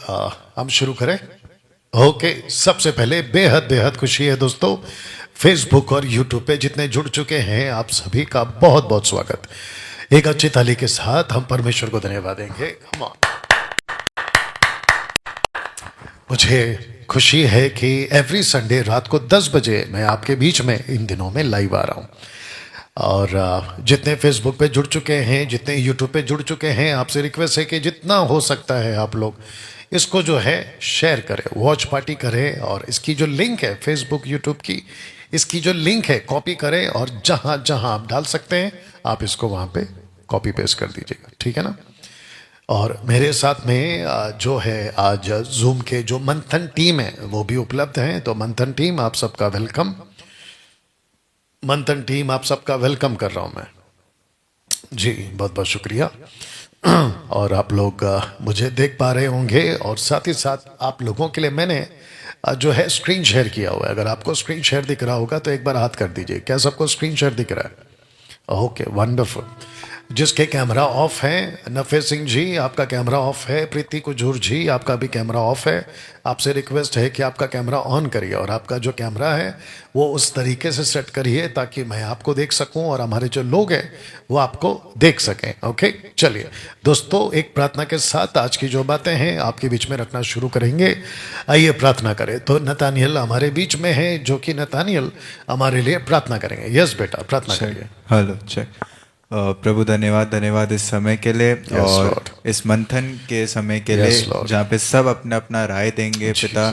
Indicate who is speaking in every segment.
Speaker 1: हम शुरू करें। ओके, सबसे पहले बेहद बेहद खुशी है दोस्तों, फेसबुक और यूट्यूब पे जितने जुड़ चुके हैं आप सभी का बहुत बहुत स्वागत। एक अच्छी ताली के साथ हम परमेश्वर को धन्यवाद देंगे। Come on। मुझे खुशी है कि एवरी संडे रात को 10 बजे मैं आपके बीच में इन दिनों में लाइव आ रहा हूँ। और जितने फेसबुक पे जुड़ चुके हैं, जितने यूट्यूब पे जुड़ चुके हैं, आपसे रिक्वेस्ट है कि जितना हो सकता है आप लोग इसको जो है शेयर करें, वॉच पार्टी करें, और इसकी जो लिंक है फेसबुक यूट्यूब की, इसकी जो लिंक है कॉपी करें, और जहाँ जहाँ आप डाल सकते हैं आप इसको वहाँ पे कॉपी पेस्ट कर दीजिएगा, ठीक है ना। और मेरे साथ में जो है आज जूम के जो मंथन टीम है वो भी उपलब्ध हैं। तो मंथन टीम आप सबका वेलकम, मंथन टीम आप सबका वेलकम कर रहा हूं मैं जी, बहुत बहुत शुक्रिया। और आप लोग मुझे देख पा रहे होंगे, और साथ ही साथ आप लोगों के लिए मैंने जो है स्क्रीन शेयर किया हुआ है। अगर आपको स्क्रीन शेयर दिख रहा होगा तो एक बार हाथ कर दीजिए। क्या सबको स्क्रीन शेयर दिख रहा है? Okay, wonderful. जिसके कैमरा ऑफ है, नफे सिंह जी आपका कैमरा ऑफ है, प्रीति कुजूर जी आपका भी कैमरा ऑफ है। आपसे रिक्वेस्ट है कि आपका कैमरा ऑन करिए, और आपका जो कैमरा है वो उस तरीके से सेट करिए ताकि मैं आपको देख सकूं और हमारे जो लोग हैं वो आपको देख सकें। ओके, चलिए दोस्तों, एक प्रार्थना के साथ आज की जो बातें हैं आपके बीच में रखना शुरू करेंगे। आइए प्रार्थना करें। तो नतानियल हमारे बीच में है, जो कि नतानियल हमारे लिए प्रार्थना करेंगे। यस बेटा, प्रार्थना करिए।
Speaker 2: Hello, check. प्रभु धन्यवाद इस समय के लिए, और
Speaker 1: Lord.
Speaker 2: इस मंथन के समय के
Speaker 1: Yes,
Speaker 2: लिए
Speaker 1: Lord.
Speaker 2: जहाँ पे सब अपना अपना राय देंगे पिता।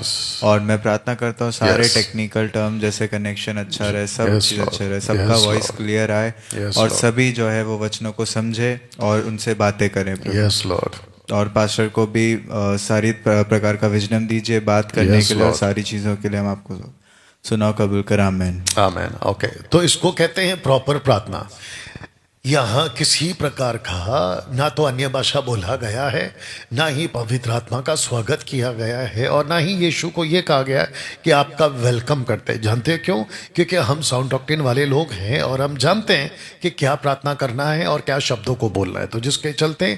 Speaker 2: और मैं प्रार्थना करता हूँ सारे
Speaker 1: Yes.
Speaker 2: टेक्निकल टर्म जैसे कनेक्शन अच्छा रहे, सब
Speaker 1: Yes,
Speaker 2: चीज़
Speaker 1: Lord.
Speaker 2: अच्छा रहे, सबका
Speaker 1: Yes,
Speaker 2: वॉइस
Speaker 1: Lord.
Speaker 2: क्लियर आए,
Speaker 1: Yes,
Speaker 2: और
Speaker 1: Lord.
Speaker 2: सभी जो है वो वचनों को समझे और उनसे बातें करें प्रभु।
Speaker 1: Yes lord.
Speaker 2: और पास्टर को भी सारी प्रकार का विजडम दीजिए बात करने
Speaker 1: Yes,
Speaker 2: के लिए, और
Speaker 1: Lord.
Speaker 2: सारी चीज़ों के लिए हम आपको सुनाओ कबूल कर। आमेन।
Speaker 1: आमेन। ओके, तो इसको कहते हैं प्रॉपर प्रार्थना। यहाँ किसी प्रकार का ना तो अन्य भाषा बोला गया है, ना ही पवित्र आत्मा का स्वागत किया गया है, और ना ही यीशु को ये कहा गया है कि आपका वेलकम करते हैं। जानते हैं क्यों? क्योंकि हम साउंड डॉक्ट्रिन वाले लोग हैं और हम जानते हैं कि क्या प्रार्थना करना है और क्या शब्दों को बोलना है। तो जिसके चलते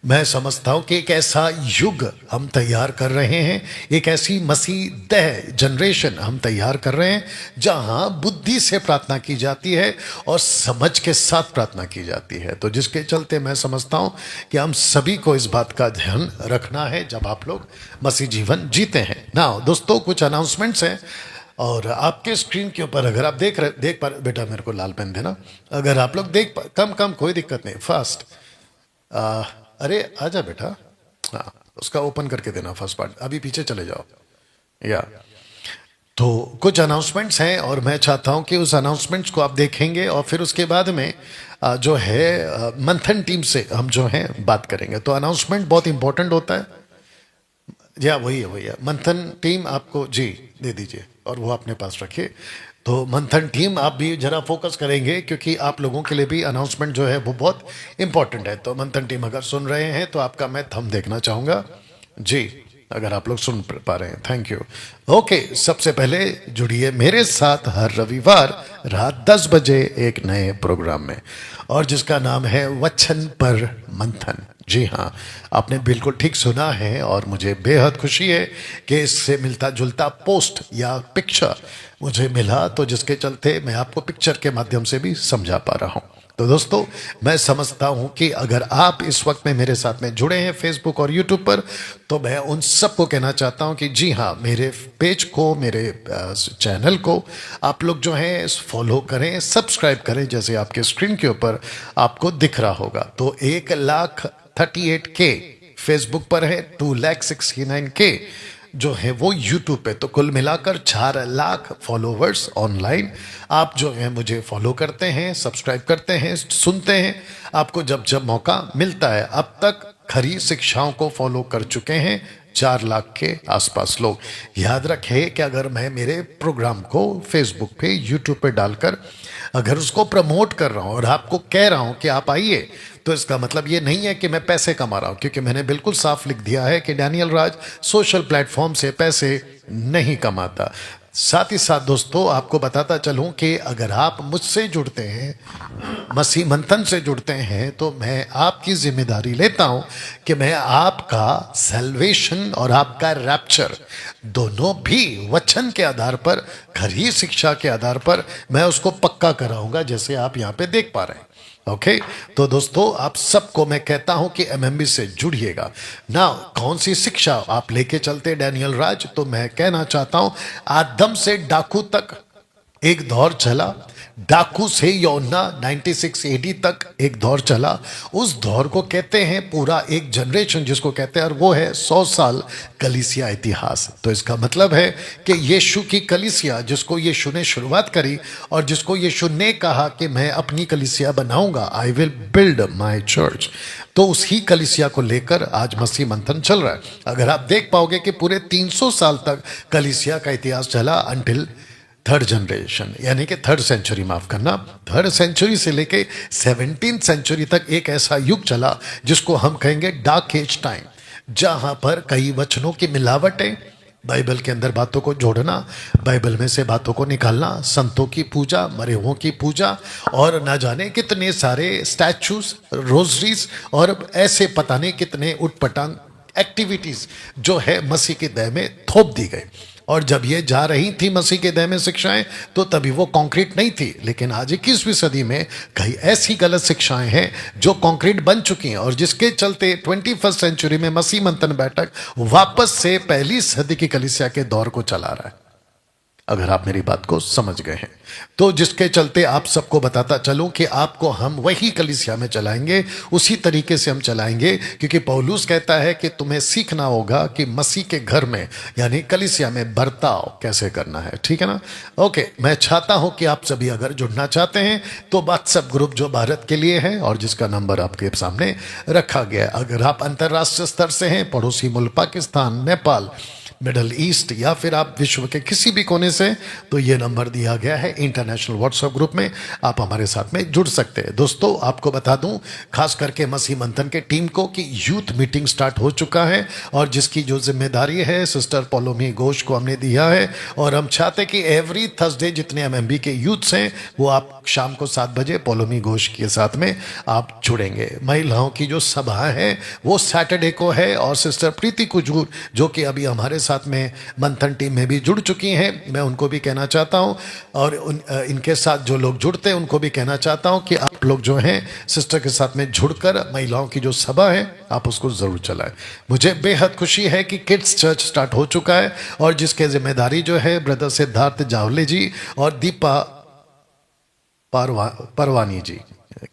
Speaker 1: मैं समझता हूँ कि एक ऐसा युग हम तैयार कर रहे हैं, एक ऐसी मसीह जनरेशन हम तैयार कर रहे हैं जहाँ बुद्धि से प्रार्थना की जाती है और समझ के साथ प्रार्थना की जाती है। तो जिसके चलते मैं समझता हूँ कि हम सभी को इस बात का ध्यान रखना है जब आप लोग मसीह जीवन जीते हैं ना। दोस्तों, कुछ अनाउंसमेंट्स हैं, और आपके स्क्रीन के ऊपर अगर आप देख पा बेटा मेरे को लाल पेन देना। अगर आप लोग कम कोई दिक्कत नहीं, फास्ट। अरे आजा बेटा, हाँ उसका ओपन करके देना फर्स्ट पार्ट। अभी पीछे चले जाओ। या तो कुछ अनाउंसमेंट्स हैं, और मैं चाहता हूं कि उस अनाउंसमेंट्स को आप देखेंगे, और फिर उसके बाद में जो है मंथन टीम से हम जो है बात करेंगे। तो अनाउंसमेंट बहुत इंपॉर्टेंट होता है। या वही है मंथन टीम, आपको जी दे दीजिए और वो अपने पास रखिए। तो मंथन टीम आप भी जरा फोकस करेंगे, क्योंकि आप लोगों के लिए भी अनाउंसमेंट जो है वो बहुत इंपॉर्टेंट है। तो मंथन टीम अगर सुन रहे हैं तो आपका मैं थंब देखना चाहूँगा जी, अगर आप लोग सुन पा रहे हैं, थैंक यू। ओके, सबसे पहले जुड़िए मेरे साथ हर रविवार रात 10 बजे एक नए प्रोग्राम में, और जिसका नाम है वचन पर मंथन। जी हाँ, आपने बिल्कुल ठीक सुना है, और मुझे बेहद खुशी है कि इससे मिलता जुलता पोस्ट या पिक्चर मुझे मिला, तो जिसके चलते मैं आपको पिक्चर के माध्यम से भी समझा पा रहा हूँ। तो दोस्तों, मैं समझता हूं कि अगर आप इस वक्त में मेरे साथ में जुड़े हैं फेसबुक और यूट्यूब पर, तो मैं उन सबको कहना चाहता हूं कि जी हाँ, मेरे पेज को, मेरे चैनल को आप लोग जो हैं फॉलो करें, सब्सक्राइब करें, जैसे आपके स्क्रीन के ऊपर आपको दिख रहा होगा। तो 1,38,000 फेसबुक पर है, 2,69,000 जो है वो यूट्यूब पे। तो कुल मिलाकर 4 लाख फॉलोवर्स ऑनलाइन आप जो है मुझे फॉलो करते हैं, सब्सक्राइब करते हैं, सुनते हैं। आपको जब जब मौका मिलता है, अब तक खरी शिक्षाओं को फॉलो कर चुके हैं 4 लाख के आसपास लोग। याद रखें कि अगर मैं मेरे प्रोग्राम को फेसबुक पे, यूट्यूब पे डालकर अगर उसको प्रमोट कर रहा हूँ और आपको कह रहा हूँ कि आप आइए, तो इसका मतलब ये नहीं है कि मैं पैसे कमा रहा हूँ, क्योंकि मैंने बिल्कुल साफ लिख दिया है कि डैनियल राज सोशल प्लेटफॉर्म से पैसे नहीं कमाता। साथ ही साथ दोस्तों आपको बताता चलूं कि अगर आप मुझसे जुड़ते हैं, मसीह मंथन से जुड़ते हैं, तो मैं आपकी जिम्मेदारी लेता हूं कि मैं आपका सैल्वेशन और आपका रैप्चर दोनों भी वचन के आधार पर, खरी शिक्षा के आधार पर मैं उसको पक्का कराऊंगा, जैसे आप यहां पे देख पा रहे हैं। ओके तो दोस्तों आप सबको मैं कहता हूं कि एमएमबी से जुड़िएगा ना। कौन सी शिक्षा आप लेके चलते डैनियल राज, तो मैं कहना चाहता हूं आदम से डाकू तक एक दौर चला, डाकू से यौना 96 एडी तक एक दौर चला। उस दौर को कहते हैं पूरा एक जनरेशन जिसको कहते हैं, और वो है 100 साल कलीसिया इतिहास। तो इसका मतलब है कि यीशु की कलीसिया, जिसको यीशु ने शुरुआत करी और जिसको यीशु ने कहा कि मैं अपनी कलीसिया बनाऊंगा, I will build my church, तो उसी कलीसिया को लेकर आज मसीह मंथन चल रहा है। अगर आप देख पाओगे कि पूरे 300 साल तक कलीसिया का इतिहास चला, अंटिल थर्ड जनरेशन, यानी कि थर्ड सेंचुरी, माफ करना, थर्ड सेंचुरी से लेके 17th सेंचुरी तक एक ऐसा युग चला जिसको हम कहेंगे डार्क एज टाइम, जहां पर कई वचनों की मिलावटें, बाइबल के अंदर बातों को जोड़ना, बाइबल में से बातों को निकालना, संतों की पूजा, मरे हुओं की पूजा, और ना जाने कितने सारे स्टैचूज, रोजरीज, और ऐसे पता नहीं कितने उटपटांग एक्टिविटीज जो है मसीह की दया में थोप दी गई। और जब ये जा रही थी मसीह के दया में शिक्षाएं, तो तभी वो कंक्रीट नहीं थी। लेकिन आज 21वीं सदी में कई ऐसी गलत शिक्षाएं हैं जो कंक्रीट बन चुकी हैं, और जिसके चलते 21st सेंचुरी में मसीह मंथन बैठक वापस से पहली सदी की कलीसिया के दौर को चला रहा है, अगर आप मेरी बात को समझ गए हैं। तो जिसके चलते आप सबको बताता चलूं कि आपको हम वही कलीसिया में चलाएंगे, उसी तरीके से हम चलाएंगे, क्योंकि पौलुस कहता है कि तुम्हें सीखना होगा कि मसीह के घर में यानी कलीसिया में बर्ताव कैसे करना है। ठीक है ना? ओके, मैं चाहता हूं कि आप सभी अगर जुड़ना चाहते हैं तो व्हाट्सएप ग्रुप जो भारत के लिए है और जिसका नंबर आपके सामने रखा गया है, अगर आप अंतर्राष्ट्रीय स्तर से हैं, पड़ोसी मुल्क पाकिस्तान, नेपाल, मिडल ईस्ट, या फिर आप विश्व के किसी भी कोने से, तो ये नंबर दिया गया है इंटरनेशनल व्हाट्सएप ग्रुप में, आप हमारे साथ में जुड़ सकते हैं। दोस्तों आपको बता दूं, खास करके मसीह मंथन के टीम को, कि यूथ मीटिंग स्टार्ट हो चुका है, और जिसकी जो जिम्मेदारी है सिस्टर पोलोमी घोष को हमने दिया है। और हम चाहते कि एवरी थर्सडे जितने एमएमबी के यूथ्स हैं वो आप शाम को 7 बजे पोलोमी घोष के साथ में आप जुड़ेंगे। महिलाओं की जो सभा है वो सैटरडे को है, और सिस्टर प्रीति कुजूर जो कि अभी हमारे साथ में मंथन टीम में भी जुड़ चुकी हैं, मैं उनको भी कहना चाहता हूं, और इनके साथ जो लोग जुड़ते हैं उनको भी कहना चाहता हूं कि आप लोग जो हैं सिस्टर के साथ में जुड़कर महिलाओं की जो सभा है आप उसको जरूर चलाएं। मुझे बेहद खुशी है कि किड्स चर्च स्टार्ट हो चुका है, और जिसके जिम्मेदारी जो है ब्रदर सिद्धार्थ जावले जी और दीपा परवानी जी,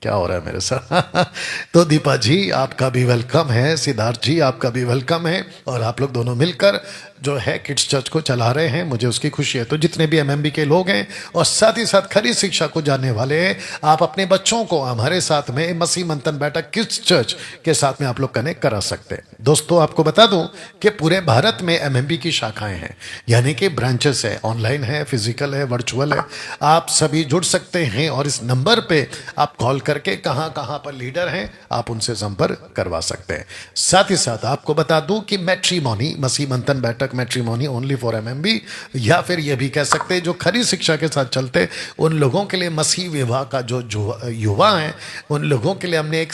Speaker 1: क्या हो रहा है मेरे साथ तो दीपा जी आपका भी वेलकम है, सिद्धार्थ जी आपका भी वेलकम है, और आप लोग दोनों मिलकर जो है किड्स चर्च को चला रहे हैं, मुझे उसकी खुशी है। तो जितने भी एमएमबी के लोग हैं और साथ ही साथ खरी शिक्षा को जानने वाले हैं, आप अपने बच्चों को हमारे साथ में मसीह मंथन बैठक किड्स चर्च के साथ में आप लोग कनेक्ट करा सकते हैं। दोस्तों आपको बता दूं कि पूरे भारत में एमएमबी की शाखाएं हैं, यानी कि ब्रांचेस है, ऑनलाइन है, फिजिकल है, वर्चुअल है। आप सभी जुड़ सकते हैं, और इस नंबर पे आप कॉल करके कहां कहां पर लीडर हैं आप उनसे संपर्क करवा सकते हैं। साथ ही साथ आपको बता दूं कि मैट्रिमोनी, मसीह मंथन बैठक मैट्रिमोनी ओनली फॉर एमएमबी, या फिर यह भी कह सकते हैं जो खरी शिक्षा के साथ चलते उन लोगों के लिए, मसीह विवाह का जो युवा हैं उन लोगों के लिए हमने एक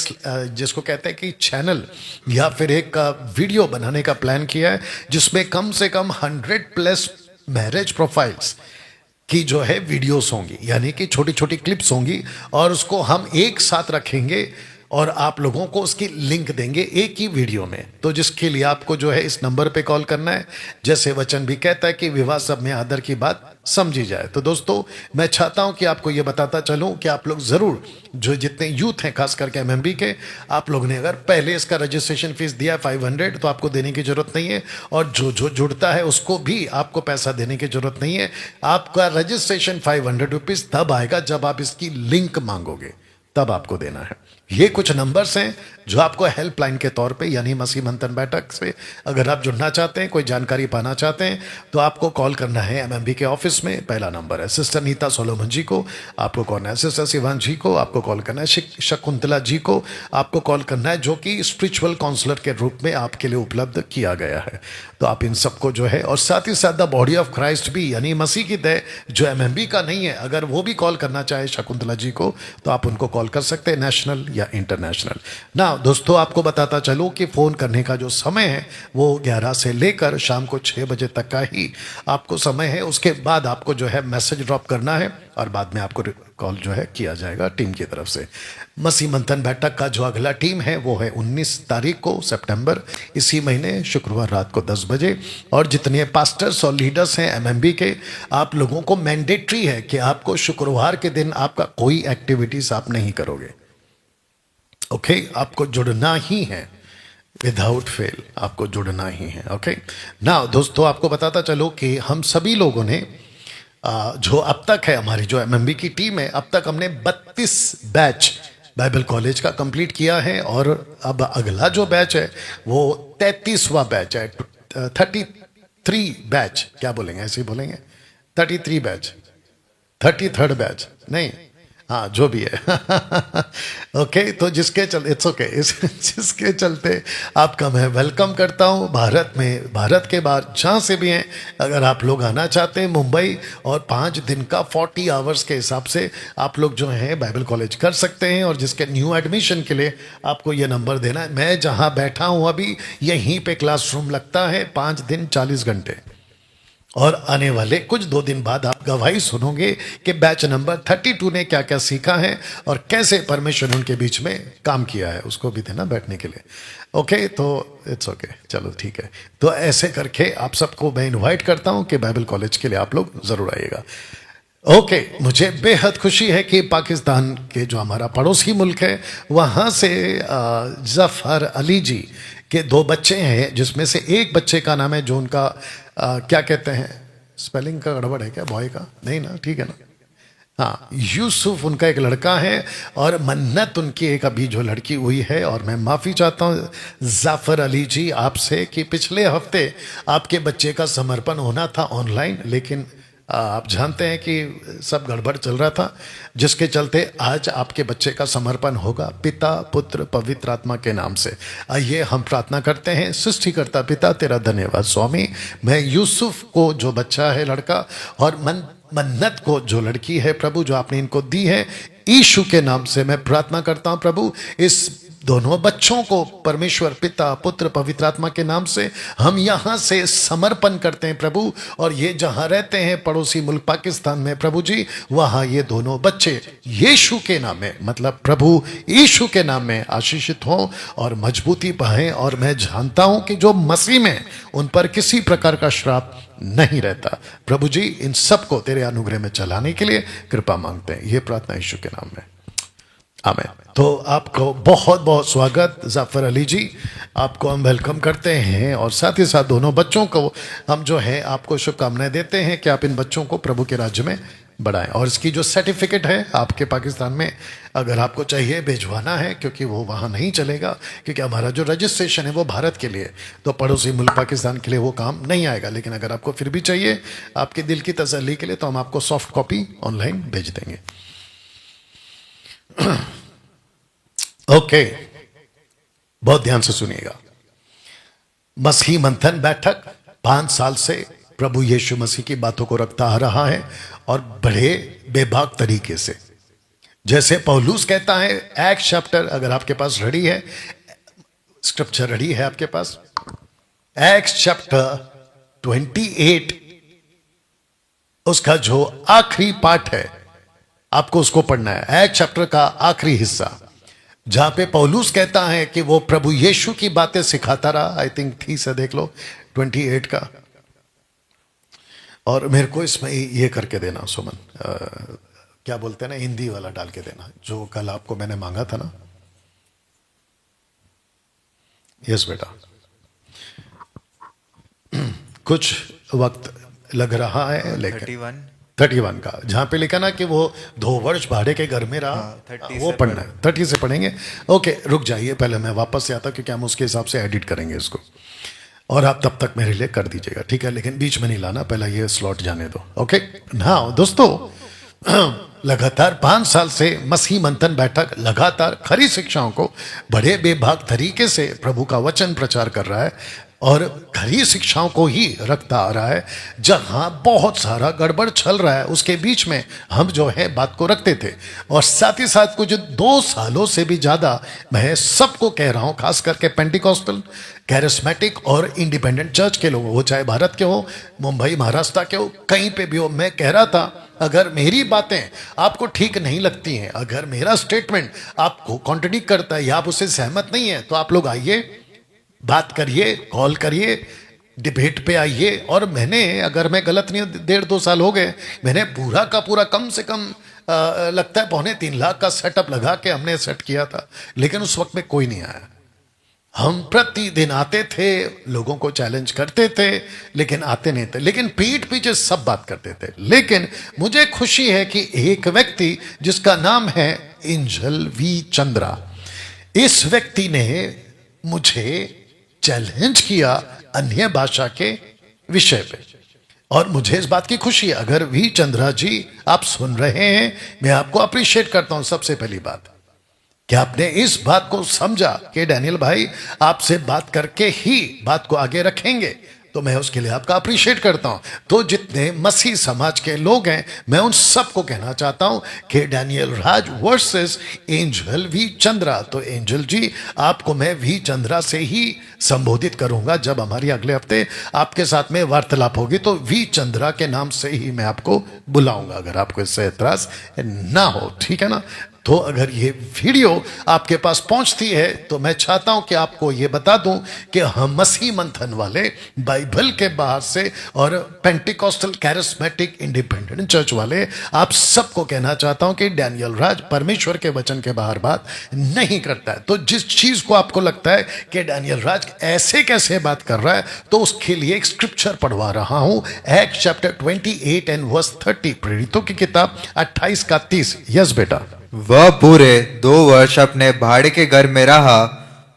Speaker 1: जिसको कहते हैं कि चैनल या फिर एक वीडियो बनाने का प्लान किया है, जिसमें कम से कम 100+ मैरिज प्रोफाइल्स की जो है वीडियोस होंगी, यानी कि छोटी छोटी क्लिप्स होंगी, और उसको हम एक साथ रखेंगे और आप लोगों को उसकी लिंक देंगे एक ही वीडियो में। तो जिसके लिए आपको जो है इस नंबर पे कॉल करना है, जैसे वचन भी कहता है कि विवाह सब में आदर की बात समझी जाए। तो दोस्तों मैं चाहता हूं कि आपको ये बताता चलूं कि आप लोग जरूर, जो जितने यूथ हैं खास करके एमएमबी के, आप लोग ने अगर पहले इसका रजिस्ट्रेशन फीस दिया है 500, तो आपको देने की जरूरत नहीं है, और जो जो जुड़ता है उसको भी आपको पैसा देने की जरूरत नहीं है। आपका रजिस्ट्रेशन 500 रुपीज तब आएगा जब आप इसकी लिंक मांगोगे, तब आपको देना है। ये कुछ नंबर्स हैं जो आपको हेल्पलाइन के तौर पे यानी मसीह मंथन बैठक से अगर आप जुड़ना चाहते हैं, कोई जानकारी पाना चाहते हैं, तो आपको कॉल करना है एमएमबी के ऑफिस में। पहला नंबर है सिस्टर नीता सोलोमन जी को आपको करना है, सिस्टर शिवान जी को आपको कॉल करना है, शकुंतला जी को आपको कॉल करना है, जो कि स्पिरिचुअल काउंसलर के रूप में आपके लिए उपलब्ध किया गया है। तो आप इन सबको जो है, और साथ ही साथ द बॉडी ऑफ क्राइस्ट भी यानी मसीह की देह जो एमएमबी का नहीं है, अगर वो भी कॉल करना चाहे शकुंतला जी को, तो आप उनको कॉल कर सकते हैं, नेशनल या इंटरनेशनल ना। दोस्तों आपको बताता चलूं कि फ़ोन करने का जो समय है वो 11 से लेकर शाम को 6 बजे तक का ही आपको समय है। उसके बाद आपको जो है मैसेज ड्रॉप करना है और बाद में आपको कॉल जो है किया जाएगा टीम की तरफ से। मसीह मंथन बैठक का जो अगला टीम है वो है 19 तारीख को सितंबर, इसी महीने शुक्रवार रात को 10 बजे। और जितने पास्टर्स और लीडर्स हैं एमएमबी के, आप लोगों को मैंडेटरी है कि आपको शुक्रवार के दिन आपका कोई एक्टिविटीज आप नहीं करोगे। ओके आपको जुड़ना ही है, विदाउट फेल आपको जुड़ना ही है। ओके ना दोस्तों, आपको बताता चलो कि हम सभी लोगों ने जो अब तक है, हमारी जो एमएमबी की टीम है, अब तक हमने 32 बैच बाइबल कॉलेज का कंप्लीट किया है। और अब अगला जो बैच है वो 33वां बैच है, 33 बैच, क्या बोलेंगे, ऐसे ही बोलेंगे 33 बैच, 33rd बैच नहीं, हाँ जो भी है ओके तो जिसके चलते इट्स ओके जिसके चलते आपका मैं वेलकम करता हूँ भारत में, भारत के बाहर जहाँ से भी हैं, अगर आप लोग आना चाहते हैं मुंबई, और 5 दिन का 40 आवर्स के हिसाब से आप लोग जो हैं बाइबल कॉलेज कर सकते हैं। और जिसके न्यू एडमिशन के लिए आपको ये नंबर देना है। मैं जहाँ बैठा हूँ अभी यहीं पे क्लासरूम लगता है, 5 दिन 40 घंटे। और आने वाले कुछ 2 दिन बाद आप गवाही सुनोगे कि बैच नंबर 32 ने क्या क्या सीखा है और कैसे परमेश्वर उनके बीच में काम किया है। उसको भी देना बैठने के लिए। ओके तो इट्स ओके, चलो ठीक है। तो ऐसे करके आप सबको मैं इनवाइट करता हूं कि बाइबल कॉलेज के लिए आप लोग ज़रूर आइएगा। ओके मुझे बेहद खुशी है कि पाकिस्तान के जो हमारा पड़ोसी मुल्क है वहाँ से जफ़र अली जी के 2 बच्चे हैं, जिसमें से एक बच्चे का नाम है जो उनका क्या कहते हैं, स्पेलिंग का गड़बड़ है क्या, बॉय का नहीं ना, ठीक है ना, हाँ यूसुफ उनका एक लड़का है, और मन्नत उनकी एक अभी जो लड़की हुई है। और मैं माफ़ी चाहता हूँ जाफ़र अली जी आपसे कि पिछले हफ्ते आपके बच्चे का समर्पण होना था ऑनलाइन, लेकिन आप जानते हैं कि सब गड़बड़ चल रहा था, जिसके चलते आज आपके बच्चे का समर्पण होगा पिता पुत्र पवित्र आत्मा के नाम से। आइए हम प्रार्थना करते हैं। सृष्टिकर्ता पिता तेरा धन्यवाद स्वामी, मैं यूसुफ को जो बच्चा है लड़का, और मन्नत को जो लड़की है प्रभु जो आपने इनको दी है, यीशु के नाम से मैं प्रार्थना करता हूँ प्रभु, इस दोनों बच्चों को परमेश्वर पिता पुत्र पवित्र आत्मा के नाम से हम यहाँ से समर्पण करते हैं प्रभु। और ये जहाँ रहते हैं पड़ोसी मुल्क पाकिस्तान में प्रभु जी, वहाँ ये दोनों बच्चे यीशु के नाम में, मतलब प्रभु यीशु के नाम में आशीषित हों और मजबूती पाएं। और मैं जानता हूँ कि जो मसीह में उन पर किसी प्रकार का श्राप नहीं रहता। प्रभु जी इन सबको तेरे अनुग्रह में चलाने के लिए कृपा मांगते हैं, ये प्रार्थना यीशु के नाम में, आमीन। तो आपको बहुत बहुत स्वागत जाफ़र अली जी, आपको हम वेलकम करते हैं। और साथ ही साथ दोनों बच्चों को हम जो है आपको शुभकामनाएं देते हैं कि आप इन बच्चों को प्रभु के राज्य में बढ़ाएं। और इसकी जो सर्टिफिकेट है आपके पाकिस्तान में अगर आपको चाहिए भिजवाना है, क्योंकि वो वहाँ नहीं चलेगा, क्योंकि हमारा जो रजिस्ट्रेशन है वो भारत के लिए, तो पड़ोसी मुल्क पाकिस्तान के लिए वो काम नहीं आएगा। लेकिन अगर आपको फिर भी चाहिए आपके दिल की तसल्ली के लिए, तो हम आपको सॉफ्ट कॉपी ऑनलाइन भेज देंगे। ओके बहुत ध्यान से सुनिएगा। मसीह मंथन बैठक 5 साल से प्रभु यीशु मसीह की बातों को रखता आ रहा है, और बड़े बेबाक तरीके से, जैसे पौलुस कहता है एक्ट चैप्टर, अगर आपके पास रेडी है स्क्रिप्चर, रेडी है आपके पास, एक्ट चैप्टर 28 उसका जो आखिरी पार्ट है आपको उसको पढ़ना है। एक्ट चैप्टर का आखिरी हिस्सा, जहां पे पौलुस कहता है कि वो प्रभु यीशु की बातें सिखाता रहा। आई थिंक 30 से देख लो 28 का। और मेरे को इसमें ये करके देना सुमन, क्या बोलते हैं ना, हिंदी वाला डाल के देना, जो कल आपको मैंने मांगा था ना। यस बेटा, कुछ वक्त लग रहा है लेकिन
Speaker 2: 31
Speaker 1: 31 का, जहाँ पे लिखा ना कि वो 2 वर्ष भाड़े के घर में रहा,
Speaker 2: 30
Speaker 1: वो
Speaker 2: से
Speaker 1: पढ़ना है, 30 से पढ़ेंगे। ओके, रुक जाइए, पहले मैं वापस से आता हूँ क्योंकि हम उसके हिसाब से एडिट करेंगे इसको, और आप तब तक मेरे लिए कर दीजिएगा, ठीक है? लेकिन बीच में नहीं लाना, पहले ये स्लॉट जाने दो। ओके, हाँ दोस्तों, लगातार 5 साल से मसीह मंथन बैठक लगातार खरी शिक्षाओं को बड़े बेबाक तरीके से प्रभु का वचन प्रचार कर रहा है, और खरी शिक्षाओं को ही रखता आ रहा है। जहां बहुत सारा गड़बड़ चल रहा है उसके बीच में हम जो है बात को रखते थे, और साथ ही साथ कुछ 2 सालों से भी ज़्यादा मैं सबको कह रहा हूं, खास करके पेंटिकॉस्टल, कैरिस्मेटिक और इंडिपेंडेंट चर्च के लोगों, वो चाहे भारत के हो, मुंबई महाराष्ट्र के हो, कहीं पे भी हो, मैं कह रहा था अगर मेरी बातें आपको ठीक नहीं लगती हैं, अगर मेरा स्टेटमेंट आपको कॉन्ट्रडिक्ट करता है या आप उससे सहमत नहीं है, तो आप लोग आइए, बात करिए, कॉल करिए, डिबेट पे आइए। और मैंने, अगर मैं गलत नहीं, 1.5-2 साल हो गए, मैंने पूरा का पूरा कम से कम लगता है 2.25 लाख का सेटअप लगा के हमने सेट किया था, लेकिन उस वक्त में कोई नहीं आया। हम प्रतिदिन आते थे, लोगों को चैलेंज करते थे, लेकिन आते नहीं थे, लेकिन पीठ पीछे सब बात करते थे। लेकिन मुझे खुशी है कि एक व्यक्ति जिसका नाम है एंजल वी चंद्रा, इस व्यक्ति ने मुझे चैलेंज किया अन्य भाषा के विषय पे, और मुझे इस बात की खुशी है। अगर वी चंद्रा जी आप सुन रहे हैं, मैं आपको अप्रिशिएट करता हूं। सबसे पहली बात कि आपने इस बात को समझा कि डैनियल भाई आपसे बात करके ही बात को आगे रखेंगे, तो मैं उसके लिए आपका अप्रिशिएट करता हूं। तो जितने मसीह समाज के लोग हैं, मैं उन सबको कहना चाहता हूं कि Daniel Raj versus Angel V Chandra. तो एंजल जी, आपको मैं वी चंद्रा से ही संबोधित करूंगा। जब हमारी अगले हफ्ते आपके साथ में वार्तालाप होगी तो वी चंद्रा के नाम से ही मैं आपको बुलाऊंगा, अगर आपको इससे एतराज ना हो, ठीक है ना? तो अगर ये वीडियो आपके पास पहुंचती है तो मैं चाहता हूं कि आपको ये बता दूं कि हम मसीह मंथन वाले, बाइबल के बाहर से, और पेंटिकॉस्टल कैरिस्मेटिक इंडिपेंडेंट चर्च वाले, आप सबको कहना चाहता हूं कि डैनियल राज परमेश्वर के वचन के बाहर बात नहीं करता है। तो जिस चीज को आपको लगता है कि डैनियल राज ऐसे कैसे बात कर रहा है, तो उसके लिए एक स्क्रिप्चर पढ़वा रहा हूं, एक्ट चैप्टर 28 एंड वर्स 30, प्रेरितों की किताब 28 का 30। यस बेटा।
Speaker 2: वह पूरे 2 वर्ष अपने भाड़े के घर में रहा,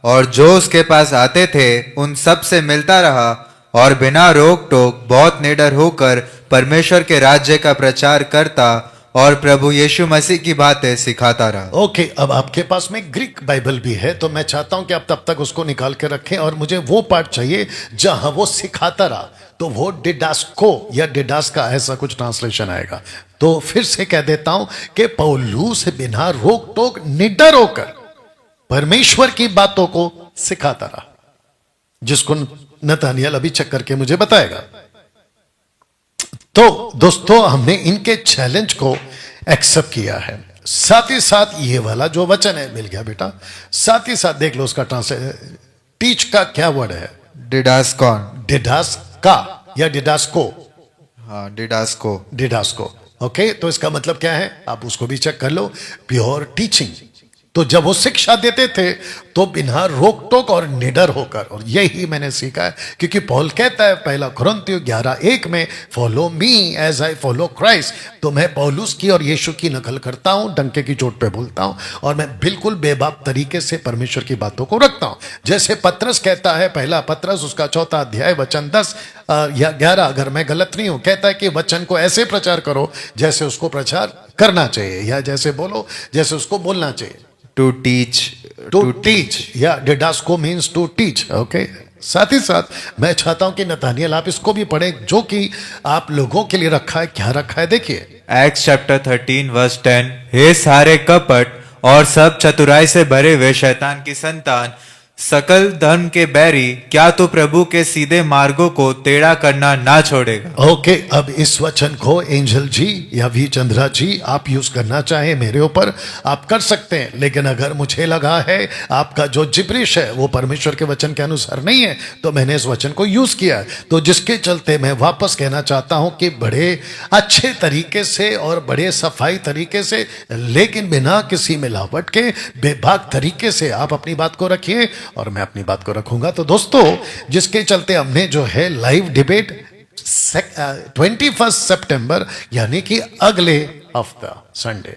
Speaker 2: और जो उसके पास आते थे उन सब से मिलता रहा, और बिना रोक टोक बहुत निडर होकर परमेश्वर के राज्य का प्रचार करता और प्रभु यीशु मसीह की बातें सिखाता रहा।
Speaker 1: ओके, अब आपके पास में ग्रीक बाइबल भी है, तो मैं चाहता हूं कि आप तब तक उसको निकाल के रखें, और मुझे वो पार्ट चाहिए जहां वो सिखाता रहा। तो वो डिडास्को या डिडास्का ऐसा कुछ ट्रांसलेशन आएगा। तो फिर से कह देता हूं कि पौलुस बिना रोक टोक निडर होकर परमेश्वर की बातों को सिखाता रहा, जिसको नतानियल अभी चेक करके मुझे बताएगा। तो दोस्तों, हमने इनके चैलेंज को एक्सेप्ट किया है। साथ ही साथ ये वाला जो वचन है, मिल गया बेटा, साथ ही साथ देख लो उसका ट्रांसलेशन, टीच का क्या वर्ड है?
Speaker 2: डिडास्कॉन।
Speaker 1: डिडास्का या डिडास्को?
Speaker 2: हाँ, डिडास्को।
Speaker 1: डिडास्को। ओके, तो इसका मतलब क्या है, आप उसको भी चेक कर लो। Pure teaching. तो जब वो शिक्षा देते थे तो बिना रोक टोक और निडर होकर, और यही मैंने सीखा है, क्योंकि पौल कहता है 1 कुरिन्थियों 11:1 में, follow me as I follow Christ. तो मैं पौलुस की और यीशु की नकल करता हूं, डंके की चोट पे बोलता हूं, और मैं बिल्कुल बेबाक तरीके से परमेश्वर की बातों को रखता हूं। जैसे पत्रस कहता है, 1 पत्रस उसका 4 अध्याय वचन 10 या 11, अगर मैं गलत नहीं हूं, कहता है कि वचन को ऐसे प्रचार करो जैसे उसको प्रचार करना चाहिए, या जैसे बोलो जैसे उसको बोलना चाहिए।
Speaker 2: To teach.
Speaker 1: टू टीच या डिडास्को मीन्स टू टीच। ओके, साथ ही साथ मैं चाहता हूं कि नतानियल आप इसको भी पढ़ें, जो कि आप लोगों के लिए रखा है। क्या रखा है देखिए,
Speaker 2: एक्ट्स चैप्टर 13 वर्स 10। हे सारे कपट और सब चतुराई से भरे हुए शैतान की संतान, सकल धर्म के बैरी, क्या तू प्रभु के सीधे मार्गों को टेढ़ा करना ना छोड़ेगा?
Speaker 1: ओके, अब इस वचन को एंजल जी या वी चंद्रा जी आप यूज करना चाहे मेरे ऊपर, आप कर सकते हैं, लेकिन अगर मुझे लगा है आपका जो जिब्रिश है वो परमेश्वर के वचन के अनुसार नहीं है, तो मैंने इस वचन को यूज किया है। तो जिसके चलते मैं वापस कहना चाहता हूं कि बड़े अच्छे तरीके से और बड़े सफाई तरीके से, लेकिन बिना किसी मिलावट के, बेबाक तरीके से आप अपनी बात को रखिए और मैं अपनी बात को रखूंगा। तो दोस्तों, जिसके चलते हमने जो है लाइव डिबेट 21 सितंबर यानी कि अगले हफ्ता Sunday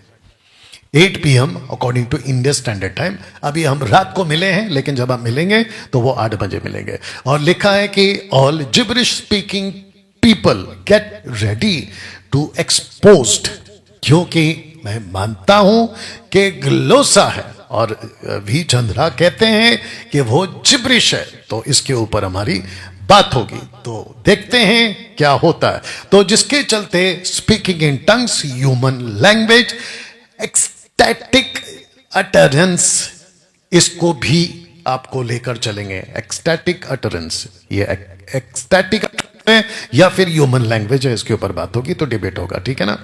Speaker 1: 8 PM according to India standard time. अभी हम रात को मिले हैं, लेकिन जब आप मिलेंगे तो वो 8 बजे मिलेंगे। और लिखा है कि all gibberish speaking people get ready to exposed, क्योंकि मैं मानता हूं कि ग्लोसा है और वी चंद्रा कहते हैं कि वो जिब्रिश है, तो इसके ऊपर हमारी बात होगी। तो देखते हैं क्या होता है। तो जिसके चलते speaking in tongues, human language, ecstatic utterance, इसको भी आपको लेकर चलेंगे। एक्सटैटिक अटरेंस, ये एक्सटैटिक है या फिर ह्यूमन लैंग्वेज है, इसके ऊपर बात होगी, तो डिबेट होगा, ठीक है ना।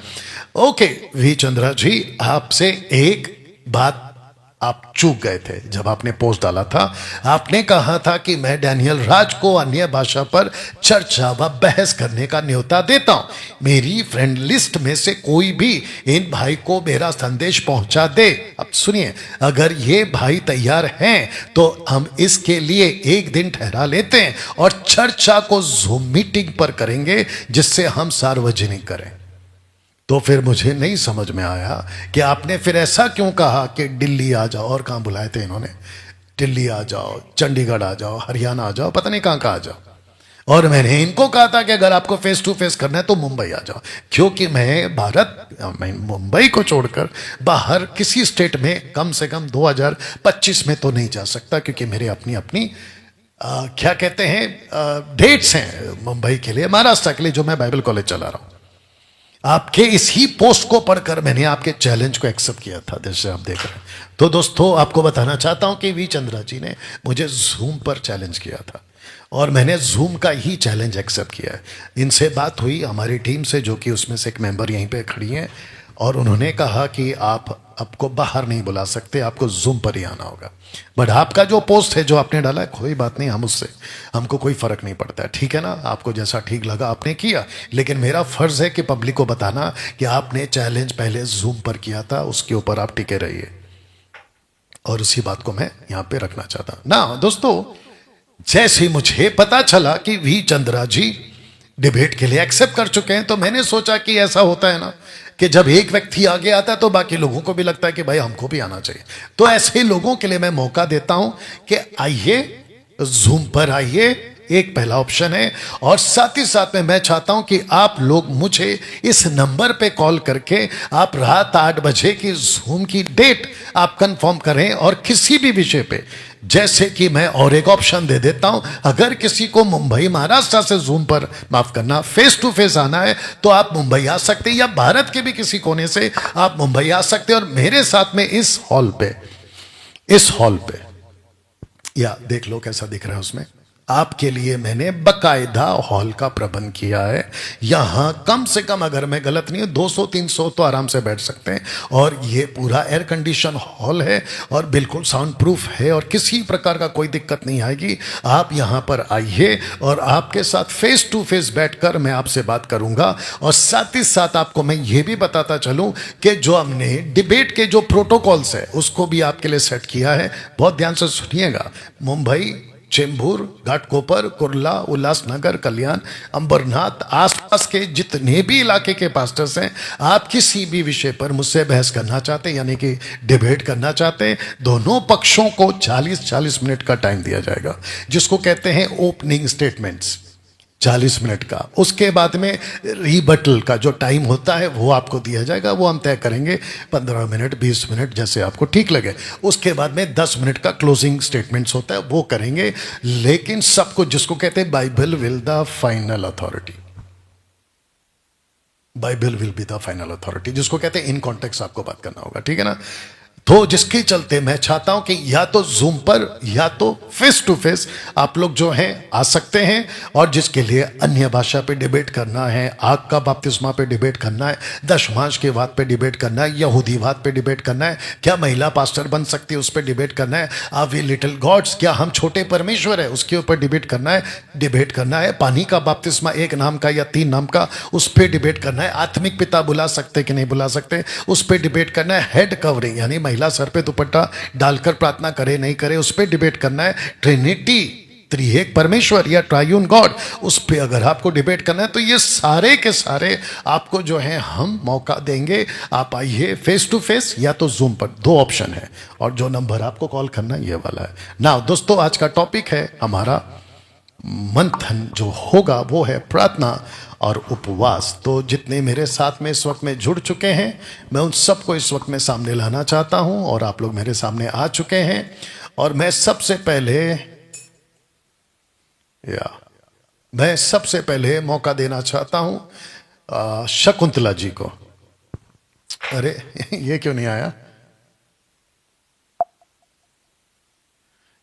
Speaker 1: ओके वी चंद्रा जी, आपसे एक बात आप चूक गए थे जब आपने पोस्ट डाला था। आपने कहा था कि मैं डैनियल राज को अन्य भाषा पर चर्चा व बहस करने का न्योता देता हूं। मेरी फ्रेंड लिस्ट में से कोई भी इन भाई को मेरा संदेश पहुंचा दे। अब सुनिए, अगर ये भाई तैयार हैं तो हम इसके लिए एक दिन ठहरा लेते हैं और चर्चा को जूम मीटिंग पर करेंगे, जिससे हम सार्वजनिक करें। तो फिर मुझे नहीं समझ में आया कि आपने फिर ऐसा क्यों कहा कि दिल्ली आ जाओ, और कहाँ बुलाए थे इन्होंने, दिल्ली आ जाओ, चंडीगढ़ आ जाओ, हरियाणा आ जाओ, पता नहीं कहाँ कहाँ आ जाओ। और मैंने इनको कहा था कि अगर आपको फेस टू फेस करना है तो मुंबई आ जाओ, क्योंकि मैं मुंबई को छोड़कर बाहर किसी स्टेट में कम से कम 2025 में तो नहीं जा सकता, क्योंकि मेरे अपनी अपनी क्या कहते हैं डेट्स हैं मुंबई के लिए, महाराष्ट्र के लिए, जो मैं बाइबल कॉलेज चला रहा हूँ। आपके इसी पोस्ट को पढ़कर मैंने आपके चैलेंज को एक्सेप्ट किया था, जैसे आप देख रहे हैं। तो दोस्तों, आपको बताना चाहता हूं कि वी चंद्रा जी ने मुझे जूम पर चैलेंज किया था और मैंने जूम का ही चैलेंज एक्सेप्ट किया है। इनसे बात हुई हमारी टीम से, जो कि उसमें से एक मेंबर यहीं पे खड़ी हैं, और उन्होंने कहा कि आपको बाहर नहीं बुला सकते, आपको जूम पर ही आना होगा। बट आपका जो पोस्ट है जो आपने डाला है, कोई बात नहीं, हमको कोई फर्क नहीं पड़ता है, ठीक है ना। आपको जैसा ठीक लगा आपने किया, लेकिन मेरा फर्ज है कि पब्लिक को बताना कि आपने चैलेंज पहले जूम पर किया था, उसके ऊपर आप टिके रहिए। और उसी बात को मैं यहां पे रखना चाहता ना। दोस्तों, जैसे मुझे पता चला कि वी चंद्रा जी डिबेट के लिए एक्सेप्ट कर चुके हैं, तो मैंने सोचा कि ऐसा होता है ना कि जब एक व्यक्ति आगे आता है तो बाकी लोगों को भी लगता है कि भाई हमको भी आना चाहिए। तो ऐसे लोगों के लिए मैं मौका देता हूं कि आइए, जूम पर आइए, एक पहला ऑप्शन है। और साथ ही साथ में मैं चाहता हूं कि आप लोग मुझे इस नंबर पे कॉल करके आप रात 8 बजे की जूम की डेट आप कंफर्म करें, और किसी भी विषय पे, जैसे कि मैं और एक ऑप्शन दे देता हूं, अगर किसी को मुंबई महाराष्ट्र से जूम पर, माफ करना, फेस टू फेस आना है तो आप मुंबई आ सकते हैं, या भारत के भी किसी कोने से आप मुंबई आ सकते हैं। और मेरे साथ में इस हॉल पे या देख लो कैसा दिख रहा है, उसमें आपके लिए मैंने बकायदा हॉल का प्रबंध किया है। यहां कम से कम, अगर मैं गलत नहीं हूं, 200-300 तो आराम से बैठ सकते हैं। और ये पूरा एयर कंडीशन हॉल है और बिल्कुल साउंड प्रूफ है, और किसी प्रकार का कोई दिक्कत नहीं आएगी। आप यहां पर आइए और आपके साथ फेस टू फेस बैठकर मैं आपसे बात करूंगा। और साथ ही साथ आपको मैं ये भी बताता चलूं कि जो हमने डिबेट के जो प्रोटोकॉल्स है उसको भी आपके लिए सेट किया है। बहुत ध्यान से सुनिएगा। मुंबई, चेंबूर, घाटकोपर, कुर्ला, उल्लासनगर, कल्याण, अंबरनाथ, आसपास के जितने भी इलाके के पास्टर्स हैं, आप किसी भी विषय पर मुझसे बहस करना चाहते हैं, यानी कि डिबेट करना चाहते हैं, दोनों पक्षों को 40-40 मिनट का टाइम दिया जाएगा, जिसको कहते हैं ओपनिंग स्टेटमेंट्स, 40 मिनट का। उसके बाद में रीबटल का जो टाइम होता है वो आपको दिया जाएगा, वो हम तय करेंगे 15 मिनट, 20 मिनट, जैसे आपको ठीक लगे। उसके बाद में 10 मिनट का क्लोजिंग स्टेटमेंट्स होता है, वो करेंगे। लेकिन सब कुछ, जिसको कहते हैं Bible will the final authority, Bible will be the final authority, जिसको कहते हैं इन कॉन्टेक्स्ट आपको बात करना होगा, ठीक है ना। तो जिसके चलते मैं चाहता हूं कि या तो जूम पर या तो फेस टू फेस आप लोग जो हैं आ सकते हैं। और जिसके लिए अन्य भाषा पे डिबेट करना है, आग का बपतिस्मा पे डिबेट करना है, दशमांश के वाद पे डिबेट करना है, यहूदीवाद पे डिबेट करना है, क्या महिला पास्टर बन सकती है उस पर डिबेट करना है, आर वी लिटिल गॉड्स, क्या हम छोटे परमेश्वर है, उसके ऊपर डिबेट करना है, पानी का बपतिस्मा 1 नाम का या 3 नाम का, उस पर डिबेट करना है, आत्मिक पिता बुला सकते कि नहीं बुला सकते, उस पर डिबेट करना है, हेड कवरिंग यानी महिला सर पे दुपट्टा डालकर प्रार्थना करे नहीं करे, उस पर डिबेट करना है, ट्रिनिटी त्रिएक परमेश्वर या ट्रायून गॉड, उस पे अगर आपको डिबेट करना है तो ये सारे के सारे आपको जो है हम मौका देंगे। आप आइए फेस टू फेस या तो जूम पर, दो ऑप्शन है, और जो नंबर आपको कॉल करना ये वाला है ना। दोस्तों आज का टॉपिक है हमारा मंथन, जो होगा वो है प्रार्थना और उपवास। तो जितने मेरे साथ में इस वक्त में जुड़ चुके हैं, मैं उन सबको इस वक्त में सामने लाना चाहता हूं, और आप लोग मेरे सामने आ चुके हैं। और मैं सबसे पहले मौका देना चाहता हूं शकुंतला जी को। अरे ये क्यों नहीं आया?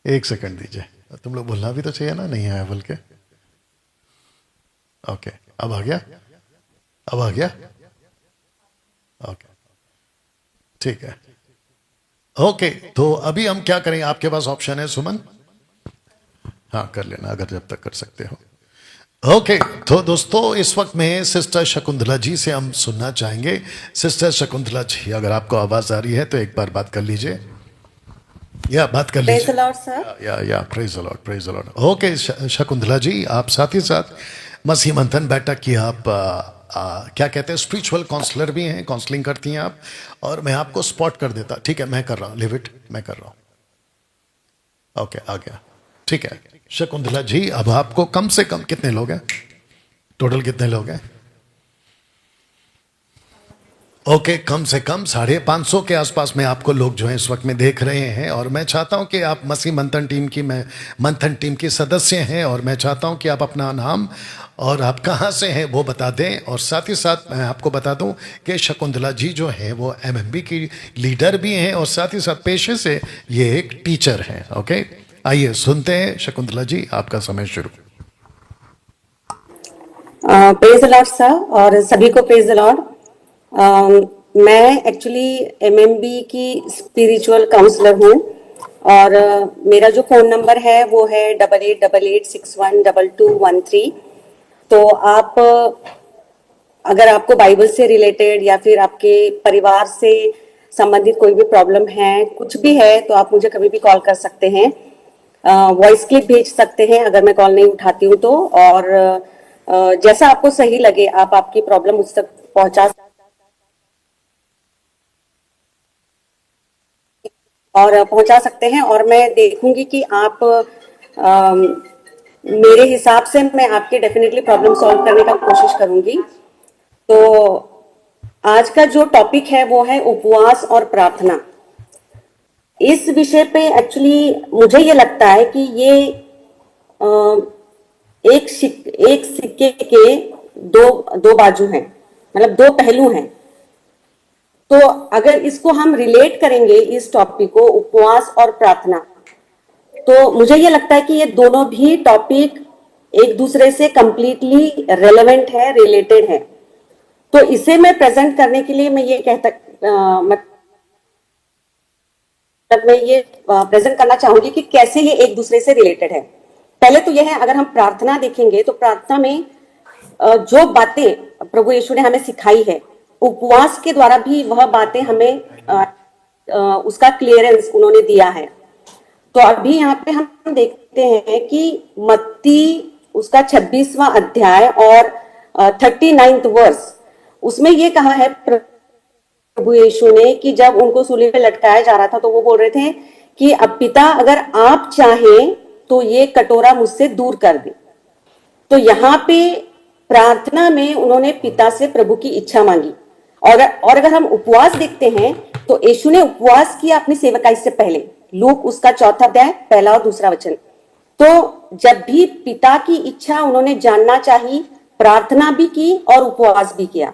Speaker 1: एक सेकंड दीजिए, तुम लोग बोलना भी तो चाहिए ना, नहीं आया बोल के। ओके, अब आ गया, अब आ गया। ओके ठीक है। ओके, तो अभी हम क्या करें, आपके पास ऑप्शन है सुमन, हाँ कर लेना अगर जब तक कर सकते हो। ओके, तो दोस्तों इस वक्त में सिस्टर शकुंतला जी से हम सुनना चाहेंगे। सिस्टर शकुंतला जी, अगर आपको आवाज आ रही है तो एक बार बात कर लीजिए, या बात कर
Speaker 3: Praise the
Speaker 1: लीजिए।
Speaker 3: Lord, sir.
Speaker 1: या praise the lord, praise the lord. Okay Shakuntala ji, आप साथ ही साथ मसीह मंथन बैठक की आप क्या कहते हैं, स्पिरिचुअल काउंसलर भी हैं, काउंसलिंग करती हैं आप, और मैं आपको स्पॉट कर देता। ठीक है, मैं कर रहा हूँ, लिव इट, मैं कर रहा हूँ। ओके, आ गया, ठीक है। शकुंतला जी, अब आपको कम से कम कितने लोग हैं, टोटल कितने लोग हैं? ओके, कम से कम 550 के आसपास में आपको लोग जो है इस वक्त में देख रहे हैं। और मैं चाहता हूं कि आप मसीह मंथन टीम की सदस्य हैं, और मैं चाहता हूं कि आप अपना नाम और आप कहां से हैं वो बता दें। और साथ ही साथ मैं आपको बता दूं कि शकुंतला जी जो है वो एमएमबी की लीडर भी हैं, और साथ ही साथ पेशे से ये एक टीचर हैं। ओके, आइए सुनते हैं शकुंतला जी, आपका समय शुरू।
Speaker 3: प्रेज द लॉर्ड सर, और सभी को प्रेज द लॉर्ड। मैं एक्चुअली एमएमबी की स्पिरिचुअल काउंसलर हूँ, और मेरा जो फ़ोन नंबर है वो है 8888612213। तो आप अगर आपको बाइबल से रिलेटेड या फिर आपके परिवार से संबंधित कोई भी प्रॉब्लम है, कुछ भी है, तो आप मुझे कभी भी कॉल कर सकते हैं। वॉइस क्लिप भेज सकते हैं अगर मैं कॉल नहीं उठाती हूँ तो, और जैसा आपको सही लगे आप आपकी प्रॉब्लम मुझ तक पहुंचा सकते हैं, और मैं देखूंगी कि आप मेरे हिसाब से मैं आपकी डेफिनेटली प्रॉब्लम सॉल्व करने का कोशिश करूंगी। तो आज का जो टॉपिक है वो है उपवास और प्रार्थना। इस विषय पे एक्चुअली मुझे ये लगता है कि ये एक सिक्के के दो बाजू हैं, मतलब दो पहलू हैं। तो अगर इसको हम रिलेट करेंगे, इस टॉपिक को, उपवास और प्रार्थना, तो मुझे ये लगता है कि ये दोनों भी टॉपिक एक दूसरे से कंप्लीटली रेलेवेंट है, रिलेटेड है। तो इसे मैं प्रेजेंट करने के लिए मैं ये मैं ये प्रेजेंट करना चाहूंगी कि कैसे ये एक दूसरे से रिलेटेड है। पहले तो यह है, अगर हम प्रार्थना देखेंगे तो प्रार्थना में जो बातें प्रभु यीशु ने हमें सिखाई है, उपवास के द्वारा भी वह बातें हमें उसका क्लियरेंस उन्होंने दिया है। तो अभी यहाँ पे हम देखते हैं कि मत्ती उसका 26वां अध्याय और 39th वर्स, उसमें ये कहा है प्रभु यीशु ने कि जब उनको सूली पे लटकाया जा रहा था तो वो बोल रहे थे कि अब पिता अगर आप चाहें तो ये कटोरा मुझसे दूर कर दे। तो यहाँ पे प्रार्थना में उन्होंने पिता से प्रभु की इच्छा मांगी। और अगर हम उपवास देखते हैं तो यीशु ने उपवास किया अपनी सेवकाई से पहले, लूक उसका 4 अध्याय 1 और 2 वचन। तो जब भी पिता की इच्छा उन्होंने जानना चाहिए, प्रार्थना भी की और उपवास भी किया।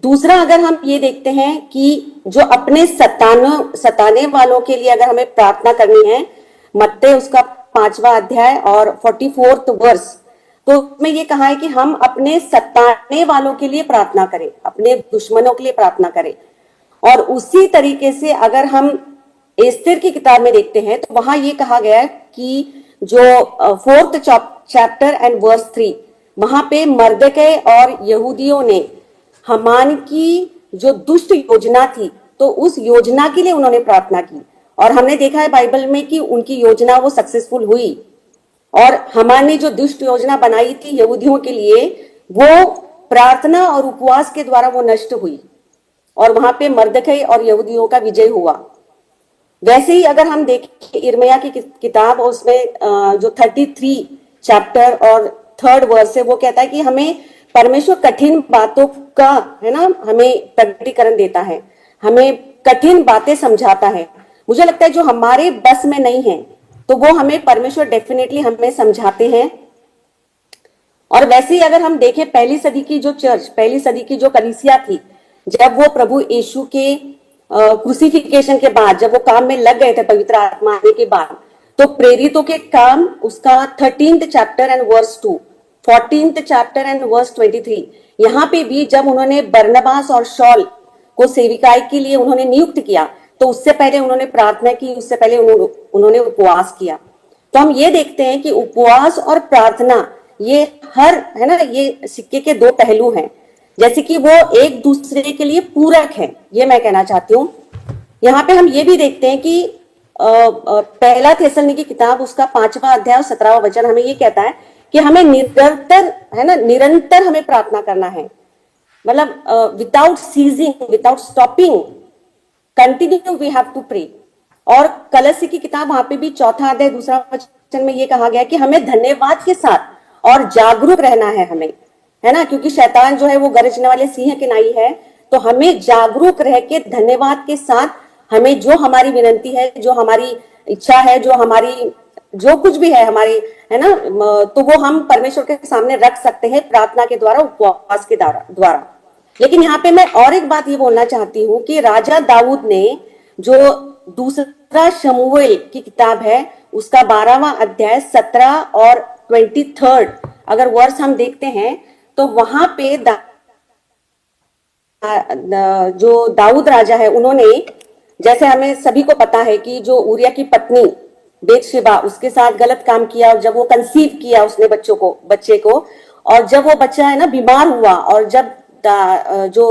Speaker 3: दूसरा, अगर हम ये देखते हैं कि जो अपने सताने वालों के लिए अगर हमें प्रार्थना करनी है, मत्ती उसका 5वां अध्याय और 44th वर्स, तो उसमें ये कहा है कि हम अपने सताने वालों के लिए प्रार्थना करें, अपने दुश्मनों के लिए प्रार्थना करें। और उसी तरीके से अगर हम एस्तेर की किताब में देखते हैं तो वहां ये कहा गया है कि जो 4th चैप्टर एंड वर्स 3, वहां पे मर्दकै और यहूदियों ने हामान की जो दुष्ट योजना थी, तो उस योजना के लिए उन्होंने प्रार्थना की, और हमने देखा है बाइबल में कि उनकी योजना वो सक्सेसफुल हुई। और हामान ने जो दुष्ट योजना बनाई थी यहूदियों के लिए, वो प्रार्थना और उपवास के द्वारा वो नष्ट हुई और वहां पे मर्दकै और यहूदियों का विजय हुआ। वैसे ही अगर हम देखें इर्मिया की किताब, उसमें जो 33 चैप्टर और 3rd वर्स है, वो कहता है कि हमें परमेश्वर कठिन बातों का, है ना, हमें प्रकटीकरण देता है, हमें कठिन बातें समझाता है। मुझे लगता है जो हमारे बस में नहीं है तो वो हमें परमेश्वर डेफिनेटली हमें समझाते हैं। और वैसे ही अगर हम देखें पहली सदी की जो चर्च, पहली सदी की जो कलीसिया थी, जब वो प्रभु यीशु के क्रूसिफिकेशन के बाद जब वो काम में लग गए थे पवित्र आत्मा आने के बाद, तो प्रेरितों के काम उसका 13th chapter and verse 2, 14th chapter and verse 23, यहाँ पे भी जब उन्होंने बरनबास और शौल को सेविकाई के लिए उन्होंने नियुक्त किया, तो उससे पहले उन्होंने प्रार्थना की, उससे पहले उन्होंने उपवास किया। तो हम ये देखते हैं कि उपवास और प्रार्थना ये है ना, ये सिक्के के दो पहलू हैं, जैसे कि वो एक दूसरे के लिए पूरक है, ये मैं कहना चाहती हूँ। यहाँ पे हम ये भी देखते हैं कि पहला थिस्सलुनीकी की किताब उसका 5वां अध्याय और 17वां वचन हमें ये कहता है कि हमें निरंतर, है ना, निरंतर हमें प्रार्थना करना है, मतलब without ceasing, without stopping, continue we have to pray. और कलसी की किताब वहां पे भी 4वां अध्याय 2वां वचन में ये कहा गया कि हमें धन्यवाद के साथ और जागरूक रहना है हमें, है ना, क्योंकि शैतान जो है वो गरजने वाले सिंह के नाई है। तो हमें जागरूक रह के धन्यवाद के साथ हमें जो हमारी विनंती है, जो हमारी इच्छा है, जो हमारी जो कुछ भी है हमारी, है ना, तो वो हम परमेश्वर के सामने रख सकते हैं प्रार्थना के द्वारा, उपवास के द्वारा। लेकिन यहाँ पे मैं और एक बात ये बोलना चाहती हूँ कि राजा दाऊद ने जो दूसरा शमूएल की किताब है उसका 12वां अध्याय 17 और 23rd अगर वर्स हम देखते हैं, तो वहां पे जो दाऊद राजा है, उन्होंने, जैसे हमें सभी को पता है कि जो उरिया की पत्नी बेतशेबा उसके साथ गलत काम किया, और जब वो कंसीव किया उसने बच्चे को, और जब वो बच्चा है ना बीमार हुआ, और जब जो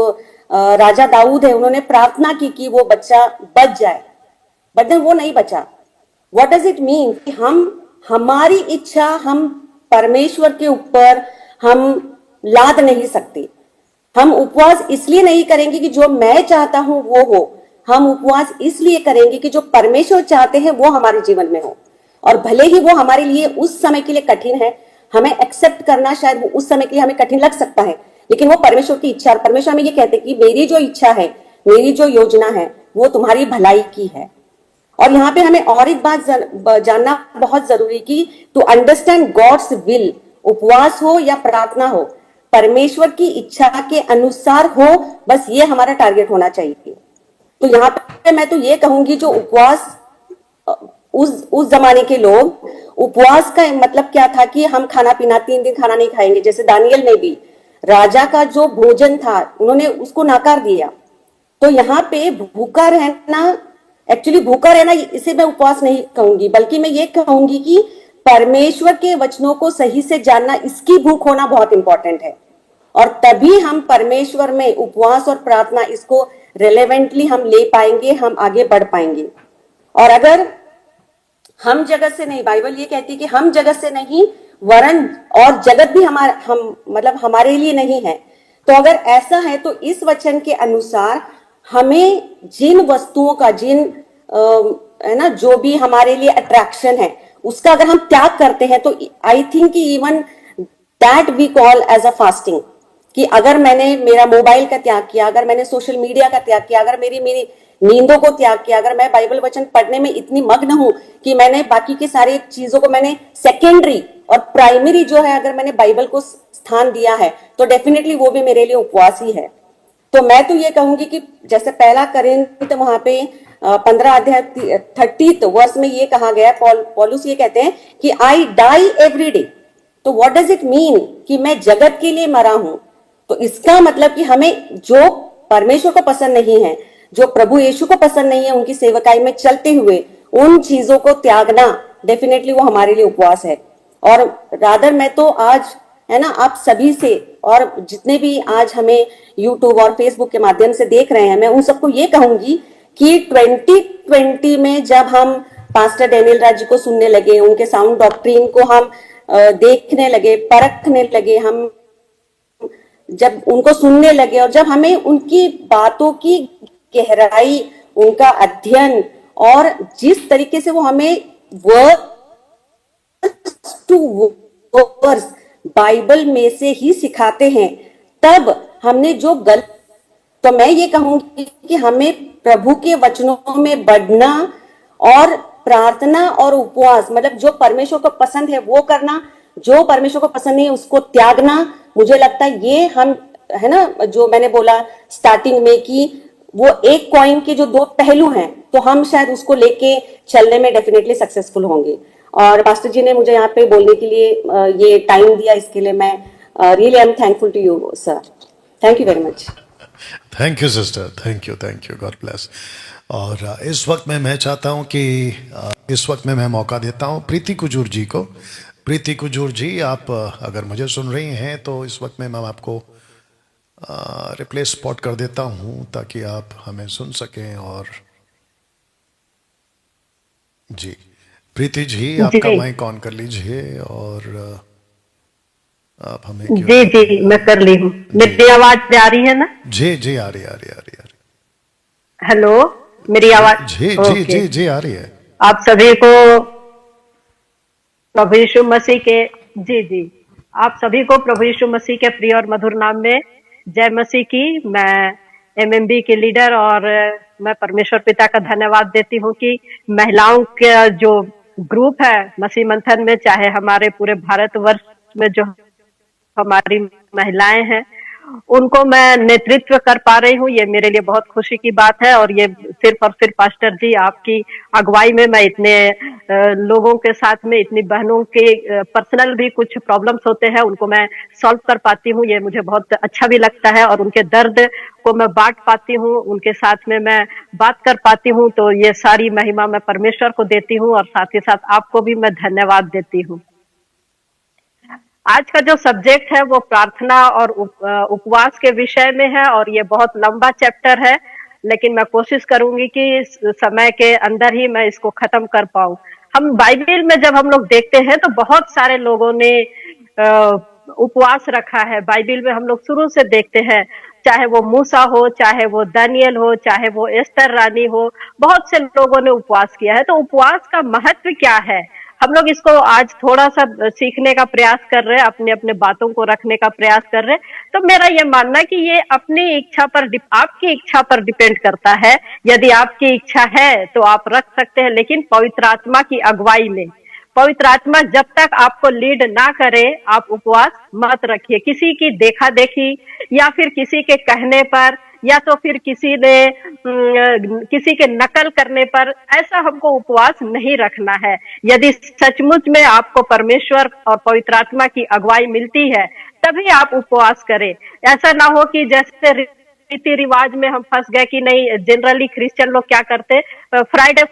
Speaker 3: राजा दाऊद है उन्होंने प्रार्थना की कि वो बच्चा बच जाए, बट देन वो नहीं बचा। व्हाट डज इट मीन कि हमारी इच्छा हम परमेश्वर के ऊपर हम लाद नहीं सकते। हम उपवास इसलिए नहीं करेंगे कि जो मैं चाहता हूं वो हो, हम उपवास इसलिए करेंगे कि जो परमेश्वर चाहते हैं वो हमारे जीवन में हो। और भले ही वो हमारे लिए उस समय के लिए कठिन है, हमें एक्सेप्ट करना शायद वो उस समय के लिए हमें कठिन लग सकता है, लेकिन वो परमेश्वर की इच्छा, और परमेश्वर हमें ये कहते हैं कि मेरी जो इच्छा है, मेरी जो योजना है वो तुम्हारी भलाई की है। और यहाँ पे हमें और एक बात जानना बहुत जरूरी कि टू अंडरस्टैंड गॉड्स विल, उपवास हो या प्रार्थना हो, परमेश्वर की इच्छा के अनुसार हो, बस ये हमारा टारगेट होना चाहिए। तो यहाँ पे मैं तो ये कहूंगी जो उपवास, उस जमाने के लोग, उपवास का मतलब क्या था कि हम खाना पीना 3 दिन खाना नहीं खाएंगे। जैसे दानियल ने भी राजा का जो भोजन था उन्होंने उसको नाकार दिया। तो यहाँ पे भूखा रहना, एक्चुअली भूखा रहना इसे मैं उपवास नहीं कहूंगी, बल्कि मैं ये कहूंगी कि परमेश्वर के वचनों को सही से जानना, इसकी भूख होना बहुत इंपॉर्टेंट है। और तभी हम परमेश्वर में उपवास और प्रार्थना इसको रिलेवेंटली हम ले पाएंगे, हम आगे बढ़ पाएंगे। और अगर हम जगत से नहीं, बाइबल ये कहती है कि हम जगत से नहीं वरन और जगत भी हमारे लिए नहीं है। तो अगर ऐसा है तो इस वचन के अनुसार हमें जिन वस्तुओं का, है ना, जो भी हमारे लिए अट्रैक्शन है उसका अगर हम त्याग करते हैं, तो आई थिंक कि even that we call as a fasting. कि अगर मैंने मेरा मोबाइल का त्याग किया, अगर मैंने सोशल मीडिया का त्याग किया, अगर मेरी नींदों को त्याग किया, अगर मैं बाइबल वचन पढ़ने में इतनी मग्न हूं कि मैंने बाकी की सारी चीजों को मैंने सेकेंडरी और प्राइमरी जो है अगर मैंने बाइबल को स्थान दिया है, तो डेफिनेटली वो भी मेरे लिए उपवास ही है। तो मैं तो ये कहूंगी कि जैसे पहला करिन्थ वहां पे 15 अध्याय 30 वर्ष में ये कहा गया, पौलुस ये कहते हैं कि आई डाई एवरी डे। तो व्हाट डज इट मीन कि मैं जगत के लिए मरा हूं। तो इसका मतलब कि हमें जो परमेश्वर को पसंद नहीं है, जो प्रभु यीशु को पसंद नहीं है, उनकी सेवकाई में चलते हुए उन चीजों को त्यागना, डेफिनेटली वो हमारे लिए उपवास है। और रादर मैं तो आज, है ना, आप सभी से और जितने भी आज हमें यूट्यूब और फेसबुक के माध्यम से देख रहे हैं, मैं उन सबको ये कहूंगी कि 2020 में जब हम पास्टर डेनियल राज जी को सुनने लगे, उनके साउंड डॉक्ट्रिन को हम देखने लगे, परखने लगे, हम जब उनको सुनने लगे और जब हमें उनकी बातों की गहराई, उनका अध्ययन और जिस तरीके से वो हमें वर्ड टू वर्स बाइबल में से ही सिखाते हैं, तब हमने जो गलत, तो मैं ये कहूंगी कि हमें प्रभु के वचनों में बढ़ना और प्रार्थना और उपवास, मतलब जो परमेश्वर को पसंद है वो करना, जो परमेश्वर को पसंद नहीं है उसको त्यागना। मुझे लगता है ये हम, है ना, जो मैंने बोला स्टार्टिंग में कि वो एक कॉइन के जो दो पहलू हैं, तो हम शायद उसको लेके चलने में डेफिनेटली सक्सेसफुल होंगे। और पास्टर जी ने मुझे यहाँ पे बोलने के लिए ये टाइम दिया, इसके लिए मैं really I am thankful to you sir. Thank you very much.
Speaker 1: Thank you sister, thank you, God bless. और इस वक्त मैं चाहता हूं कि इस वक्त मैं मौका देता हूं प्रीति कुजूर जी को। प्रीति कुजूर जी, आप अगर मुझे सुन रही हैं तो इस वक्त मैं आपको रिप्लेस स्पॉट कर देता हूं ताकि आप हमें सुन सकें। और जी प्रीति जी, आपका माइक ऑन कर लीजिए और आप हमें
Speaker 4: जी जी मैं कर ली हूँ। मेरी आवाज आ रही है ना?
Speaker 1: जी आ रही है।
Speaker 4: हेलो, मेरी आवाज?
Speaker 1: जी आ रही है।
Speaker 4: आप सभी को प्रभु यीशु मसीह के जी आप सभी को प्रभु यीशु मसीह के प्रिय और मधुर नाम में जय मसीह की। मैं एमएमबी की लीडर और मैं परमेश्वर पिता का धन्यवाद देती हूँ कि महिलाओं का जो ग्रुप है मसीह मंथन में, चाहे हमारे पूरे भारतवर्ष में जो हमारी महिलाएं हैं, उनको मैं नेतृत्व कर पा रही हूँ। ये मेरे लिए बहुत खुशी की बात है। और ये सिर्फ और सिर्फ पास्टर जी आपकी अगुवाई में मैं इतने लोगों के साथ में, इतनी बहनों के पर्सनल भी कुछ प्रॉब्लम्स होते हैं, उनको मैं सॉल्व कर पाती हूँ। ये मुझे बहुत अच्छा भी लगता है और उनके दर्द को मैं बांट पाती हूँ, उनके साथ में मैं बात कर पाती हूँ। तो ये सारी महिमा मैं परमेश्वर को देती हूँ और साथ ही साथ आपको भी मैं धन्यवाद देती हूँ। आज का जो सब्जेक्ट है वो प्रार्थना और उपवास के विषय में है और ये बहुत लंबा चैप्टर है, लेकिन मैं कोशिश करूंगी कि इस समय के अंदर ही मैं इसको खत्म कर पाऊं। हम बाइबल में जब हम लोग देखते हैं तो बहुत सारे लोगों ने उपवास रखा है। बाइबल में हम लोग शुरू से देखते हैं, चाहे वो मूसा हो, चाहे वो दानियल हो, चाहे वो एस्तर रानी हो, बहुत से लोगों ने उपवास किया है। तो उपवास का महत्व क्या है, हम लोग इसको आज थोड़ा सा सीखने का प्रयास कर रहे हैं, अपने अपने बातों को रखने का प्रयास कर रहे हैं। तो मेरा ये मानना है कि ये अपनी इच्छा पर, आपकी इच्छा पर डिपेंड करता है। यदि आपकी इच्छा है तो आप रख सकते हैं, लेकिन पवित्र आत्मा की अगुवाई में। पवित्र आत्मा जब तक आपको लीड ना करे, आप उपवास मत रखिए। किसी की देखा देखी या फिर किसी के कहने पर या तो फिर किसी के नकल करने पर ऐसा हमको उपवास नहीं रखना है। यदि सचमुच में आपको परमेश्वर और पवित्र आत्मा की अगुवाई मिलती है तभी आप उपवास करें। ऐसा ना हो कि जैसे रीति रिवाज में हम फंस गए कि नहीं, जनरली क्रिश्चियन लोग क्या करते, फ्राइडे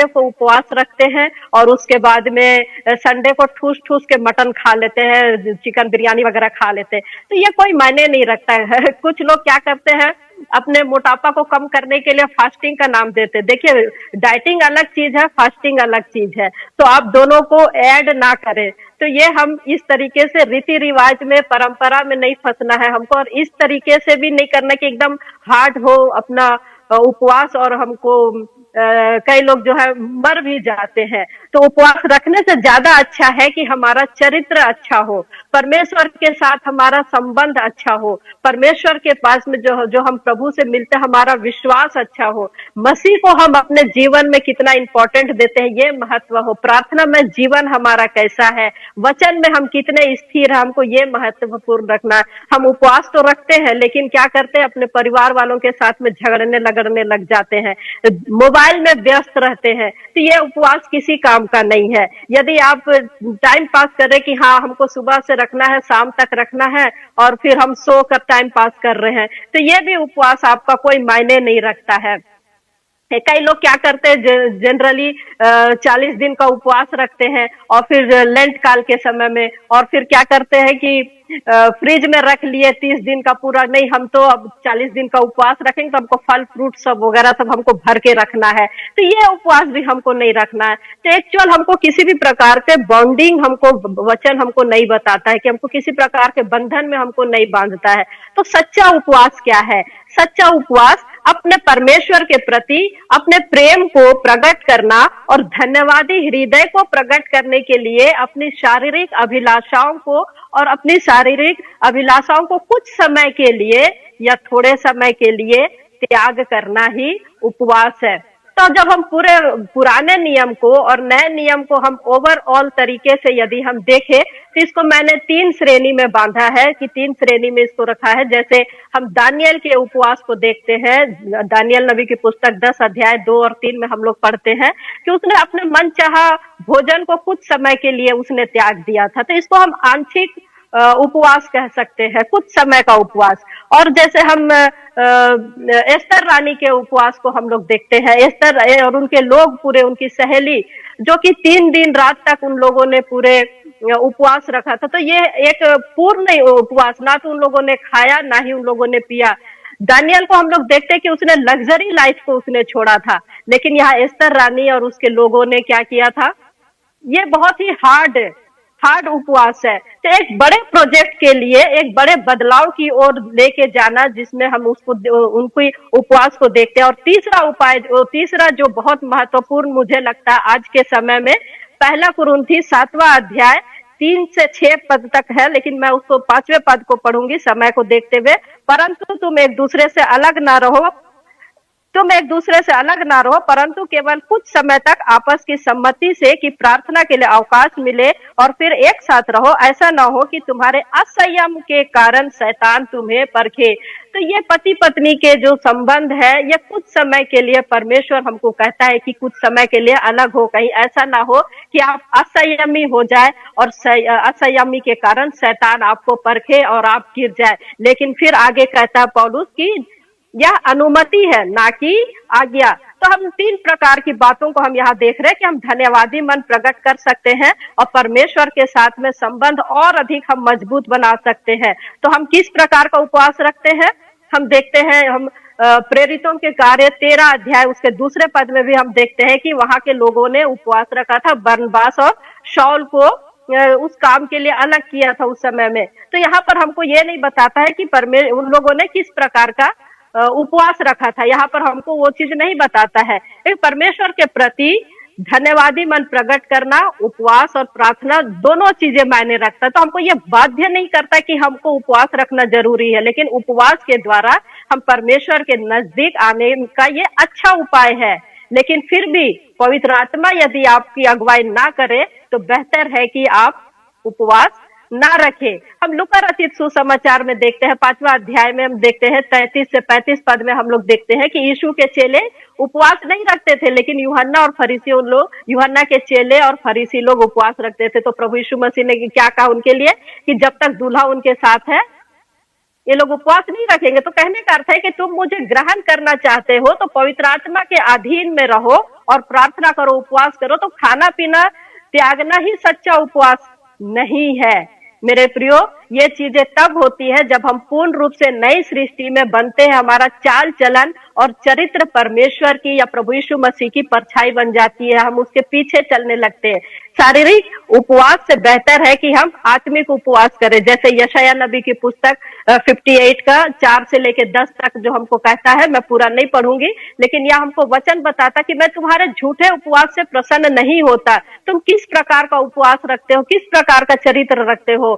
Speaker 4: को उपवास रखते हैं और उसके बाद में संडे को ठूस ठूस के मटन खा लेते हैं, चिकन बिरयानी वगैरह खा लेते हैं। तो ये कोई मायने नहीं रखता है। कुछ लोग क्या करते हैं, अपने मोटापा को कम करने के लिए फास्टिंग का नाम देते हैं। देखिए, डाइटिंग अलग चीज है, फास्टिंग अलग चीज है, तो आप दोनों को ऐड ना करें। तो ये हम इस तरीके से रीति रिवाज में, परंपरा में नहीं फंसना है हमको, और इस तरीके से भी नहीं करना कि एकदम हार्ड हो अपना उपवास और हमको कई लोग जो है मर भी जाते हैं। तो उपवास रखने से ज्यादा अच्छा है कि हमारा चरित्र अच्छा हो, परमेश्वर के साथ हमारा संबंध अच्छा हो, परमेश्वर के पास में जो हम प्रभु से मिलते हैं हमारा विश्वास अच्छा हो, मसीह को हम अपने जीवन में कितना इंपॉर्टेंट देते हैं ये महत्व हो, प्रार्थना में जीवन हमारा कैसा है, वचन में हम कितने स्थिर हैं, हमको ये महत्वपूर्ण रखना है। हम उपवास तो रखते हैं लेकिन क्या करते हैं, अपने परिवार वालों के साथ में झगड़ने लगड़ने लग जाते हैं, मोबाइल में व्यस्त रहते हैं। तो ये उपवास किसी काम का नहीं है। यदि आप टाइम पास करें कि हाँ हमको सुबह से रखना है, शाम तक रखना है, और फिर हम सो कर टाइम पास कर रहे हैं, तो ये भी उपवास आपका कोई मायने नहीं रखता है। कई लोग क्या करते हैं, जनरली 40 दिन का उपवास रखते हैं और फिर लेंट काल के समय में, और फिर क्या करते हैं कि फ्रिज में रख लिए 30 दिन का पूरा, नहीं हम तो अब 40 दिन का उपवास रखेंगे तो हमको फल फ्रूट सब वगैरह सब हमको भर के रखना है, तो ये उपवास भी हमको नहीं रखना है। तो एक्चुअल हमको किसी भी प्रकार के बॉन्डिंग हमको वचन हमको नहीं बताता है कि हमको किसी प्रकार के बंधन में हमको नहीं बांधता है। तो सच्चा उपवास क्या है? सच्चा उपवास अपने परमेश्वर के प्रति अपने प्रेम को प्रकट करना और धन्यवादी हृदय को प्रकट करने के लिए अपनी शारीरिक अभिलाषाओं को और अपनी शारीरिक अभिलाषाओं को कुछ समय के लिए या थोड़े समय के लिए त्याग करना ही उपवास है। तो जब हम पूरे पुराने नियम को और नए नियम को हम ओवरऑल तरीके से यदि हम देखें तो इसको मैंने 3 श्रेणी में बांधा है कि 3 श्रेणी में इसको रखा है। जैसे हम दानियल के उपवास को देखते हैं, दानियल नबी की पुस्तक 10 अध्याय 2 और 3 में हम लोग पढ़ते हैं कि उसने अपने मनचाहा भोजन को कुछ समय के लिए उसने त्याग दिया था। तो इसको हम आंशिक उपवास कह सकते हैं, कुछ समय का उपवास। और जैसे हम एस्तर रानी के उपवास को हम लोग देखते हैं, एस्तर और उनके लोग पूरे, उनकी सहेली जो कि 3 दिन रात तक उन लोगों ने पूरे उपवास रखा था। तो ये एक पूर्ण उपवास, ना तो उन लोगों ने खाया ना ही उन लोगों ने पिया। दानियल को हम लोग देखते हैं कि उसने लग्जरी लाइफ को उसने छोड़ा था, लेकिन यहाँ एस्तर रानी और उसके लोगों ने क्या किया था? ये बहुत ही हार्ड उपवास है। तो एक बड़े प्रोजेक्ट के लिए, एक बड़े बदलाव की ओर लेके जाना, जिसमें हम उनकी उपवास को देखते हैं। और तीसरा जो बहुत महत्वपूर्ण मुझे लगता है आज के समय में, पहला कुरिन्थी 7वां अध्याय 3 से 6 पद तक है, लेकिन मैं उसको 5वें पद को पढ़ूंगी समय को देखते हुए। परंतु तुम एक दूसरे से अलग ना रहो, परंतु केवल कुछ समय तक आपस की सम्मति से कि प्रार्थना के लिए अवकाश मिले और फिर एक साथ रहो। ऐसा ना हो कि तुम्हारे असंयम के कारण शैतान तुम्हें परखे। तो ये पति पत्नी के जो संबंध है, ये कुछ समय के लिए परमेश्वर हमको कहता है कि कुछ समय के लिए अलग हो। कहीं ऐसा ना हो कि आप असंयमी हो जाए और असंयमी के कारण शैतान आपको परखे और आप गिर जाए। लेकिन फिर आगे कहता है पौलुस की यह अनुमति है, ना कि आज्ञा। तो हम 3 प्रकार की बातों को हम यहाँ देख रहे हैं कि हम धन्यवादी मन प्रकट कर सकते हैं और परमेश्वर के साथ में संबंध और अधिक हम मजबूत बना सकते हैं। तो हम किस प्रकार का उपवास रखते हैं? हम देखते हैं, हम प्रेरितों के कार्य 13 अध्याय उसके 2 पद में भी हम देखते हैं कि वहां के लोगों ने उपवास रखा था। बरनबास और शाऊल को उस काम के लिए अलग किया था उस समय में। तो यहाँ पर हमको ये नहीं बताता है कि उन लोगों ने किस प्रकार का उपवास रखा था, यहाँ पर हमको वो चीज नहीं बताता है। एक परमेश्वर के प्रति धन्यवादी मन प्रकट करना, उपवास और प्रार्थना दोनों चीजें मायने रखता है। तो हमको ये बाध्य नहीं करता कि हमको उपवास रखना जरूरी है, लेकिन उपवास के द्वारा हम परमेश्वर के नजदीक आने का ये अच्छा उपाय है। लेकिन फिर भी पवित्र आत्मा यदि आपकी अगुवाई ना करे तो बेहतर है कि आप उपवास ना रखे। हम लूका रचित सुसमाचार में देखते हैं 5वां अध्याय में हम देखते हैं 33 से 35 पद में हम लोग देखते हैं कि यीशु के चेले उपवास नहीं रखते थे, लेकिन यूहन्ना के चेले और फरीसी लोग उपवास रखते थे। तो प्रभु यीशु मसीह ने क्या कहा उनके लिए कि जब तक दूल्हा उनके साथ है ये लोग उपवास नहीं रखेंगे। तो कहने का अर्थ है कि तुम मुझे ग्रहण करना चाहते हो तो पवित्र आत्मा के अधीन में रहो और प्रार्थना करो, उपवास करो। तो खाना पीना त्यागना ही सच्चा उपवास नहीं है मेरे प्रियो। ये चीजें तब होती है जब हम पूर्ण रूप से नई सृष्टि में बनते हैं, हमारा चाल चलन और चरित्र परमेश्वर की या प्रभु यीशु मसीह की परछाई बन जाती है, हम उसके पीछे चलने लगते हैं। शारीरिक उपवास से बेहतर है कि हम आत्मिक उपवास करें। जैसे यशाया नबी की पुस्तक 58 का 4 से लेके 10 तक जो हमको कहता है, मैं पूरा नहीं पढ़ूंगी, लेकिन यह हमको वचन बताता कि मैं तुम्हारे झूठे उपवास से प्रसन्न नहीं होता। तुम किस प्रकार का उपवास रखते हो, किस प्रकार का चरित्र रखते हो।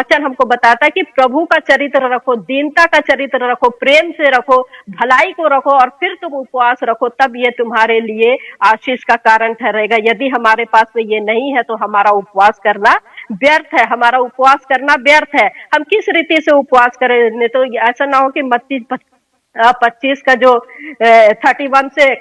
Speaker 4: वचन हमको बताता है कि प्रभु का चरित्र रखो, दीनता का चरित्र रखो, प्रेम से रखो, भलाई को रखो और फिर तुम उपवास रखो, तब ये तुम्हारे लिए आशीष का कारण ठहरेगा। यदि हमारे पास में ये नहीं है तो हमारा उपवास करना व्यर्थ है, हमारा उपवास करना व्यर्थ है। हम किस रीति से उपवास करें, नहीं तो ऐसा ना हो कि मत्ती 25 का जो 31 से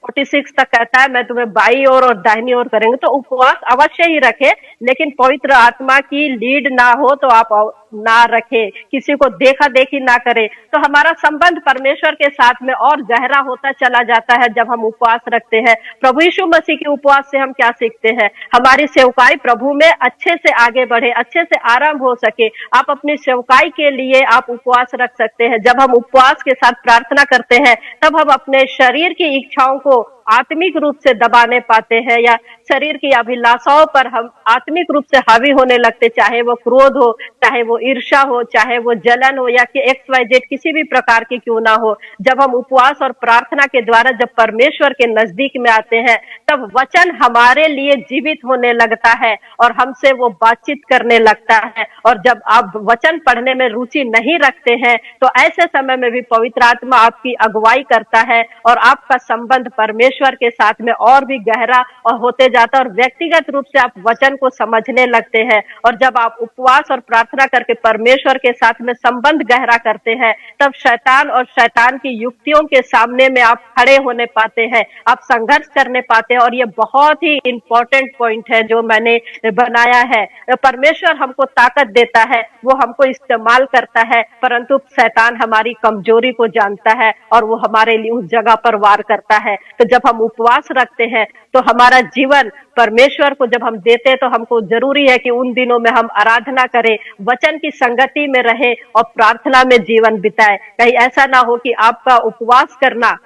Speaker 4: 46 तक कहता है मैं तुम्हें बाई ओर और दाहिनी ओर करेंगे। तो उपवास अवश्य ही रखे, लेकिन पवित्र आत्मा की लीड ना हो तो आप ना रखे, किसी को देखा देखी ना करे, तो हमारा संबंध परमेश्वर के साथ में और गहरा होता चला जाता है। जब हम उपवास रखते हैं, प्रभु यीशु मसीह के उपवास से हम क्या सीखते हैं? हमारी सेवकाई प्रभु में अच्छे से आगे बढ़े, अच्छे से आरंभ हो सके। आप अपनी सेवकाई के लिए आप उपवास रख सकते हैं। जब हम उपवास के साथ प्रार्थना करते हैं, तब हम अपने शरीर की इच्छाओं को आत्मिक रूप से दबाने पाते हैं, या शरीर की अभिलाषाओं पर हम आत्मिक रूप से हावी होने लगते, चाहे वो क्रोध हो, चाहे वो ईर्ष्या हो, चाहे वो जलन हो, या कि XYZ किसी भी प्रकार की क्यों ना हो। जब हम उपवास और प्रार्थना के द्वारा जब परमेश्वर के नजदीक में आते हैं, तब वचन हमारे लिए जीवित होने लगता है और हमसे वो बातचीत करने लगता है। और जब आप वचन पढ़ने में रुचि नहीं रखते हैं, तो ऐसे समय में भी पवित्र आत्मा आपकी अगुवाई करता है और आपका संबंध परमेश्वर के साथ में और भी गहरा और होते जाता है, और व्यक्तिगत रूप से आप वचन को समझने लगते हैं। और जब आप उपवास और प्रार्थना करके परमेश्वर के साथ में संबंध गहरा करते हैं, तब शैतान और शैतान की युक्तियों के सामने में आप खड़े होने पाते हैं, आप संघर्ष करने पाते हैं। और ये बहुत ही इंपॉर्टेंट पॉइंट है जो मैंने बनाया है। परमेश्वर हमको ताकत देता है, वो हमको इस्तेमाल करता है, परंतु शैतान हमारी कमजोरी को जानता है और वो हमारे लिए उस जगह पर वार करता है। तो जब हम उपवास रखते हैं, तो हमारा जीवन परमेश्वर को जब हम देते हैं, तो हमको जरूरी है कि उन दिनों में हम आराधना करें, वचन की संगति में रहे और प्रार्थना में जीवन बिताए। कहीं ऐसा ना हो कि आपका उपवास करना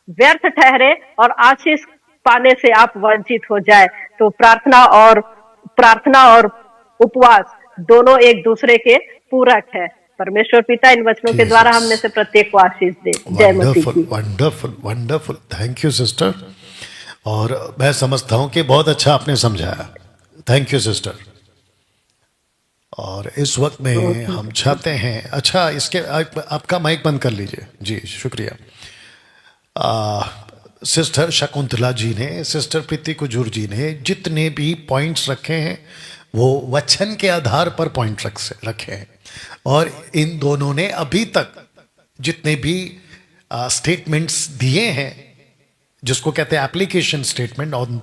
Speaker 4: व्यर्थ ठहरे और आशीष पाने से आप वंचित हो जाए। तो प्रार्थना और उपवास दोनों एक दूसरे के पूरक है। परमेश्वर पिता इन वचनों के द्वारा हमने से प्रत्येक को आशीष दे। जय मसीह की।
Speaker 1: Wonderful wonderful, thank you sister. और मैं समझता हूं कि बहुत अच्छा आपने समझाया, थैंक यू सिस्टर। और इस वक्त में हम चाहते हैं, अच्छा इसके आपका माइक बंद कर लीजिए जी, शुक्रिया। सिस्टर शकुंतला जी ने, सिस्टर प्रीति कुजूर जी ने जितने भी पॉइंट्स रखे हैं, वो वचन के आधार पर पॉइंट रखे हैं। और इन दोनों ने अभी तक जितने भी स्टेटमेंट्स दिए हैं, जिसको कहते हैं application statement on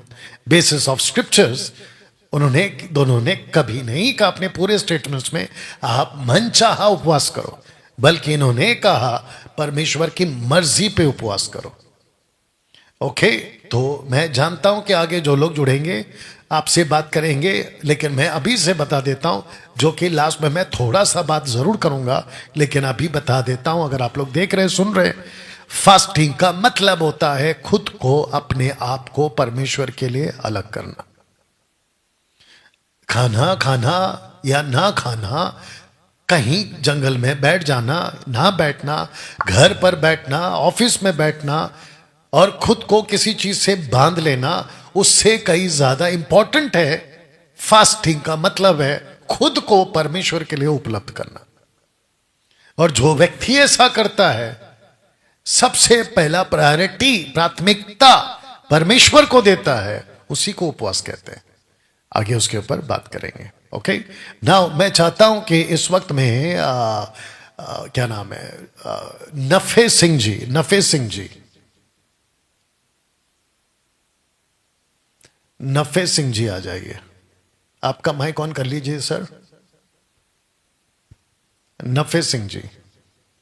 Speaker 1: basis of scriptures, दोनों ने कभी नहीं कहा अपने पूरे स्टेटमेंट्स में आप मनचाहा उपवास करो, बल्कि इन्होंने कहा परमेश्वर की मर्जी पे उपवास करो। ओके, तो मैं जानता हूं कि आगे जो लोग जुड़ेंगे आपसे बात करेंगे, लेकिन मैं अभी से बता देता हूं, जो कि लास्ट में मैं थोड़ा सा बात जरूर करूंगा, लेकिन अभी बता देता हूं। अगर आप लोग देख रहे सुन रहे, फास्टिंग का मतलब होता है खुद को, अपने आप को परमेश्वर के लिए अलग करना। खाना या ना खाना, कहीं जंगल में बैठ जाना, ना बैठना, घर पर बैठना, ऑफिस में बैठना और खुद को किसी चीज से बांध लेना, उससे कहीं ज्यादा इंपॉर्टेंट है। फास्टिंग का मतलब है खुद को परमेश्वर के लिए उपलब्ध करना। और जो व्यक्ति ऐसा करता है, सबसे पहला प्रायोरिटी, प्राथमिकता परमेश्वर को देता है, उसी को उपवास कहते हैं। आगे उसके ऊपर बात करेंगे। ओके, नाउ मैं चाहता हूं कि इस वक्त में क्या नाम है, नफे सिंह जी आ जाइए। आपका माइक ऑन कर लीजिए सर। नफे सिंह जी।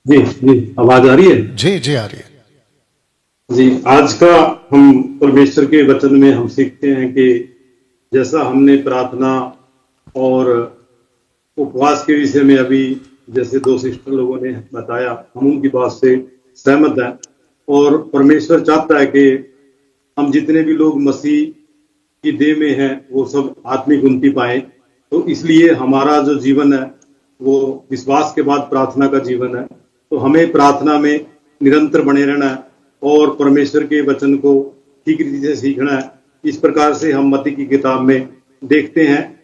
Speaker 5: जी, आवाज आ रही है?
Speaker 1: जी आ रही है
Speaker 5: जी। आज का हम परमेश्वर के वचन में हम सीखते हैं कि जैसा हमने प्रार्थना और उपवास के विषय में अभी जैसे दो सिस्टर लोगों ने बताया, हम उनकी बात से सहमत हैं। और परमेश्वर चाहता है कि हम जितने भी लोग मसीह की देह में हैं, वो सब आत्मिक उन्नति पाए। तो इसलिए हमारा जो जीवन है वो विश्वास के बाद प्रार्थना का जीवन है। तो हमें प्रार्थना में निरंतर बने रहना है और परमेश्वर के वचन को ठीक रीति से सीखना है। इस प्रकार से हम मत्ती की किताब में देखते हैं,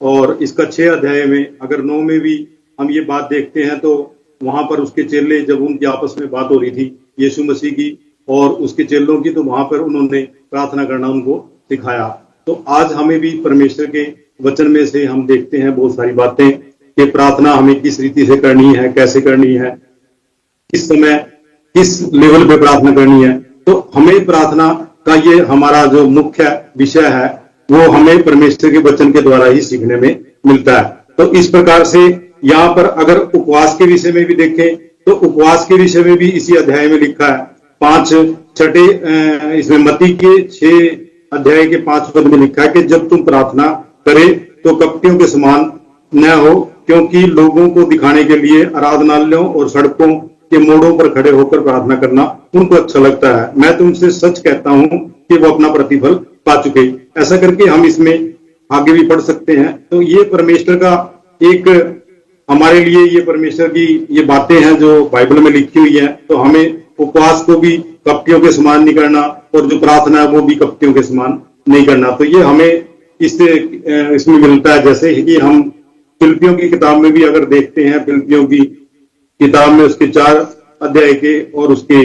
Speaker 5: और इसका 6 अध्याय में, अगर 9 में भी हम ये बात देखते हैं, तो वहां पर उसके चेले, जब उनकी आपस में बात हो रही थी यीशु मसीह की और उसके चेलों की, तो वहां पर उन्होंने प्रार्थना करना उनको सिखाया। तो आज हमें भी परमेश्वर के वचन में से हम देखते हैं बहुत सारी बातें कि प्रार्थना हमें किस रीति से करनी है, कैसे करनी है, किस समय, किस लेवल पे प्रार्थना करनी है। तो हमें प्रार्थना का ये हमारा जो मुख्य विषय है, वो हमें परमेश्वर के वचन के द्वारा ही सीखने में मिलता है। तो इस प्रकार से यहाँ पर अगर उपवास के विषय में भी देखें तो उपवास के विषय में भी इसी अध्याय में लिखा है। 5 इसमें मत्ती के 6 अध्याय के 5 पद में लिखा है कि जब तुम प्रार्थना करे तो कपटियों के समान न हो, क्योंकि लोगों को दिखाने के लिए आराधनालयों और सड़कों के मोड़ों पर खड़े होकर प्रार्थना करना उनको अच्छा लगता है। मैं तुमसे सच कहता हूं कि वो अपना प्रतिफल पा चुके। ऐसा करके हम इसमें आगे भी पढ़ सकते हैं। तो ये परमेश्वर का एक हमारे लिए ये परमेश्वर की ये बातें हैं जो बाइबल में लिखी हुई है। तो हमें उपवास को भी कपटियों के समान नहीं करना और जो प्रार्थना है वो भी कपटियों के समान नहीं करना। तो ये हमें इसमें मिलता है। जैसे कि हम फिलिपियों की किताब में भी अगर देखते हैं, फिलिपियों की किताब में उसके 4 अध्याय के और उसके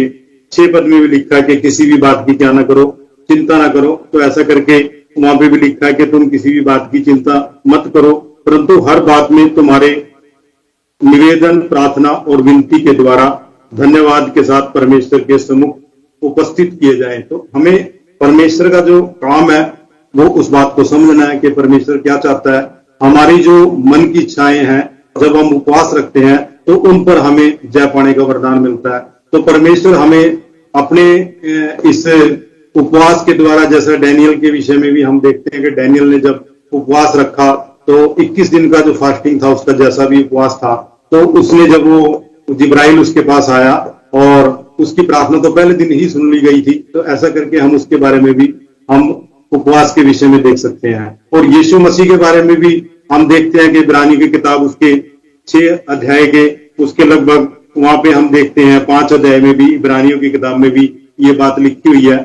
Speaker 5: 6 पद में भी लिखा है कि किसी भी बात की क्या ना करो, चिंता ना करो। तो ऐसा करके वहां पे भी लिखा है कि तुम किसी भी बात की चिंता मत करो, परंतु हर बात में तुम्हारे निवेदन, प्रार्थना और विनती के द्वारा धन्यवाद के साथ परमेश्वर के सम्मुख उपस्थित किए जाएं। तो हमें परमेश्वर का जो काम है वो उस बात को समझना है कि परमेश्वर क्या चाहता है। हमारी जो मन की इच्छाएं हैं, जब हम उपवास रखते हैं तो उन पर हमें जय पाने का वरदान मिलता है। तो परमेश्वर हमें अपने इस उपवास के द्वारा, जैसा डैनियल के विषय में भी हम देखते हैं कि डैनियल ने जब उपवास रखा तो 21 दिन का जो फास्टिंग था उसका जैसा भी उपवास था, तो उसने जब वो जिब्राइल उसके पास आया और उसकी प्रार्थना तो पहले दिन ही सुन ली गई थी। तो ऐसा करके हम उसके बारे में भी हम उपवास के विषय में देख सकते हैं। और यीशु मसीह के बारे में भी हम देखते हैं कि इब्रानी की किताब उसके 6 अध्याय के उसके लगभग वहां पे हम देखते हैं 5 अध्याय में भी, इब्रानियों की किताब में भी ये बात लिखी हुई है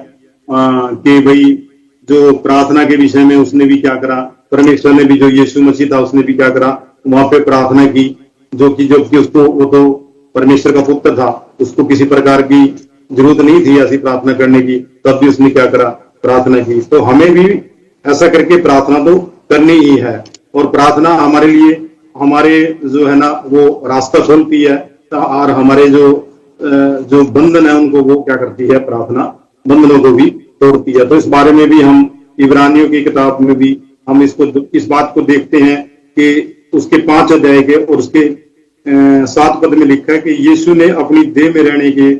Speaker 5: कि भाई जो प्रार्थना के विषय में उसने भी क्या करा, परमेश्वर ने भी, जो यीशु मसीह था उसने भी क्या करा, वहां पे प्रार्थना की, जो कि उसको, वो तो परमेश्वर का पुत्र था, उसको किसी प्रकार की जरूरत नहीं थी ऐसी प्रार्थना करने की, तब भी उसने क्या करा, प्रार्थना की। तो हमें भी ऐसा करके प्रार्थना तो करनी ही है। और प्रार्थना हमारे लिए, हमारे जो है ना वो रास्ता खोलती है और हमारे जो बंधन है उनको वो क्या करती है, प्रार्थना बंधनों को भी तोड़ती है। तो इस बारे में भी हम इब्रानियों की किताब में भी हम इस बात को देखते हैं कि उसके 5 अध्याय के और उसके 7 पद में लिखा है कि यीशु ने अपनी देह में रहने के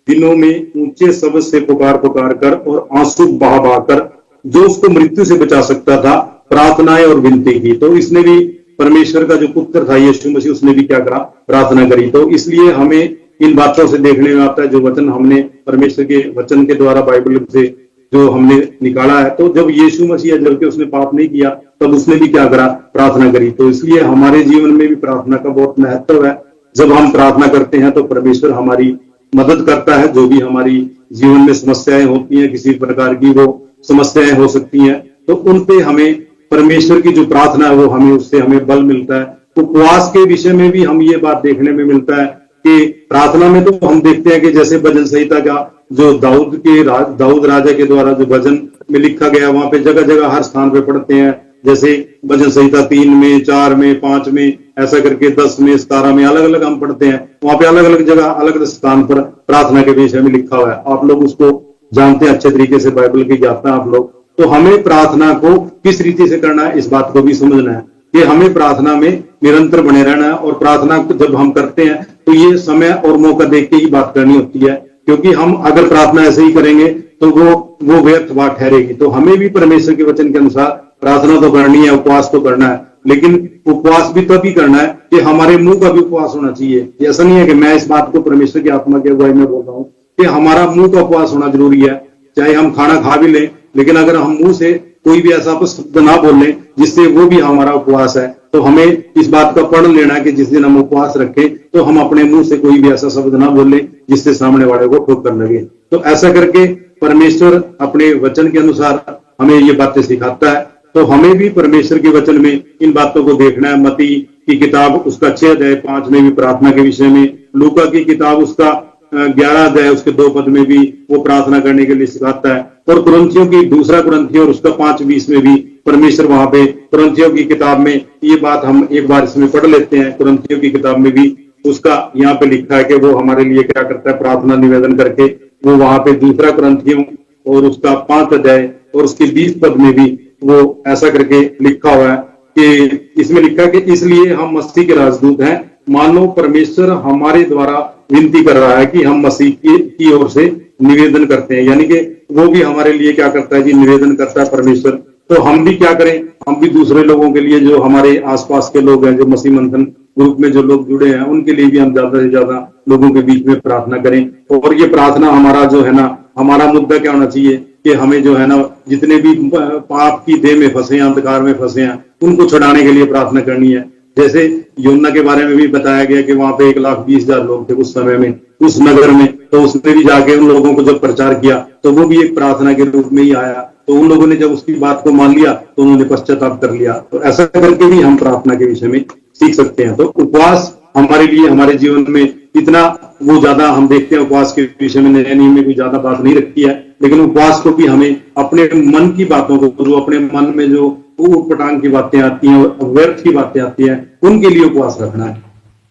Speaker 5: दिनों में ऊंचे शब्द से पुकार कर और आंसू बहा कर जो उसको मृत्यु से बचा सकता था प्रार्थनाएं और विनती की। तो इसने भी, परमेश्वर का जो पुत्र था यीशु मसीह, उसने भी क्या करा, प्रार्थना करी। तो इसलिए हमें इन बातों से देखने में आता है, जो वचन हमने परमेश्वर के वचन के द्वारा बाइबल से जो हमने निकाला है, तो जब यीशु मसीह जबकि उसने पाप नहीं किया तब उसने भी क्या करा, प्रार्थना करी। तो इसलिए हमारे जीवन में भी प्रार्थना का बहुत महत्व है। जब हम प्रार्थना करते हैं तो परमेश्वर हमारी मदद करता है। जो भी हमारी जीवन में समस्याएं होती हैं, किसी प्रकार की वो समस्याएं हो सकती हैं, तो उन पे हमें परमेश्वर की जो प्रार्थना है वो हमें, उससे हमें बल मिलता है। उपवास के विषय में भी हम ये बात देखने में मिलता है कि प्रार्थना में तो हम देखते हैं कि जैसे भजन संहिता का जो दाऊद राजा के द्वारा जो भजन में लिखा गया, वहां पे जगह जगह हर स्थान पे पढ़ते हैं। जैसे भजन संहिता 3 में, 4 में, 5 में, ऐसा करके 10 में, 17 में अलग अलग हम पढ़ते हैं। वहां पे अलग अलग जगह अलग अलग स्थान पर प्रार्थना के विषय में लिखा हुआ है। आप लोग उसको जानते हैं अच्छे तरीके से, बाइबल की ज्ञाता आप लोग। तो हमें प्रार्थना को किस रीति से करना है, इस बात को भी समझना है कि हमें प्रार्थना में निरंतर बने रहना है। और प्रार्थना जब हम करते हैं तो ये समय और मौका देख के ही बात करनी होती है, क्योंकि हम अगर प्रार्थना ऐसे ही करेंगे तो वो व्यर्थ बात ठहरेगी। तो हमें भी परमेश्वर के वचन के अनुसार प्रार्थना तो करनी है, उपवास तो करना है, लेकिन उपवास भी तभी करना है कि हमारे मुंह का भी उपवास होना चाहिए। ऐसा नहीं है कि मैं इस बात को परमेश्वर की आत्मा के अगुवाई में बोल रहा हूँ कि हमारा मुंह का उपवास होना जरूरी है। चाहे हम खाना खा भी लें, लेकिन अगर हम मुंह से कोई भी ऐसा शब्द ना बोलें जिससे वो भी हमारा उपवास है, तो हमें इस बात का पढ़ लेना है कि जिस दिन हम उपवास रखें तो हम अपने मुंह से कोई भी ऐसा शब्द ना बोलें जिससे सामने वाले को ठोकर लगे। तो ऐसा करके परमेश्वर अपने वचन के अनुसार हमें ये बातें सिखाता है। तो हमें भी परमेश्वर के वचन में इन बातों को देखना है। मत्ती की किताब उसका 6 अध्याय 5 में भी प्रार्थना के विषय में, लूका की किताब उसका 11 अध्याय उसके 2 पद में भी वो प्रार्थना करने के लिए सिखाता है। और कुरिन्थियों की 2 कुरिन्थियों और उसका 5:20 में भी परमेश्वर वहां पे कुरिन्थियों की किताब में ये बात हम एक बार इसमें पढ़ लेते हैं। कुरिन्थियों की किताब में भी उसका यहाँ पे लिखा है कि वो हमारे लिए क्या करता है, प्रार्थना निवेदन करके। वो वहां पे 2 कुरिन्थियों और उसका 5 अध्याय और उसके 20 पद में भी वो ऐसा करके लिखा हुआ है कि इसमें लिखा कि इसलिए हम मसीह के राजदूत हैं, मानो परमेश्वर हमारे द्वारा विनती कर रहा है कि हम मसीह की ओर से निवेदन करते हैं, यानी कि वो भी हमारे लिए क्या करता है जी, निवेदन करता है परमेश्वर। तो हम भी क्या करें, हम भी दूसरे लोगों के लिए, जो हमारे आसपास के लोग हैं, जो मसीह मंथन ग्रुप में जो लोग जुड़े हैं, उनके लिए भी हम ज्यादा से ज्यादा लोगों के बीच में प्रार्थना करें। और ये प्रार्थना हमारा जो है ना, हमारा मुद्दा क्या होना चाहिए कि हमें जो है ना, जितने भी पाप की देह में फंसे हैं, अंधकार में फंसे हैं, उनको छुड़ाने के लिए प्रार्थना करनी है। जैसे योना के बारे में भी बताया गया कि वहां पे 1,20,000 लोग थे उस समय में, उस नगर में। तो उसने भी जाके उन लोगों को जब प्रचार किया तो वो भी एक प्रार्थना के रूप में ही आया। तो उन लोगों ने जब उसकी बात को मान लिया तो उन्होंने पश्चाताप कर लिया। तो ऐसा करके भी हम प्रार्थना के विषय में सीख सकते हैं। तो उपवास हमारे लिए, हमारे जीवन में इतना वो ज्यादा हम देखते हैं, उपवास के विषय में नए नियम में कोई ज्यादा बात नहीं रखी है, लेकिन उपवास को भी हमें अपने मन की बातों को, जो अपने मन में जो ऊटपटांग की बातें आती हैं, व्यर्थ की बातें आती हैं, उनके लिए उपवास रखना है।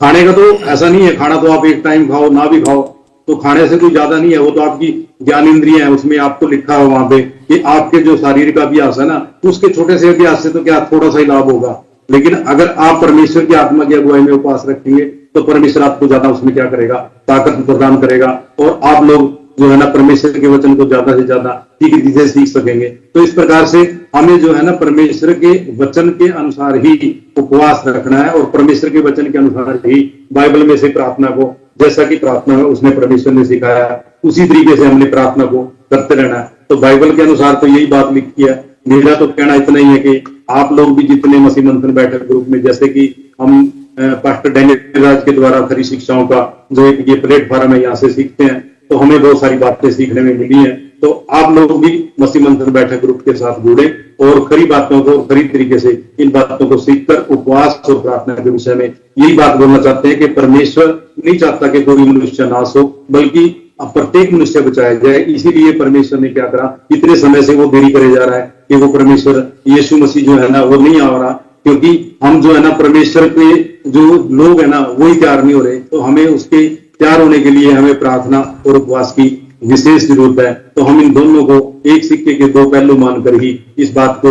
Speaker 5: खाने का तो ऐसा नहीं है, खाना तो आप एक टाइम खाओ ना भी खाओ तो खाने से कोई ज्यादा नहीं है, वो तो आपकी ज्ञान इंद्रिय है। उसमें आपको लिखा है वहां पे कि आपके जो शारीरिक अभ्यास है ना, उसके छोटे से अभ्यास से तो क्या थोड़ा सा ही लाभ होगा, लेकिन अगर आप परमेश्वर की आत्मा की अगुवाई में उपवास रखेंगे तो परमेश्वर आपको ज्यादा उसमें क्या करेगा, ताकत प्रदान करेगा, और आप लोग जो है ना परमेश्वर के वचन को ज्यादा से ज्यादा ठीक से सीख सकेंगे। तो इस प्रकार से हमें जो है ना परमेश्वर के वचन के अनुसार ही उपवास रखना है, और परमेश्वर के वचन के अनुसार ही बाइबल में से प्रार्थना को, जैसा कि प्रार्थना में उसने परमेश्वर ने सिखाया, उसी तरीके से हमने प्रार्थना को करते रहना है। तो बाइबल के अनुसार तो यही बात लिखी है। मेरा तो कहना इतना ही है कि आप लोग भी जितने मसीह मंथन बैठक ग्रुप में, जैसे कि हम पास्टर डैनियल राज के द्वारा खरी शिक्षाओं का जो एक ये प्लेटफॉर्म है, यहाँ से सीखते हैं, तो हमें बहुत सारी बातें सीखने में मिली हैं। तो आप लोग भी मसीह मंथन बैठक ग्रुप के साथ जुड़े और खरी बातों को खरी तरीके से इन बातों को सीखकर उपवास और प्रार्थना के विषय में यही बात बोलना चाहते हैं कि परमेश्वर नहीं चाहता कि कोई मनुष्य नाश हो, बल्कि प्रत्येक मनुष्य बचाया जाए। इसीलिए परमेश्वर ने क्या करा, इतने समय से वो देरी करे जा रहा है कि वो परमेश्वर यीशु मसीह जो है ना वो नहीं आ रहा, क्योंकि हम जो है ना परमेश्वर के जो लोग है ना वही तैयार नहीं हो रहे। तो हमें उसके तैयार होने के लिए हमें प्रार्थना और उपवास की विशेष जरूरत है। तो हम इन दोनों को एक सिक्के के दो पहलू मानकर ही इस बात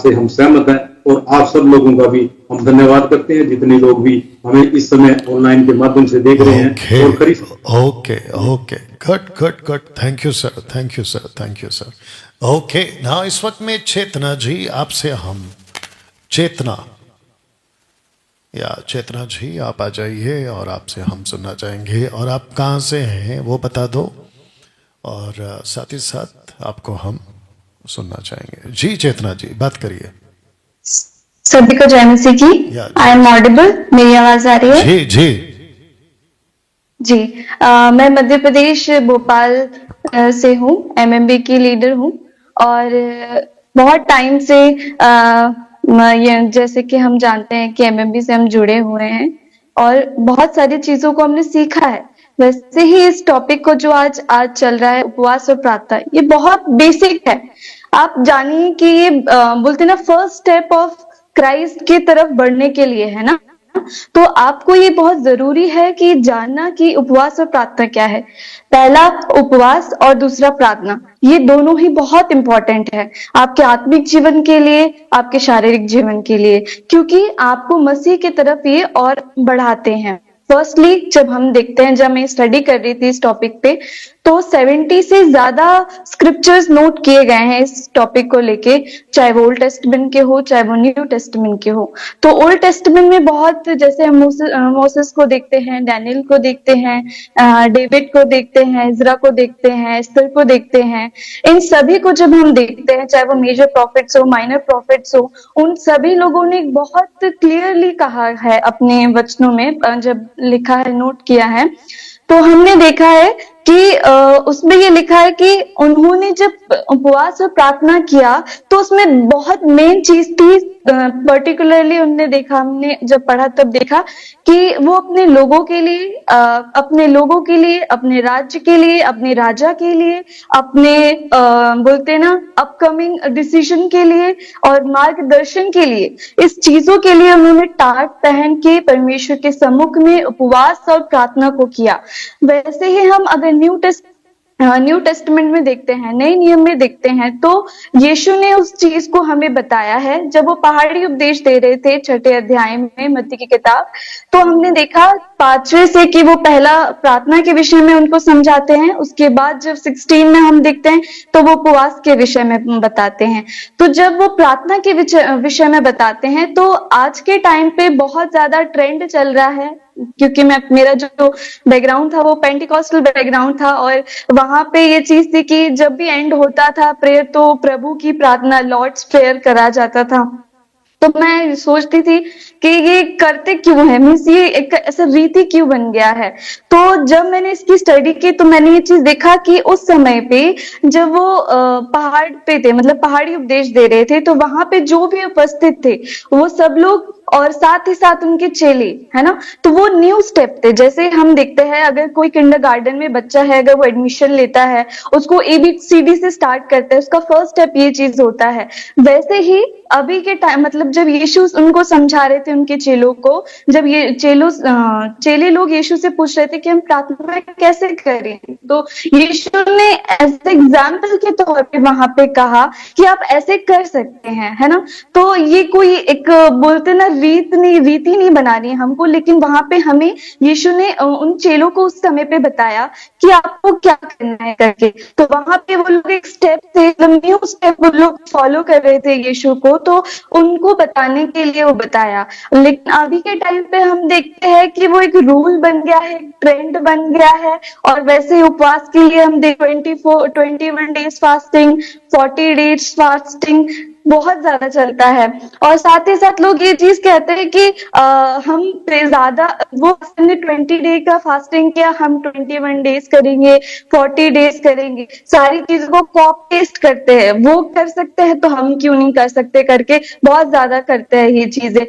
Speaker 5: से हम सहमत हैं, और आप सब लोगों का भी हम धन्यवाद करते हैं, जितने लोग भी हमें इस समय ऑनलाइन के माध्यम से देख रहे हैं। और खरी
Speaker 1: okay good, thank you sir, thank you sir, thank you sir. Okay ना, इस वक्त में चेतना जी आपसे हम चेतना जी आप आ जाइए और आपसे हम सुनना चाहेंगे, और आप कहाँ से हैं वो बता दो, और साथ ही साथ आपको हम सुनना चाहेंगे। जी चेतना जी बात करिए।
Speaker 6: सभी को जय मसीह की। आई एम ऑडिबल, मेरी आवाज आ रही है?
Speaker 1: जी जी
Speaker 6: जी। मैं मध्य प्रदेश भोपाल से हूँ, एमएमबी की लीडर हूँ, और बहुत टाइम से जैसे कि हम जानते हैं कि एमएमबी से हम जुड़े हुए हैं और बहुत सारी चीजों को हमने सीखा है। वैसे ही इस टॉपिक को जो आज चल रहा है, उपवास और प्रार्थना, ये बहुत बेसिक है। आप जानिए कि ये बोलते ना फर्स्ट स्टेप ऑफ क्राइस्ट की तरफ बढ़ने के लिए है ना, तो आपको ये बहुत जरूरी है कि जानना कि उपवास और प्रार्थना क्या है। पहला उपवास और दूसरा प्रार्थना, ये दोनों ही बहुत इंपॉर्टेंट है आपके आत्मिक जीवन के लिए, आपके शारीरिक जीवन के लिए, क्योंकि आपको मसीह की तरफ ये और बढ़ाते हैं। फर्स्टली जब हम देखते हैं, जब मैं स्टडी कर रही थी इस टॉपिक पे, तो 70 से ज्यादा स्क्रिप्चर्स नोट किए गए हैं इस टॉपिक को लेके, चाहे वो ओल्ड टेस्टमेंट के हो चाहे वो न्यू टेस्टमेंट के हो। तो ओल्ड टेस्टमेंट में बहुत, जैसे हम मोसेस को देखते हैं, डैनियल को देखते हैं, डेविड को देखते हैं, इज़रा को देखते हैं, एस्थर को देखते हैं। इन सभी को जब हम देखते हैं, चाहे वो मेजर प्रॉफिट्स हो, माइनर प्रॉफिट्स हो, उन सभी लोगों ने बहुत क्लियरली कहा है अपने वचनों में, जब लिखा है, नोट किया है, तो हमने देखा है कि उसमें ये लिखा है कि उन्होंने जब उपवास और प्रार्थना किया तो उसमें बहुत मेन चीज थी, पर्टिकुलरली उन्होंने देखा, हमने जब पढ़ा तब देखा कि वो अपने लोगों के लिए, अपने राज्य के लिए, अपने राजा के लिए, अपने बोलते ना अपकमिंग डिसीजन के लिए और मार्गदर्शन के लिए, इस चीजों के लिए उन्होंने टाट पहन के परमेश्वर के सम्मुख में उपवास और प्रार्थना को किया। वैसे ही हम अगर न्यू न्यू टेस्टमेंट में देखते हैं, नए नियम में देखते हैं, तो यीशु ने उस चीज को हमें बताया है। जब वो पहाड़ी उपदेश दे रहे थे 6ठे अध्याय में मत्ती की किताब, तो हमने देखा 5वें से कि वो पहला प्रार्थना के विषय में उनको समझाते हैं। उसके बाद जब 16 में हम देखते हैं तो वो उपवास के विषय में बताते हैं। तो जब वो प्रार्थना के विषय में बताते हैं, तो आज के टाइम पे बहुत ज्यादा ट्रेंड चल रहा है, क्योंकि मेरा जो बैकग्राउंड था वो पेंटिकॉस्टल बैकग्राउंड था, और वहां पे ये चीज थी कि जब भी एंड होता था प्रेयर, तो प्रभु की प्रार्थना, लॉर्ड्स प्रेयर करा जाता था। तो मैं सोचती थी कि ये करते क्यों है, मीन्स ये एक ऐसा रीति क्यों बन गया है। तो जब मैंने इसकी स्टडी की तो मैंने ये चीज देखा कि उस समय पे जब वो पहाड़ पे थे, मतलब पहाड़ी उपदेश दे रहे थे, तो वहां पे जो भी उपस्थित थे वो सब लोग, और साथ ही साथ उनके चेले, है ना, तो वो न्यू स्टेप थे। जैसे हम देखते हैं अगर कोई किंडरगार्टन में बच्चा है, अगर वो एडमिशन लेता है, उसको ABCD से स्टार्ट करता है, उसका फर्स्ट स्टेप ये चीज होता है। वैसे ही अभी के टाइम, मतलब जब यीशु उनको समझा रहे थे, उनके चेलों को, जब ये चेले लोग यीशु से पूछ रहे थे कि हम प्रार्थना कैसे करें, तो यीशु ने एज एग्जाम्पल के तौर पे वहां पे कहा कि आप ऐसे कर सकते हैं, है ना। तो ये कोई एक बोलते ना रीति नहीं बनानी है हमको, लेकिन वहां पे हमें यीशु ने उन चेलों को उस समय पे बताया कि आपको क्या करना है करके। तो वहां पे वो लोग एक स्टेप से, न्यू स्टेप वो लोग फॉलो कर रहे थे यीशु को, तो उनको बताने के लिए वो बताया। लेकिन अभी के टाइम पे हम देखते हैं कि वो एक रूल बन गया है, एक ट्रेंड बन गया है। और वैसे ही उपवास के लिए हम देख 21 डेज फास्टिंग, 40 डेज फास्टिंग बहुत ज्यादा चलता है। और साथ ही साथ लोग ये चीज कहते हैं कि हम ज्यादा, वो 20 डे का फास्टिंग किया, हम 21 डेज करेंगे, 40 डेज करेंगे, सारी चीजों को कॉपी पेस्ट करते हैं। वो कर सकते हैं तो हम क्यों नहीं कर सकते करके बहुत ज्यादा करते हैं ये चीजें।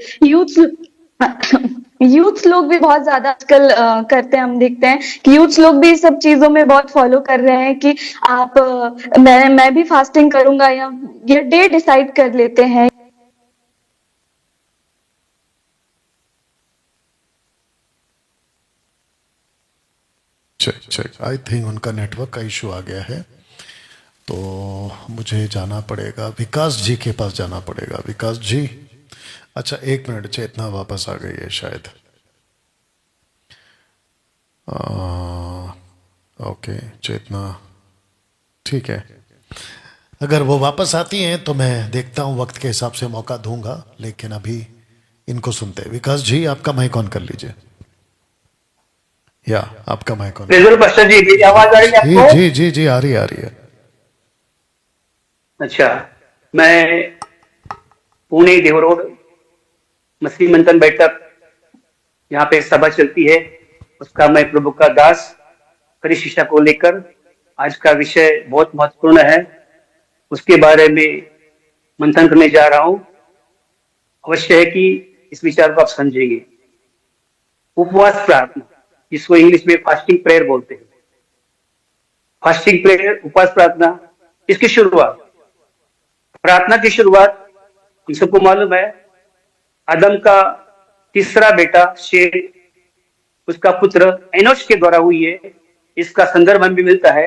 Speaker 6: यूथ लोग भी बहुत ज्यादा आजकल करते हैं। हम देखते हैं कि यूथ लोग भी सब चीजों में बहुत फॉलो कर रहे हैं कि आप मैं भी फास्टिंग करूंगा, या ये डे डिसाइड कर लेते हैं।
Speaker 1: चेक आई थिंक उनका नेटवर्क का इशू आ गया है, तो मुझे जाना पड़ेगा, विकास जी के पास जाना पड़ेगा। विकास जी, अच्छा 1 मिनट, चेतना वापस आ गई है शायद। ओके चेतना, ठीक है, अगर वो वापस आती हैं तो मैं देखता हूँ, वक्त के हिसाब से मौका दूंगा, लेकिन अभी इनको सुनते हैं। विकास जी, आपका माइक ऑन कर लीजिए, या आपका माइक ऑन।
Speaker 7: पास्टर जी, मेरी आवाज आ रही है आपको?
Speaker 1: जी जी जी, आ रही है।
Speaker 7: अच्छा, मैं पुणे देव रोड मसीह मंथन बैठक, यहाँ पे सभा चलती है, उसका मैं प्रभु का दास कड़ी शिक्षा को लेकर, आज का विषय बहुत महत्वपूर्ण है, उसके बारे में मंथन करने जा रहा हूं। अवश्य है कि इस विचार को आप समझेंगे। उपवास प्रार्थना, जिसको इंग्लिश में फास्टिंग प्रेयर बोलते हैं। फास्टिंग प्रेयर, उपवास प्रार्थना, इसकी शुरुआत, प्रार्थना की शुरुआत हम सबको मालूम है, आदम का तीसरा बेटा शेर, उसका पुत्र एनोश के द्वारा हुई है। इसका संदर्भ हमें भी मिलता है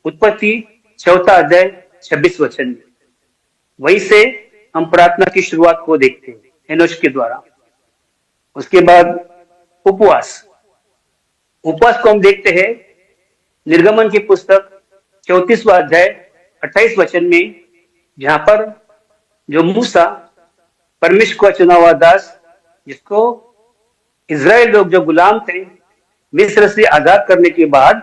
Speaker 7: उत्पत्ति 4 अध्याय 26 वचन में। वहीं से हम प्रार्थना की शुरुआत को देखते हैं, एनोश के द्वारा। उसके बाद उपवास, उपवास को हम देखते हैं निर्गमन की पुस्तक 34वां अध्याय 28 वचन में, जहां पर जो मूसा परमेश्वर का चुना हुआ दास, जिसको इजराइल लोग जो गुलाम थे मिस्र से आजाद करने के बाद,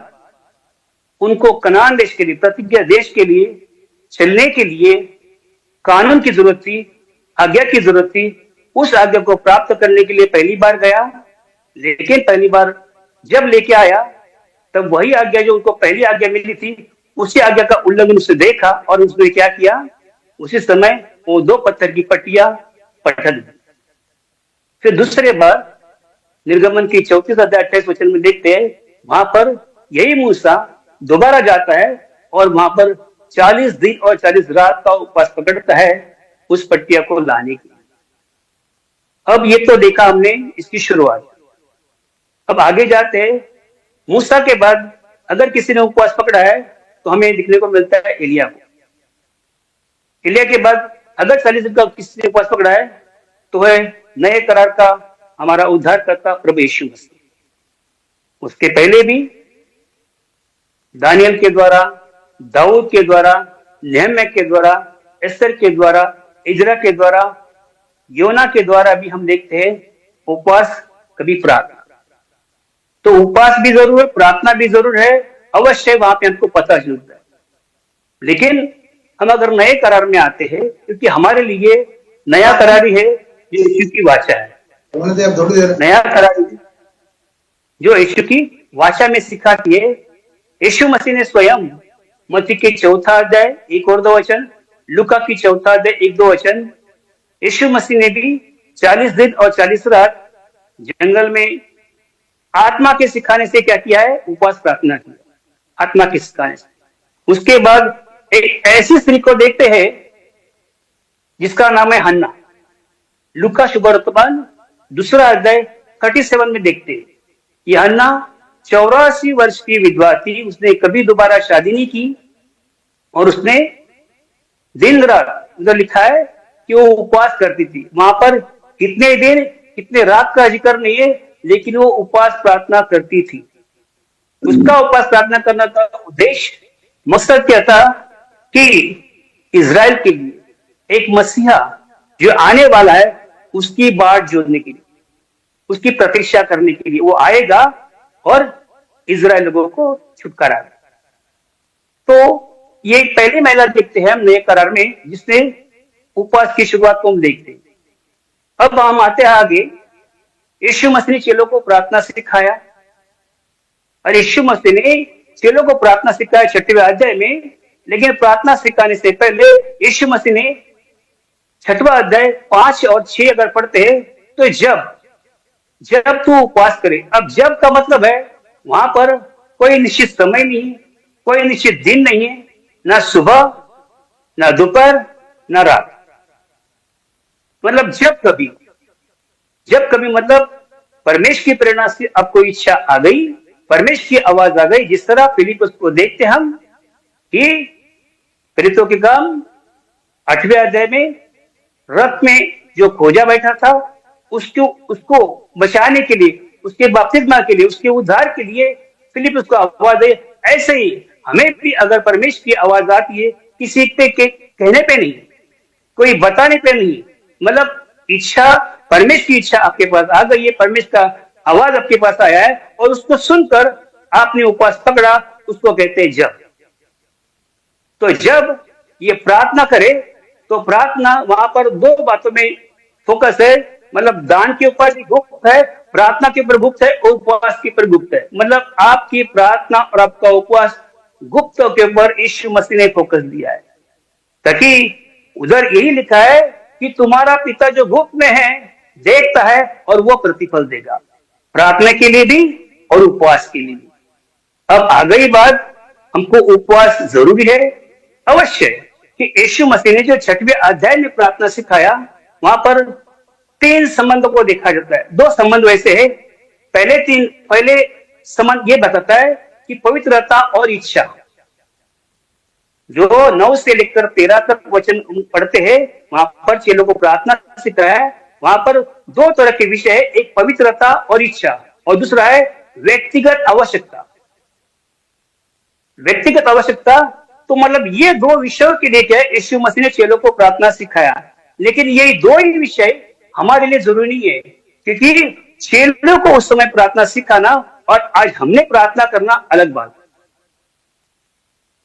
Speaker 7: उनको कनान देश के लिए, प्रतिज्ञा देश के लिए चलने के लिए कानून की जरूरत थी, आज्ञा की जरूरत थी। उस आज्ञा को प्राप्त करने के लिए पहली बार गया, लेकिन पहली बार जब लेके आया तब वही आज्ञा जो उनको पहली आज्ञा मिली थी, उसी आज्ञा का उल्लंघन उसने देखा और उसने क्या किया, उसी समय वो 2 पत्थर की पट्टियां पटक दी। फिर दूसरे बार निर्गमन की 34 अध्याय 28 वचन में देखते हैं, वहां पर यही मूसा दोबारा जाता है और वहां पर 40 दिन और 40 रात का उपवास पकड़ता है उस पट्टिया को लाने की। अब ये तो देखा हमने इसकी शुरुआत। अब आगे जाते हैं, मूसा के बाद अगर किसी ने उपवास पकड़ा है तो हमें दिखने को मिलता है एलिया को। एलिया के बाद अगर 40 दिन का किसी ने उपवास पकड़ा है तो है नए करार का हमारा उद्धारकर्ता प्रभु यीशु मसीह। उसके पहले भी दानियल के द्वारा, दाऊद के द्वारा, नेहम्याह के द्वारा, एस्तर के द्वारा, इजरा के द्वारा, योना के द्वारा भी हम देखते हैं उपवास कभी प्रार्थना। तो उपवास भी जरूर है, प्रार्थना भी जरूर है, अवश्य वहां पे हमको पता जरूर है। लेकिन हम अगर नए करार में आते हैं, क्योंकि हमारे लिए नया करार ही है जो यीशु की वाचा है। नया करार जो यीशु की वाचा में सिखाती है। यीशु मसीह ने स्वयं मत्ती के 4 अध्याय 1 और 2 वचन, लूका की 4 अध्याय 1-2 वचन, यीशु मसीह ने भी 40 दिन और 40 रात जंगल में आत्मा के सिखाने से क्या किया है? उपवास प्रार्थना की, आत्मा के सिखाने से। उसके बाद एक ऐसी स्त्री को देखते हैं जिसका नाम है हन्ना। लूका शुभवर्तमान 2 अध्याय 37 में देखते हैं कि हन्ना 84 वर्ष की विधवा थी, उसने कभी दोबारा शादी नहीं की और उसने दिन रात, उधर लिखा है कि वो उपवास करती थी। वहां पर कितने दिन कितने रात का जिक्र नहीं है, लेकिन वो उपवास प्रार्थना करती थी। उसका उपवास प्रार्थना करना का उद्देश्य, मकसद क्या था कि इजराइल के लिए एक मसीहा जो आने वाला है उसकी बाट जोड़ने के लिए, उसकी प्रतीक्षा करने के लिए वो आएगा और इजराइल लोगों को छुटकारा देगा। तो ये पहली महिला देखते हैं हम नए करार में जिसने उपवास की शुरुआत को हम देखते हैं। अब हम आते हैं आगे। यीशु मसीह ने चेलों को प्रार्थना सिखाया और यीशु मसीह ने चेलों को प्रार्थना सिखाया 6वें अध्याय में। लेकिन प्रार्थना सिखाने से पहले यीशु मसीह ने 6वां अध्याय 5 और 6 अगर पढ़ते हैं तो जब तू उपवास करे। अब जब का मतलब है वहां पर कोई निश्चित समय नहीं है, कोई निश्चित दिन नहीं है, ना सुबह ना दोपहर ना रात, मतलब जब कभी मतलब परमेश्वर की प्रेरणा से आपको इच्छा आ गई, परमेश्वर की आवाज आ गई। जिस तरह फिलिप्पुस को देखते हम कि प्रेरितों के काम 8वें अध्याय में रथ में जो खोजा बैठा था उसको बचाने के लिए, उसके बपतिस्मा के लिए, उसके उद्धार के लिए फिलिप्पुस को आवाज है। ऐसे ही हमें भी अगर परमेश्वर की आवाज आती है किसी के कहने पे नहीं, कोई बताने पे नहीं, मतलब इच्छा, परमेश्वर की इच्छा आपके पास आ गई है, परमेश्वर का आवाज आपके पास आया है और उसको सुनकर आपने उपवास पकड़ा, उसको कहते हैं जब। तो जब ये प्रार्थना करे तो प्रार्थना वहां पर 2 बातों में फोकस है, मतलब दान के ऊपर भी गुप्त है, प्रार्थना के ऊपर गुप्त है और उपवास के ऊपर गुप्त है। मतलब आपकी प्रार्थना और आपका उपवास गुप्त के ऊपर यीशु मसीह ने फोकस दिया है, ताकि उधर यही लिखा है कि तुम्हारा पिता जो गुप्त में है देखता है और वो प्रतिफल देगा, प्रार्थना के लिए भी और उपवास के लिए भी। अब आ गई बात, हमको उपवास जरूरी है अवश्य, कि यीशु मसीह ने जो 6वें अध्याय में प्रार्थना सिखाया वहां पर 3 संबंधों को देखा जाता है। 2 संबंध वैसे है। पहले संबंध ये बताता है कि पवित्रता और इच्छा, जो 9 से लेकर 13 तक वचन पढ़ते हैं वहां पर चेलों को प्रार्थना सिखाया है। वहां पर 2 तरह के विषय है, एक पवित्रता और इच्छा और दूसरा है व्यक्तिगत आवश्यकता। व्यक्तिगत आवश्यकता तो मतलब ये 2 विषयों के लिए क्या है यीशु मसीह ने चेलों को प्रार्थना सिखाया। लेकिन ये 2 ही विषय हमारे लिए जरूरी नहीं है, क्योंकि चेलों को उस समय प्रार्थना सिखाना और आज हमने प्रार्थना करना अलग बात।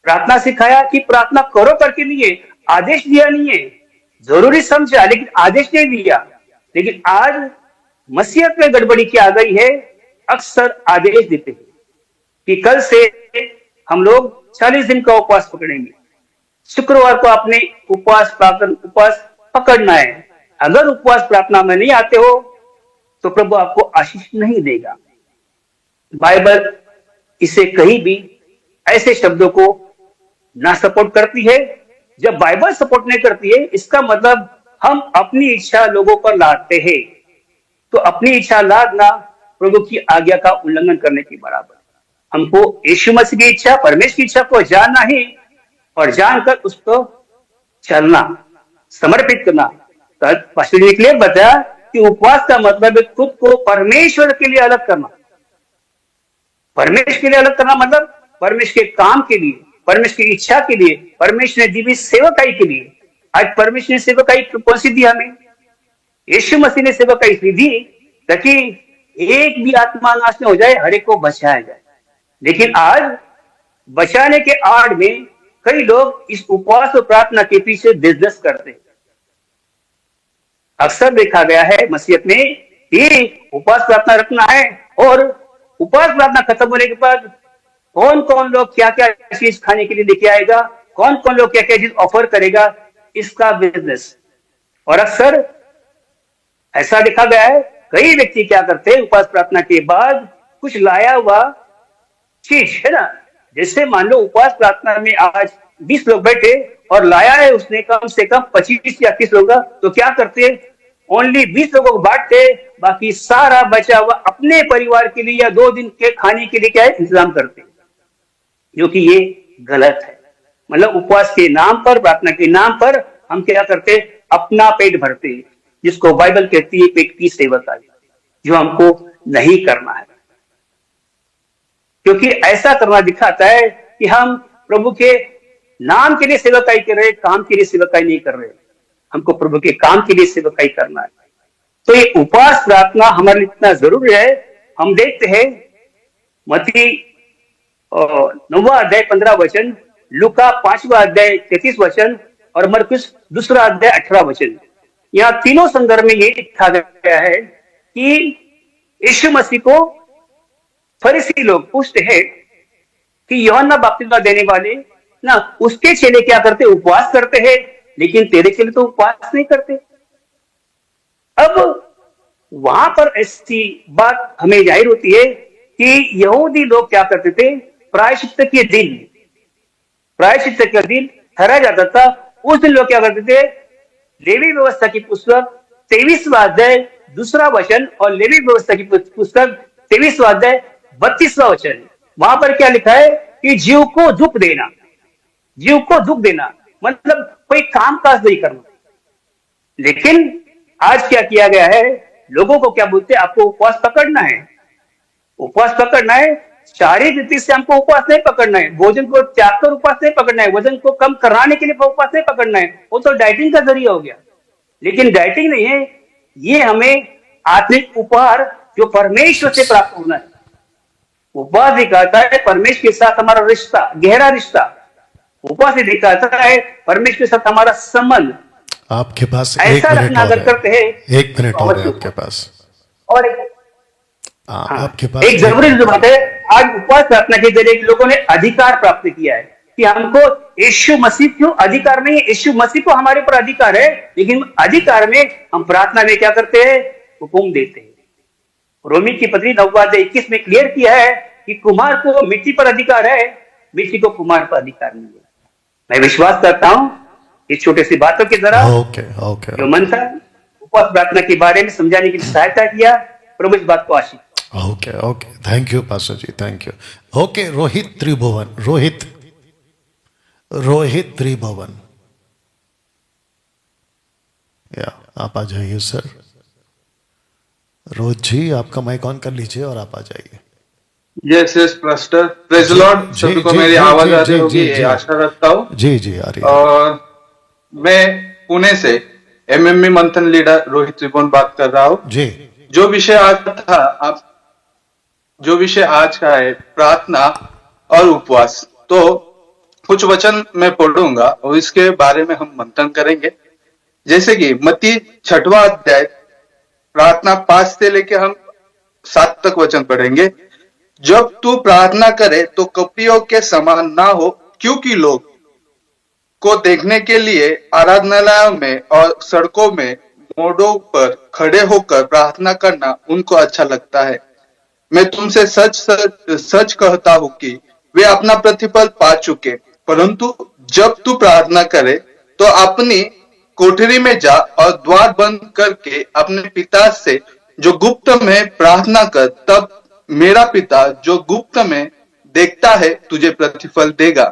Speaker 7: प्रार्थना सिखाया कि प्रार्थना करो करके नहीं है, आदेश दिया नहीं है, जरूरी समझा लेकिन आदेश नहीं दिया। लेकिन आज मसीहत में गड़बड़ी क्या आ गई है, अक्सर आदेश देते हैं कि कल से हम लोग 40 दिन का उपवास पकड़ेंगे, शुक्रवार को आपने उपवास पकड़ना है। अगर उपवास प्रार्थना में नहीं आते हो तो प्रभु आपको आशीष नहीं देगा। बाइबल इसे कहीं भी ऐसे शब्दों को ना सपोर्ट करती है। जब बाइबल सपोर्ट नहीं करती है इसका मतलब हम अपनी इच्छा लोगों पर लादते हैं। तो अपनी इच्छा लादना प्रभु की आज्ञा का उल्लंघन करने के बराबर है। हमको यीशु मसीह की इच्छा, परमेश्वर की इच्छा को जानना ही और जानकर उसको चलना, समर्पित करना। पास्टर जी ने क्लियर बताया कि उपवास का मतलब है खुद को परमेश्वर के लिए अलग करना। परमेश्वर के लिए अलग करना मतलब परमेश्वर के काम के लिए, परमेश्वर की इच्छा के लिए, परमेश्वर ने दी हुई सेवकाई के लिए। आज परमेश्वर ने सेवकाई कौन सी दी हमें? यीशु मसीह ने सेवकाई इसलिए दी ताकि एक भी आत्मा नाश न हो जाए, हर एक को बचाया जाए। लेकिन आज बचाने के आड़ में कई लोग इस उपवास और प्रार्थना के पीछे बिजनेस करते हैं। अक्सर देखा गया है मसीहत में कि उपवास प्रार्थना रखना है और उपवास प्रार्थना खत्म होने के बाद कौन कौन लोग क्या क्या चीज खाने के लिए लेके आएगा, कौन कौन लोग क्या क्या चीज ऑफर करेगा, इसका बिजनेस। और अक्सर ऐसा देखा गया है कई व्यक्ति क्या करते हैं उपवास प्रार्थना के बाद कुछ लाया हुआ चीज है ना, जैसे मान लो उपवास प्रार्थना में आज 20 लोग बैठे और लाया है उसने कम से कम 25 या 30 लोग, तो क्या करते? ओनली 20 लोगों को बांटते, बाकी सारा बचा हुआ अपने परिवार के लिए या 2 दिन के खाने के लिए क्या है इंतजाम करते, जो कि ये गलत है। मतलब उपवास के नाम पर, प्रार्थना के नाम पर हम क्या करते? अपना पेट भरते, जिसको बाइबल कहती है पेट की सेवकाई, जो हमको नहीं करना है। क्योंकि ऐसा करना दिखाता है कि हम प्रभु के नाम के लिए सेवकाई कर रहे, काम के लिए सेवकाई नहीं कर रहे। हमको प्रभु के काम के लिए सेवकाई करना है। तो ये उपवास प्रार्थना हमारे लिए इतना जरूरी है। हम देखते हैं मत्ती 9वां अध्याय 15 वचन, लूका 5वां अध्याय 33 वचन और मरकुस 2 अध्याय 18 वचन। यहाँ तीनों संदर्भ में ये लिखा गया है कि यीशु मसीह को फरीसी लोग पूछते हैं कि यूहन्ना बपतिस्मा देने वाले ना उसके चेले क्या करते? उपवास करते हैं, लेकिन तेरे चेले तो उपवास नहीं करते। अब वहां पर ऐसी बात हमें जाहिर होती है कि यहूदी लोग क्या करते थे? प्रायश्चित के दिन ठहराया जाता था, उस दिन लोग क्या करते थे? लेवी व्यवस्था की पुस्तक 23वां अध्याय 2 वचन और लेवी व्यवस्था की पुस्तक 23वां अध्याय 32वां वचन, वहां पर क्या लिखा है कि जीव को दुख देना, जीव को दुख देना मतलब कोई काम काज नहीं करना। लेकिन आज क्या किया गया है? लोगों को क्या बोलते हैं? आपको उपवास पकड़ना है, उपवास पकड़ना है, शारीरिक रीति से हमको उपवास नहीं पकड़ना है, भोजन को त्याग कर उपवास नहीं पकड़ना है, वजन को कम कराने के लिए उपवास नहीं पकड़ना है, वो तो डाइटिंग का जरिया हो गया। लेकिन डाइटिंग नहीं है, ये हमें आत्मिक उपहार जो परमेश्वर से प्राप्त होना है। उपवास दिखाता है परमेश्वर के साथ हमारा रिश्ता, गहरा रिश्ता। उपवास दिखाता है परमेश्वर के साथ हमारा संबंध।
Speaker 1: आपके पास
Speaker 7: ऐसा
Speaker 1: 1 मिनट
Speaker 7: रखना
Speaker 1: और
Speaker 7: अगर
Speaker 1: है।
Speaker 7: करते हैं
Speaker 1: 1 मिनट और है आपके पास।
Speaker 7: और
Speaker 1: आपके पास
Speaker 7: एक जरूरी जो बात है, आज उपवास प्रार्थना के जरिए लोगों ने अधिकार प्राप्त किया है कि हमको यीशु मसीह क्यों अधिकार नहीं है? यीशु मसीह को हमारे ऊपर अधिकार है, लेकिन अधिकार में हम प्रार्थना में क्या करते हैं? हुक्म देते हैं। रोमी की पत्री 9वां अध्याय 21 में क्लियर किया है कि कुम्हार को मिट्टी पर अधिकार है, मिट्टी को कुम्हार पर अधिकार नहीं है। मैं विश्वास करता हूं इस छोटे सी बातों के द्वारा
Speaker 1: ओके
Speaker 7: जो मन था उपवास प्रार्थना के बारे में समझाने की सहायता किया। प्रभु इस बात को आशीष।
Speaker 1: Okay thank you pastor ji, thank you. Okay, Rohit Tribhuvan, Rohit Tribhuvan, या आप आ जाइए सर। रोहित जी आपका माइक ऑन कर लीजिए और आप आ जाइए।
Speaker 8: Yes pastor, praise Lord. सभी को मेरी आवाज आ रही होगी, आशा रखता हूँ।
Speaker 1: जी आ रही है।
Speaker 8: और मैं पुणे से एमएमई मंथन लीडर रोहित त्रिभुवन बात कर रहा हूँ
Speaker 1: जी।
Speaker 8: जो विषय आज का है प्रार्थना और उपवास, तो कुछ वचन मैं पढ़ूंगा और इसके बारे में हम मंथन करेंगे। जैसे कि मत्ती 6वां अध्याय प्रार्थना 5 से लेके हम 7 तक वचन पढ़ेंगे। जब तू प्रार्थना करे तो कपटियों के समान ना हो, क्योंकि लोग को देखने के लिए आराधनालयों में और सड़कों में मोड़ों पर खड़े होकर प्रार्थना करना उनको अच्छा लगता है। मैं तुमसे सच कहता हूं कि वे अपना प्रतिफल पा चुके। परंतु जब तू प्रार्थना करे तो अपनी कोठरी में जा और द्वार बंद करके अपने पिता से जो गुप्त में प्रार्थना कर, तब मेरा पिता जो गुप्त में देखता है तुझे प्रतिफल देगा।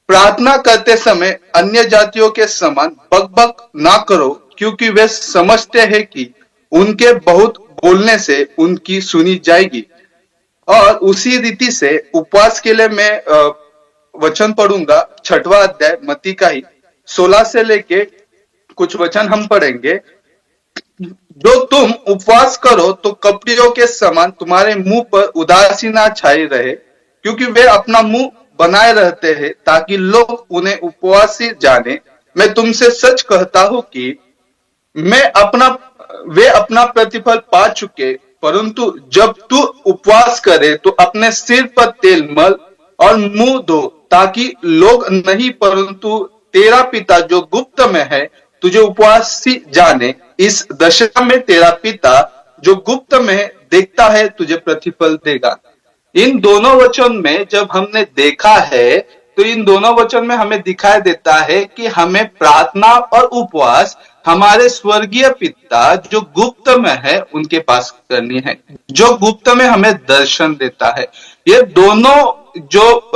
Speaker 8: प्रार्थना करते समय अन्य जातियों के समान बकबक ना करो, क्योंकि वे समझते हैं कि उनके बहुत बोलने से उनकी सुनी जाएगी। और उसी रीति से उपवास के लिए मैं वचन पढ़ूंगा, 6वां अध्याय मत्ती का ही 16 से लेके कुछ वचन हम पढ़ेंगे। जो तुम उपवास करो तो कपटियों के समान तुम्हारे मुंह पर उदासीना छाई रहे, क्योंकि वे अपना मुंह बनाए रहते हैं ताकि लोग उन्हें उपवासी जाने। मैं तुमसे सच कहता हूं कि वे अपना प्रतिफल पा चुके। परंतु जब तू उपवास करे तो अपने सिर पर तेल मल और मुंह धो, ताकि लोग नहीं परंतु तेरा पिता जो गुप्त में है तुझे उपवासी जाने। इस दशा में तेरा पिता जो गुप्त में देखता है तुझे प्रतिफल देगा। इन दोनों वचन में जब हमने देखा है तो इन दोनों वचन में हमें दिखाई देता है कि हमें प्रार्थना और उपवास हमारे स्वर्गीय पिता जो गुप्त में है उनके पास करनी है, जो गुप्त में हमें दर्शन देता है। ये दोनों जो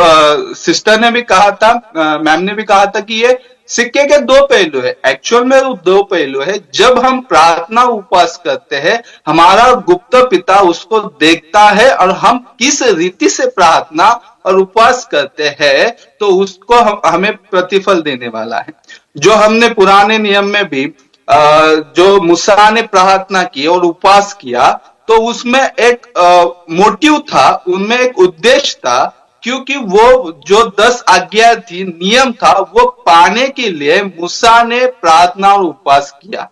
Speaker 8: सिस्टर ने भी कहा था, मैम ने भी कहा था कि ये सिक्के के दो पहलू है। एक्चुअल में वो दो पहलू है। जब हम प्रार्थना उपवास करते हैं, हमारा गुप्त पिता उसको देखता है और हम किस रीति से प्रार्थना और उपवास करते हैं तो उसको हमें प्रतिफल देने वाला है। जो हमने पुराने नियम में भी जो मूसा ने प्रार्थना की और उपवास किया, तो उसमें एक मोटिव था, उनमें एक उद्देश्य था, क्योंकि वो जो 10 आज्ञा थी, नियम था, वो पाने के लिए मूसा ने प्रार्थना और उपवास किया,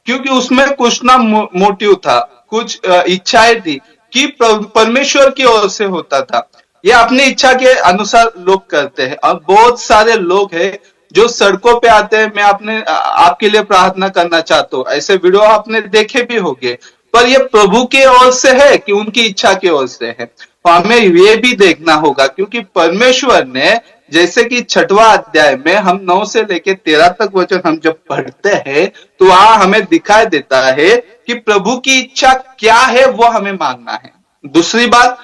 Speaker 8: क्योंकि उसमें कुछ ना मोटिव था, कुछ इच्छाएं थी कि परमेश्वर की ओर से होता था। ये अपनी इच्छा के अनुसार लोग करते हैं। और बहुत सारे लोग हैं जो सड़कों पे आते हैं, मैं आपके लिए प्रार्थना करना चाहता हूँ, ऐसे वीडियो आपने देखे भी होंगे, पर ये प्रभु की ओर से है कि उनकी इच्छा की ओर से है। तो हमें ये भी देखना होगा, क्योंकि परमेश्वर ने, जैसे कि 6वां अध्याय में हम 9 से लेके 13 तक वचन हम जब पढ़ते हैं तो वहां हमें दिखाई देता है कि प्रभु की इच्छा क्या है वो हमें मांगना है। दूसरी बात,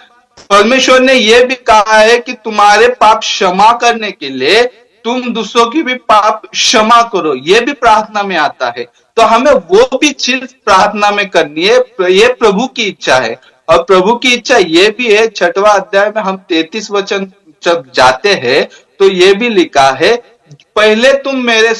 Speaker 8: परमेश्वर ने यह भी कहा है कि तुम्हारे पाप क्षमा करने के लिए तुम दूसरों की भी पाप क्षमा करो, ये भी प्रार्थना में आता है। तो हमें वो भी चीज प्रार्थना में करनी है, ये प्रभु की इच्छा है। और प्रभु की इच्छा ये भी है, 6वां अध्याय में हम 33 वचन जब जाते हैं तो ये भी लिखा है, पहले तुम मेरे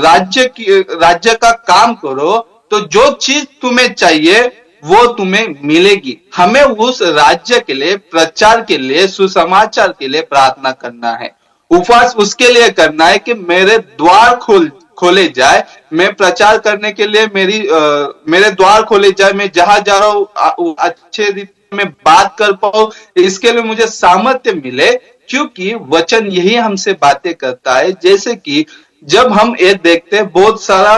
Speaker 8: राज्य का काम करो तो जो चीज तुम्हें चाहिए वो तुम्हें मिलेगी। हमें उस राज्य के लिए, प्रचार के लिए, सुसमाचार के लिए प्रार्थना करना है। उपवास उसके लिए करना है कि मेरे द्वार खोले जाए, मैं प्रचार करने के लिए मेरे द्वार खोले जाए, मैं जहां जा रहा हूं अच्छे रीति में बात कर पाऊं, इसके लिए मुझे सामर्थ्य मिले, क्योंकि वचन यही हमसे बातें करता है। जैसे कि जब हम ये देखते हैं, बहुत सारा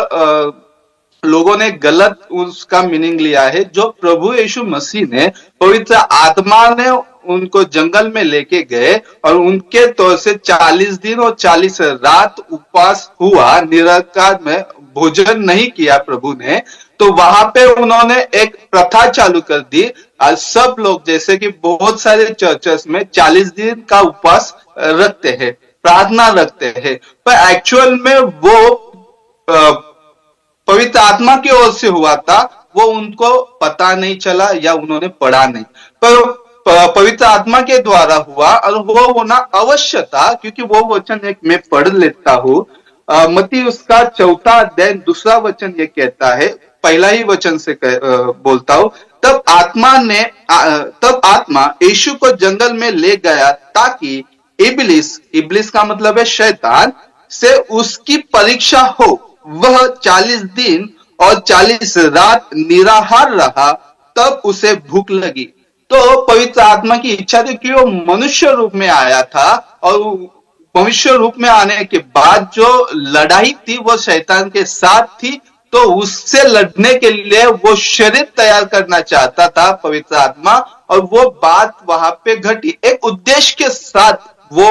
Speaker 8: लोगों ने गलत उसका मीनिंग लिया है। जो प्रभु यीशु मसीह ने, पवित्र आत्मा ने उनको जंगल में लेके गए और उनके तौर से 40 दिन और 40 रात उपवास हुआ, निराकार में भोजन नहीं किया प्रभु ने, तो वहां पे उन्होंने एक प्रथा चालू कर दी। आज सब लोग, जैसे कि बहुत सारे चर्चेस में 40 दिन का उपवास रखते हैं, प्रार्थना रखते हैं, पर एक्चुअल में वो पवित्र आत्मा की ओर से हुआ था, वो उनको पता नहीं चला या उन्होंने पढ़ा नहीं, पर पवित्र आत्मा के द्वारा हुआ और वो होना अवश्य था। क्योंकि वो वचन एक मैं पढ़ लेता हूं, मत्ती उसका 4वां अध्याय 2वां वचन ये कहता है, पहला ही वचन से बोलता हूं, तब आत्मा यीशु को जंगल में ले गया ताकि इब्लिस का मतलब है शैतान, से उसकी परीक्षा हो। वह 40 दिन और 40 रात निराहार रहा, तब उसे भूख लगी। तो पवित्र आत्मा की इच्छा थी कि वो मनुष्य रूप में आया था, और मनुष्य रूप में आने के बाद जो लड़ाई थी वो शैतान के साथ थी, तो उससे लड़ने के लिए वो शरीर तैयार करना चाहता था पवित्र आत्मा, और वो बात वहां पे घटी। एक उद्देश्य के साथ वो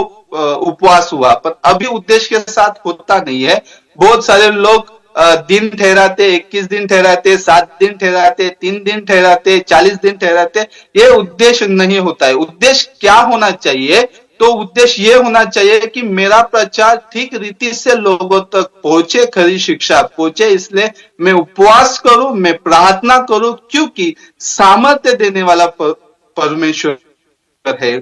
Speaker 8: उपवास हुआ, पर अभी उद्देश्य के साथ होता नहीं है। बहुत सारे लोग दिन ठहराते, 21 दिन ठहराते, 7 दिन ठहराते, 3 दिन ठहराते, 40 दिन ठहराते, ये उद्देश्य नहीं होता है। उद्देश्य क्या होना चाहिए? तो उद्देश्य ये होना चाहिए कि मेरा प्रचार ठीक रीति से लोगों तक पहुंचे, खरी शिक्षा पहुंचे, इसलिए मैं उपवास करूं, मैं प्रार्थना करूं, क्योंकि सामर्थ्य देने वाला परमेश्वर है,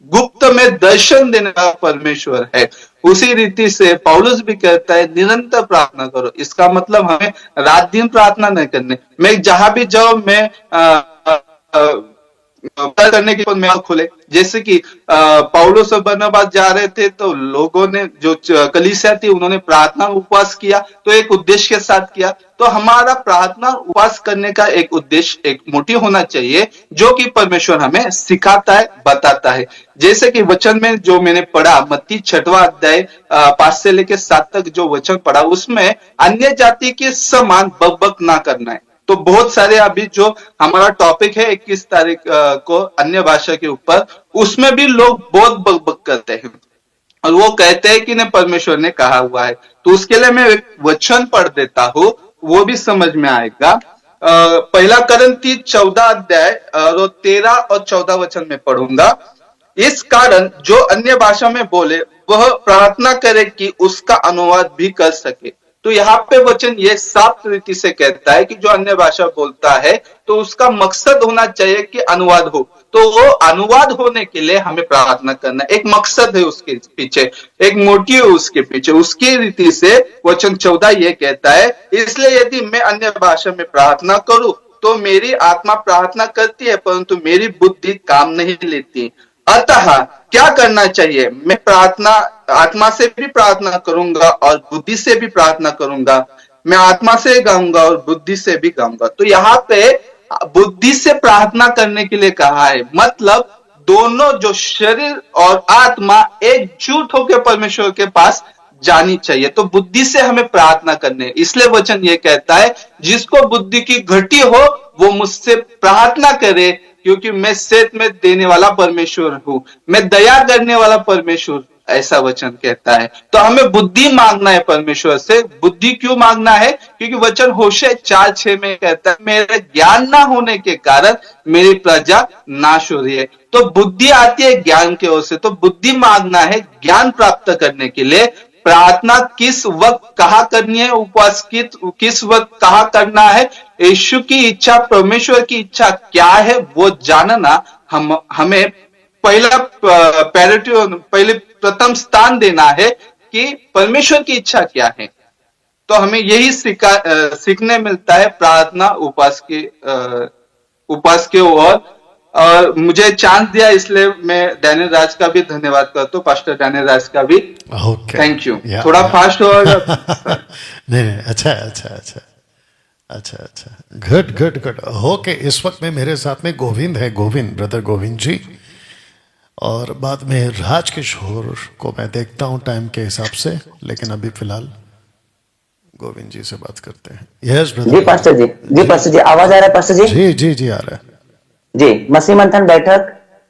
Speaker 8: गुप्त में दर्शन देने वाला परमेश्वर है। उसी रीति से पौलुस भी कहता है निरंतर प्रार्थना करो। इसका मतलब हमें रात दिन प्रार्थना नहीं करने। मैं जहां भी जाऊं, मैं करने के मेल खुले, जैसे कि पौलुस और बरनबास जा रहे थे तो लोगों ने, जो कलीसिया थी, उन्होंने प्रार्थना उपवास किया, तो एक उद्देश्य के साथ किया। तो हमारा प्रार्थना उपवास करने का एक उद्देश्य, एक मोटिव होना चाहिए, जो कि परमेश्वर हमें सिखाता है, बताता है। जैसे कि वचन में जो मैंने पढ़ा, मत्ती 6वां अध्याय 5 से लेकर 7 तक जो वचन पढ़ा, उसमें अन्य जाति के समान बकबक ना करना है। तो बहुत सारे अभी जो हमारा टॉपिक है 21 तारीख को अन्य भाषा के ऊपर, उसमें भी लोग बहुत बकबक करते हैं और वो कहते हैं कि नहीं, परमेश्वर ने कहा हुआ है। तो उसके लिए मैं एक वचन पढ़ देता हूं, वो भी समझ में आएगा। पहला करंती 14 अध्याय और 13 और 14 वचन में पढ़ूंगा। इस कारण जो अन्य भाषा में बोले वह प्रार्थना करे कि उसका अनुवाद भी कर सके। तो यहाँ पे वचन ये साफ रीति से कहता है कि जो अन्य भाषा बोलता है तो उसका मकसद होना चाहिए कि अनुवाद हो। तो वो अनुवाद होने के लिए हमें प्रार्थना करना, एक मकसद है उसके पीछे, एक मोटिव है उसके पीछे। उसकी रीति से वचन 14 ये कहता है, इसलिए यदि मैं अन्य भाषा में प्रार्थना करूं तो मेरी आत्मा प्रार्थना करती है, परंतु मेरी बुद्धि काम नहीं लेती। अतः क्या करना चाहिए? मैं प्रार्थना आत्मा से भी प्रार्थना करूंगा और बुद्धि से भी प्रार्थना करूंगा। मैं आत्मा से गाऊंगा और बुद्धि से भी गाऊंगा। तो यहाँ पे बुद्धि से प्रार्थना करने के लिए कहा है, मतलब दोनों, जो शरीर और आत्मा एकजुट होकर परमेश्वर के पास जानी चाहिए। तो बुद्धि से हमें प्रार्थना करने, इसलिए वचन ये कहता है जिसको बुद्धि की घटी हो वो मुझसे प्रार्थना करे, क्योंकि मैं सेत में देने वाला परमेश्वर हूं, मैं दया करने वाला परमेश्वर, ऐसा वचन कहता है। तो हमें बुद्धि मांगना है परमेश्वर से। बुद्धि क्यों मांगना है? क्योंकि वचन होशे 4:6 में कहता है मेरे ज्ञान ना होने के कारण मेरी प्रजा नाश हो रही है। तो बुद्धि आती है ज्ञान की ओर से। तो बुद्धि मांगना है ज्ञान प्राप्त करने के लिए। प्रार्थना किस वक्त कहाँ करनी है, उपवास किस वक्त कहाँ करना है, यीशु की इच्छा, परमेश्वर की इच्छा क्या है, वो जानना हमें पहले प्रथम स्थान देना है कि परमेश्वर की इच्छा क्या है। तो हमें यही सीखने मिलता है प्रार्थना उपवास के और मुझे चांस दिया, इसलिए मैं डैनियल राज का भी धन्यवाद करता हूँ, पास्टर डैनियल राज का भी। Thank you. थोड़ा फास्ट होगा।
Speaker 1: नहीं, अच्छा, गुड। ओके, इस वक्त में मेरे साथ में गोविंद है, ब्रदर गोविंद जी, और बाद में राज किशोर को मैं देखता हूँ टाइम के हिसाब से, लेकिन अभी फिलहाल गोविंद जी से बात करते हैं। Yes brother.
Speaker 9: जी पास्टर जी, आवाज आ रहा है पास्टर जी?
Speaker 1: जी आ रहा है
Speaker 9: जी। मसीह मंथन बैठक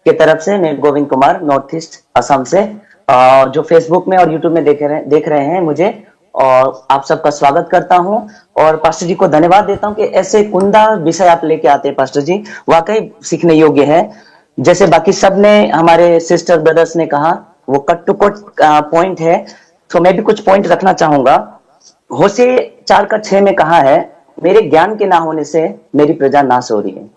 Speaker 9: के तरफ से मैं गोविंद कुमार, नॉर्थ ईस्ट असम से, जो फेसबुक में और यूट्यूब में देख रहे हैं मुझे, और आप सबका स्वागत करता हूं और पास्टर जी को धन्यवाद देता हूं कि ऐसे उम्दा विषय आप लेके आते हैं पास्टर जी, वाकई सीखने योग्य है। जैसे बाकी सब ने, हमारे सिस्टर ब्रदर्स ने कहा, वो कट टू कट पॉइंट है, तो मैं भी कुछ पॉइंट रखना चाहूंगा। होशे 4:6 में कहा है मेरे ज्ञान के ना होने से मेरी प्रजा नाश हो रही है।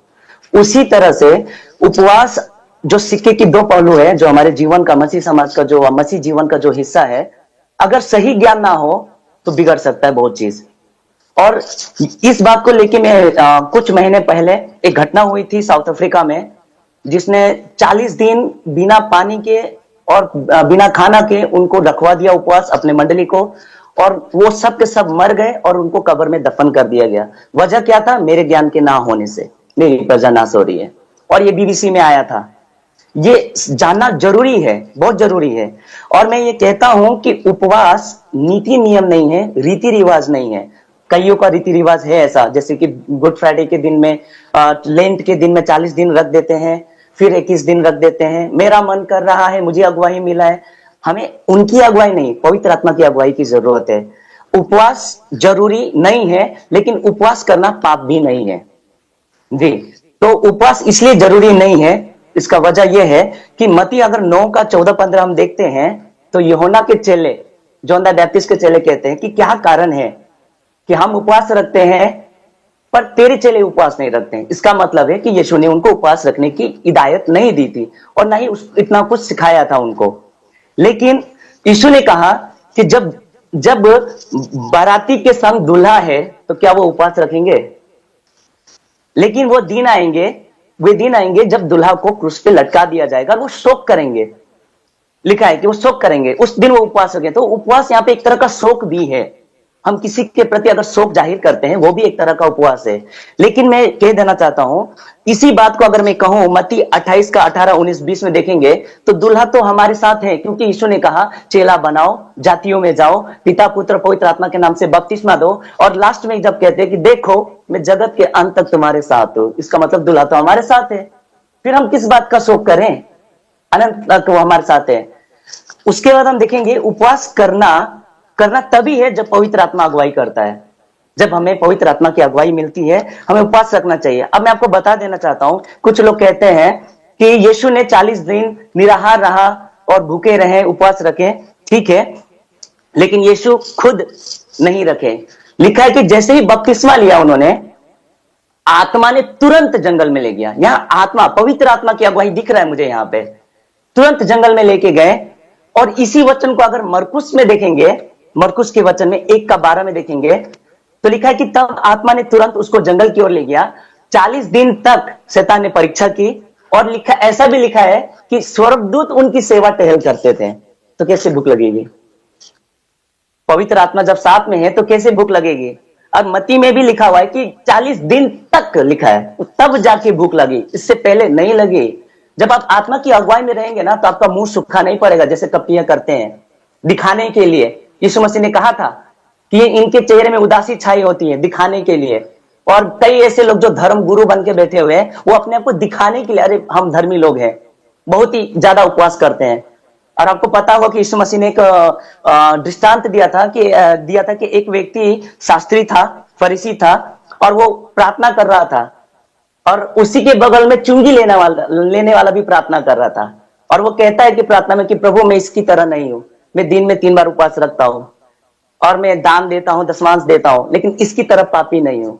Speaker 9: उसी तरह से उपवास जो सिक्के की दो पहलू है, जो हमारे जीवन का, मसीह समाज का, जो मसीह जीवन का जो हिस्सा है, अगर सही ज्ञान ना हो तो बिगड़ सकता है बहुत चीज। और इस बात को लेके मैं कुछ महीने पहले एक घटना हुई थी साउथ अफ्रीका में, जिसने 40 दिन बिना पानी के और बिना खाना के उनको रखवा दिया उपवास, अपने मंडली को, और वो सब के सब मर गए और उनको कब्र में दफन कर दिया गया। वजह क्या था? मेरे ज्ञान के ना होने से मेरी प्रजा नाश हो रही है। और ये बीबीसी में आया था। ये जानना जरूरी है, बहुत जरूरी है। और मैं ये कहता हूं कि उपवास नीति नियम नहीं है, रीति रिवाज नहीं है। कईयों का रीति रिवाज है ऐसा, जैसे कि गुड फ्राइडे के दिन में, लेंट के दिन में 40 दिन रख देते हैं, फिर 21 दिन रख देते हैं। मेरा मन कर रहा है, मुझे अगुवाई मिला है। हमें उनकी अगुवाई नहीं, पवित्र आत्मा की अगुवाई की जरूरत है। उपवास जरूरी नहीं है, लेकिन उपवास करना पाप भी नहीं है जी। तो उपवास इसलिए जरूरी नहीं है, इसका वजह यह है कि मत्ती अगर 9 का 14-15 हम देखते हैं तो यूहन्ना के चेले, जॉन द बैप्टिस्ट के चेले कहते हैं कि क्या कारण है कि हम उपवास रखते हैं पर तेरे चेले उपवास नहीं रखते हैं। इसका मतलब है कि यीशु ने उनको उपवास रखने की हिदायत नहीं दी थी और ना ही इतना कुछ सिखाया था उनको। लेकिन यीशु ने कहा कि जब बाराती के संग दूल्हा है तो क्या वो उपवास रखेंगे? लेकिन वो दिन आएंगे जब दूल्हा को क्रूस पे लटका दिया जाएगा, वो शोक करेंगे। लिखा है कि वो शोक करेंगे, उस दिन वो उपवास रखेंगे। तो उपवास यहाँ पे एक तरह का शोक भी है। हम किसी के प्रति अगर शोक जाहिर करते हैं वो भी एक तरह का उपवास है। लेकिन मैं कह देना चाहता हूं, इसी बात को अगर मैं कहूं मत्ती 28 का 18, 19, 20 में देखेंगे तो दूल्हा तो हमारे साथ है, क्योंकि यीशु ने कहा चेला बनाओ, जातियों में जाओ, पिता पुत्र पवित्र आत्मा के नाम से बपतिस्मा दो, और लास्ट में जब कहते हैं कि देखो मैं जगत के अंत तक तुम्हारे साथ हूं, इसका मतलब दूल्हा तो हमारे साथ है। फिर हम किस बात का शोक करें? अनंत तक वो हमारे साथ है। उसके बाद हम देखेंगे उपवास करना तभी है जब पवित्र आत्मा अगुवाई करता है। जब हमें पवित्र आत्मा की अगुवाई मिलती है हमें उपवास रखना चाहिए। अब मैं आपको बता देना चाहता हूं, कुछ लोग कहते हैं कि यीशु ने 40 दिन निराहार रहा और भूखे रहे, उपवास रखे, ठीक है, लेकिन यीशु खुद नहीं रखे। लिखा है कि जैसे ही बपतिस्मा लिया उन्होंने, आत्मा ने तुरंत जंगल में ले गया। यहां आत्मा, पवित्र आत्मा की अगुवाई दिख रहा है मुझे यहां पे। तुरंत जंगल में लेके गए। और इसी वचन को अगर मरकुस में देखेंगे, मरकुस के वचन में 1 का 12 में देखेंगे तो लिखा है कि तब आत्मा ने तुरंत उसको जंगल की ओर ले गया। 40 दिन तक शैतान ने परीक्षा की, और ऐसा भी लिखा है कि स्वर्गदूत उनकी सेवा टहल करते थे। तो कैसे भूख लगेगी? पवित्र आत्मा जब साथ में है तो कैसे भूख लगेगी? और मत्ती में भी लिखा हुआ है कि 40 दिन तक लिखा है, तब जाके भूख लगी, इससे पहले नहीं लगी। जब आप आत्मा की अगुवाई में रहेंगे ना तो आपका मुंह सूखा नहीं पड़ेगा जैसे कपटियां करते हैं दिखाने के लिए। यीशु मसीह ने कहा था कि इनके चेहरे में उदासी छाई होती है दिखाने के लिए। और कई ऐसे लोग जो धर्म गुरु बन के बैठे हुए हैं, वो अपने आप को दिखाने के लिए, अरे हम धर्मी लोग हैं, बहुत ही ज्यादा उपवास करते हैं। और आपको पता होगा कि यीशु मसीह ने एक दृष्टांत दिया था कि एक व्यक्ति शास्त्री था, फरीसी था, और वो प्रार्थना कर रहा था, और उसी के बगल में चुंगी लेने वाला भी प्रार्थना कर रहा था। और वो कहता है कि प्रार्थना में कि प्रभु मैं इसकी तरह नहीं हूं, मैं दिन में 3 बार उपवास रखता हूं और मैं दान देता हूं, दशमांश देता हूं, लेकिन इसकी तरह पापी नहीं हूं।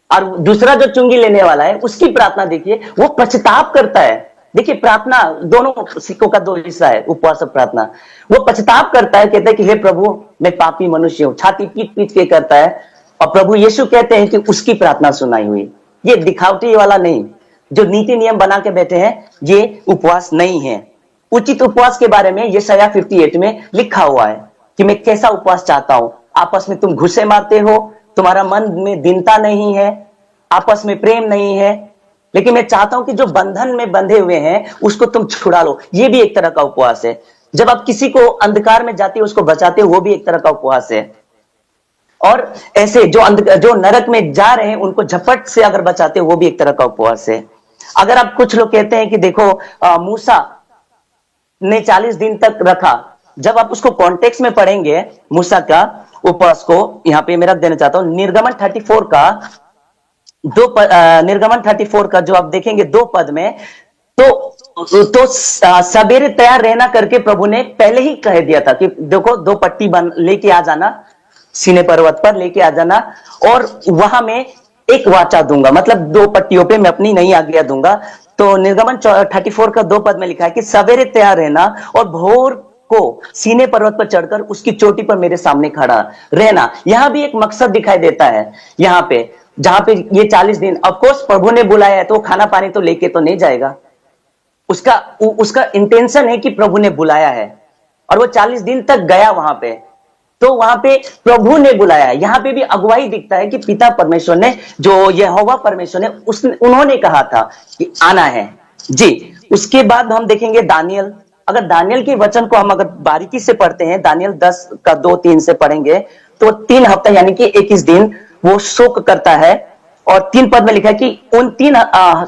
Speaker 9: और दूसरा जो चुंगी लेने वाला है उसकी प्रार्थना देखिए, वो पछताप करता है। देखिए प्रार्थना दोनों सिक्कों का 2 हिस्सा है, उपवास और प्रार्थना। वो पछताप करता है, कहता है कि हे प्रभु मैं पापी मनुष्य हूं, छाती पीट पीट के करता है। और प्रभु यीशु कहते हैं कि उसकी प्रार्थना सुनाई हुई। ये दिखावटी वाला नहीं, जो नीति नियम बना के बैठे हैं, ये उपवास नहीं है। उचित उपवास के बारे में यशायाह 58 में लिखा हुआ है कि मैं कैसा उपवास चाहता हूं। आपस में तुम घुसे मारते हो, तुम्हारा मन में दीनता नहीं है, आपस में प्रेम नहीं है, लेकिन मैं चाहता हूं कि जो बंधन में बंधे हुए हैं उसको तुम छुड़ा लो। ये भी एक तरह का उपवास है। जब आप किसी को अंधकार में जाते हो उसको बचाते हो, वो भी एक तरह का उपवास है। और ऐसे जो नरक में जा रहे हैं उनको झपट से अगर बचाते हो, वो भी एक तरह का उपवास है। अगर आप, कुछ लोग कहते हैं कि देखो मूसा ने 40 दिन तक रखा, जब आप उसको कॉन्टेक्स्ट में पढ़ेंगे मूसा का उपवास को, यहां पे मैं रख देना चाहता हूं। निर्गमन 34 का जो आप देखेंगे 2 पद में, तो सवेरे तैयार रहना करके प्रभु ने पहले ही कह दिया था कि देखो 2 पट्टी लेके आ जाना, सीने पर्वत पर लेके आ जाना, और वहां में एक वाचा दूंगा, मतलब 2 पट्टियों पे मैं अपनी नई आज्ञा दूंगा। तो निर्गमन 34 का 2 पद में लिखा है कि सवेरे तैयार रहना और भोर को सीने पर्वत पर चढ़कर उसकी चोटी पर मेरे सामने खड़ा रहना। यहां भी एक मकसद दिखाई देता है। यहां पे जहां पे ये 40 दिन, ऑफकोर्स प्रभु ने बुलाया है तो खाना पानी तो लेके तो नहीं जाएगा, उसका इंटेंशन है कि प्रभु ने बुलाया है, और वो 40 दिन तक गया वहां पे, तो वहां पे प्रभु ने बुलाया है। यहां पे भी अगुवाई दिखता है कि पिता परमेश्वर ने, जो यहोवा परमेश्वर ने, उन्होंने कहा था कि आना है जी। उसके बाद हम देखेंगे दानियल। अगर दानियल के वचन को हम अगर बारीकी से पढ़ते हैं, दानियल 10 का 2-3 से पढ़ेंगे, तो 3 हफ्ता यानी कि 21 दिन वो शोक करता है। और 3 पद में लिखा है कि उन 3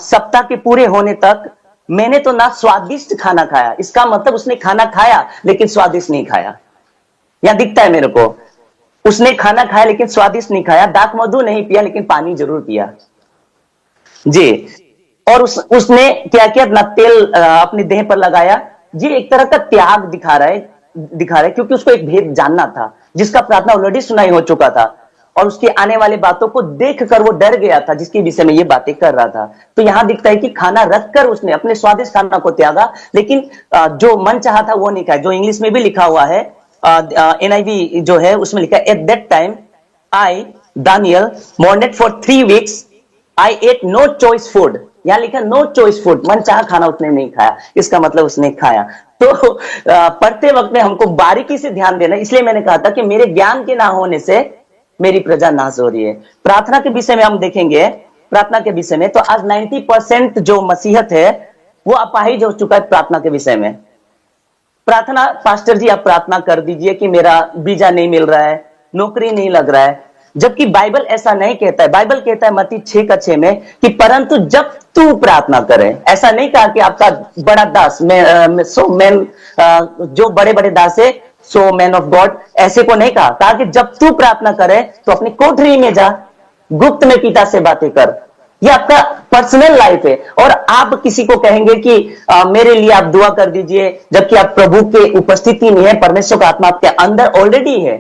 Speaker 9: सप्ताह के पूरे होने तक मैंने तो ना स्वादिष्ट खाना खाया। इसका मतलब उसने खाना खाया लेकिन स्वादिष्ट नहीं खाया, यहां दिखता है मेरे को। उसने खाना खाया लेकिन स्वादिष्ट नहीं खाया, दाक मधु नहीं पिया लेकिन पानी जरूर पिया जी। और उसने क्या किया, अपना तेल अपने देह पर लगाया। ये एक तरह का त्याग दिखा रहा है क्योंकि उसको एक भेद जानना था जिसका प्रार्थना ऑलरेडी सुनाई हो चुका था, और उसके आने वाले बातों को देखकर वो डर गया था जिसके विषय में ये बातें कर रहा था। तो यहां दिखता है कि खाना रखकर उसने अपने स्वादिष्ट खाना को त्यागा, लेकिन जो मन चाहा था वो नहीं खाया। जो इंग्लिश में भी लिखा हुआ है, NIV जो है उसमें लिखा है, at that time I Daniel mourned for 3 weeks I ate no choice food. यहां लिखा नो चॉइस फूड, मन चाह खाना उसने नहीं खाया, इसका मतलब उसने खाया। तो पढ़ते वक्त में हमको बारीकी से ध्यान देना, इसलिए मैंने कहा था कि मेरे ज्ञान के ना होने से मेरी प्रजा नाश हो रही है। प्रार्थना के विषय में हम देखेंगे, प्रार्थना के विषय में तो आज 90% जो मसीहत है वो अपाहिज हो चुका है प्रार्थना के विषय में। प्रार्थना, पास्टर जी आप प्रार्थना कर दीजिए कि मेरा वीजा नहीं मिल रहा है, नौकरी नहीं लग रहा है, जबकि बाइबल ऐसा नहीं कहता है। बाइबल कहता है मत्ती 6:6 में कि परंतु जब तू प्रार्थना करे। ऐसा नहीं कहा कि आपका बड़ा दास जो बड़े बड़े दास है सो मैन ऑफ गॉड, ऐसे को नहीं कहा। कहा कि जब तू प्रार्थना करे तो अपनी कोठरी में जा, गुप्त में पिता से बातें कर। ये आपका पर्सनल लाइफ है, और आप किसी को कहेंगे कि मेरे लिए आप दुआ कर दीजिए, जबकि आप प्रभु के उपस्थिति में है, परमेश्वर का आत्मा आपके अंदर ऑलरेडी है।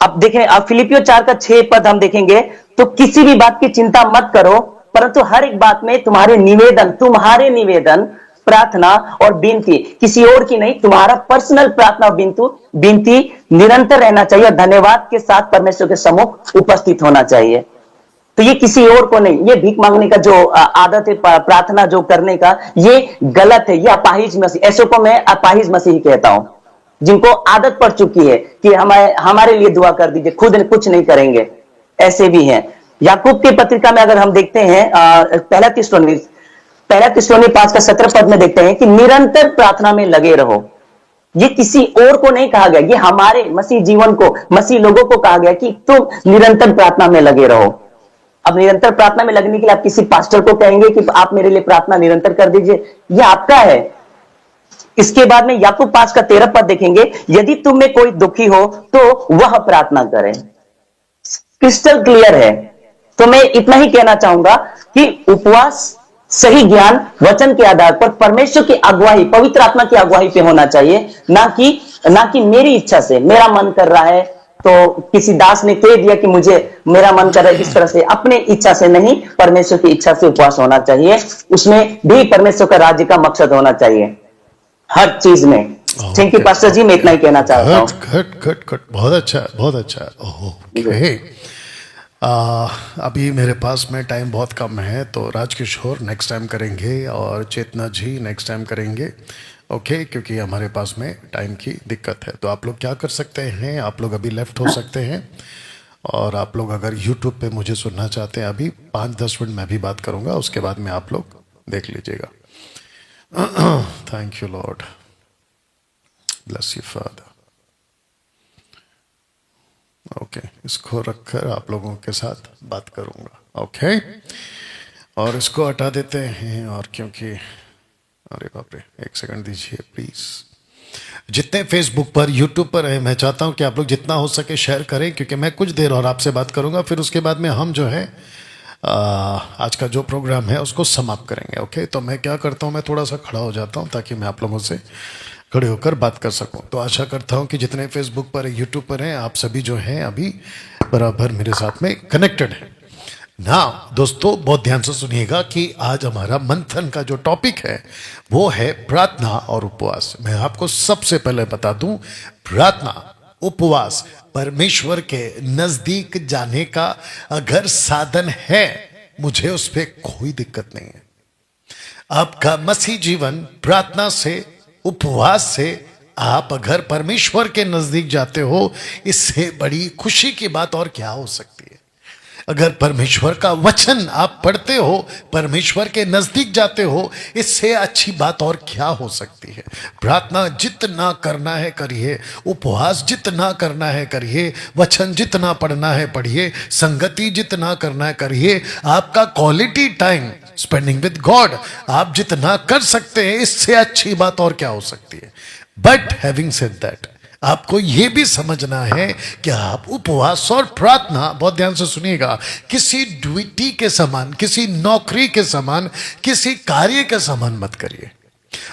Speaker 9: अब देखें, अब फिलिपियो 4:6 हम देखेंगे तो किसी भी बात की चिंता मत करो, परंतु हर एक बात में तुम्हारे निवेदन प्रार्थना और विनती, किसी और की नहीं, तुम्हारा पर्सनल प्रार्थना और विनती निरंतर रहना चाहिए, और धन्यवाद के साथ परमेश्वर के सम्मुख उपस्थित होना चाहिए। तो ये किसी और को नहीं, ये भीख मांगने का जो आदत है, प्रार्थना जो करने का, ये गलत है। ये अपाहिज मसीह, ऐसो को मैं अपाहिज मसीह कहता हूं, जिनको आदत पड़ चुकी है कि हमारे लिए दुआ कर दीजिए, खुद कुछ नहीं करेंगे, ऐसे भी हैं। याकूब की पत्रिका में अगर हम देखते हैं, पहला थिस्सलुनी 5:17 में देखते हैं कि निरंतर प्रार्थना में लगे रहो। ये किसी और को नहीं कहा गया, ये हमारे मसीह जीवन को, मसीह लोगों को कहा गया कि तुम निरंतर प्रार्थना में लगे रहो। अब निरंतर प्रार्थना में लगने के लिए आप किसी पास्टर को कहेंगे कि आप मेरे लिए प्रार्थना निरंतर कर दीजिए, ये आपका है। इसके बाद में याकूब 5:13 देखेंगे, यदि तुम में कोई दुखी हो तो वह प्रार्थना करे। क्रिस्टल क्लियर है। तो मैं इतना ही कहना चाहूंगा कि उपवास सही ज्ञान वचन के आधार पर परमेश्वर की अगुवाई, पवित्र आत्मा की अगुवाई पे होना चाहिए, ना कि मेरी इच्छा से। मेरा मन कर रहा है तो किसी दास ने कह दिया कि मुझे मेरा मन कर रहा है इस तरह से, अपने इच्छा से नहीं, परमेश्वर की इच्छा से उपवास होना चाहिए। उसमें भी परमेश्वर का राज्य का मकसद होना चाहिए हर चीज में। थैंक यू पास्टर जी, मैं इतना ही कहना चाहता हूँ।
Speaker 1: घट बहुत अच्छा, बहुत अच्छा। ओके, अभी मेरे पास में टाइम बहुत कम है, तो राजकिशोर नेक्स्ट टाइम करेंगे और चेतना जी नेक्स्ट टाइम करेंगे, ओके, क्योंकि हमारे पास में टाइम की दिक्कत है। तो आप लोग क्या कर सकते हैं, आप लोग अभी लेफ्ट हो सकते हैं, और आप लोग अगर यूट्यूब पे मुझे सुनना चाहते हैं, अभी 5-10 मिनट मैं भी बात करूंगा, उसके बाद में आप लोग देख लीजिएगा। Thank you Lord, bless you father. Okay, इसको रखकर आप लोगों के साथ बात करूंगा, ओके, और इसको हटा देते हैं। और क्योंकि अरे बाप रे, 1 सेकंड दीजिए प्लीज। जितने फेसबुक पर, यूट्यूब पर है, मैं चाहता हूं कि आप लोग जितना हो सके शेयर करें, क्योंकि मैं कुछ देर और आपसे बात करूंगा, फिर उसके बाद में हम जो है आज का जो प्रोग्राम है उसको समाप्त करेंगे, ओके। तो मैं क्या करता हूं, मैं थोड़ा सा खड़ा हो जाता हूं ताकि मैं आप लोगों से खड़े होकर बात कर सकूं। तो आशा करता हूं कि जितने फेसबुक पर, यूट्यूब पर हैं, आप सभी जो हैं अभी बराबर मेरे साथ में कनेक्टेड हैं ना। दोस्तों बहुत ध्यान से सुनिएगा कि आज हमारा मंथन का जो टॉपिक है वो है प्रार्थना और उपवास। मैं आपको सबसे पहले बता दूं, प्रार्थना, उपवास परमेश्वर के नजदीक जाने का अगर साधन है, मुझे उस पर कोई दिक्कत नहीं है। आपका मसीह जीवन प्रार्थना से, उपवास से, आप अगर परमेश्वर के नजदीक जाते हो, इससे बड़ी खुशी की बात और क्या हो सकती है। अगर परमेश्वर का वचन आप पढ़ते हो, परमेश्वर के नजदीक जाते हो, इससे अच्छी बात और क्या हो सकती है। प्रार्थना जितना करना है करिए, उपवास जितना करना है करिए, वचन जितना पढ़ना है पढ़िए, संगति जितना करना है करिए, आपका quality time spending with God आप जितना कर सकते हैं, इससे अच्छी बात और क्या हो सकती है। बट हैविंग सेड दैट, आपको यह भी समझना है कि आप उपवास और प्रार्थना, बहुत ध्यान से सुनिएगा, किसी ड्यूटी के समान, किसी नौकरी के समान, किसी कार्य के समान मत करिए।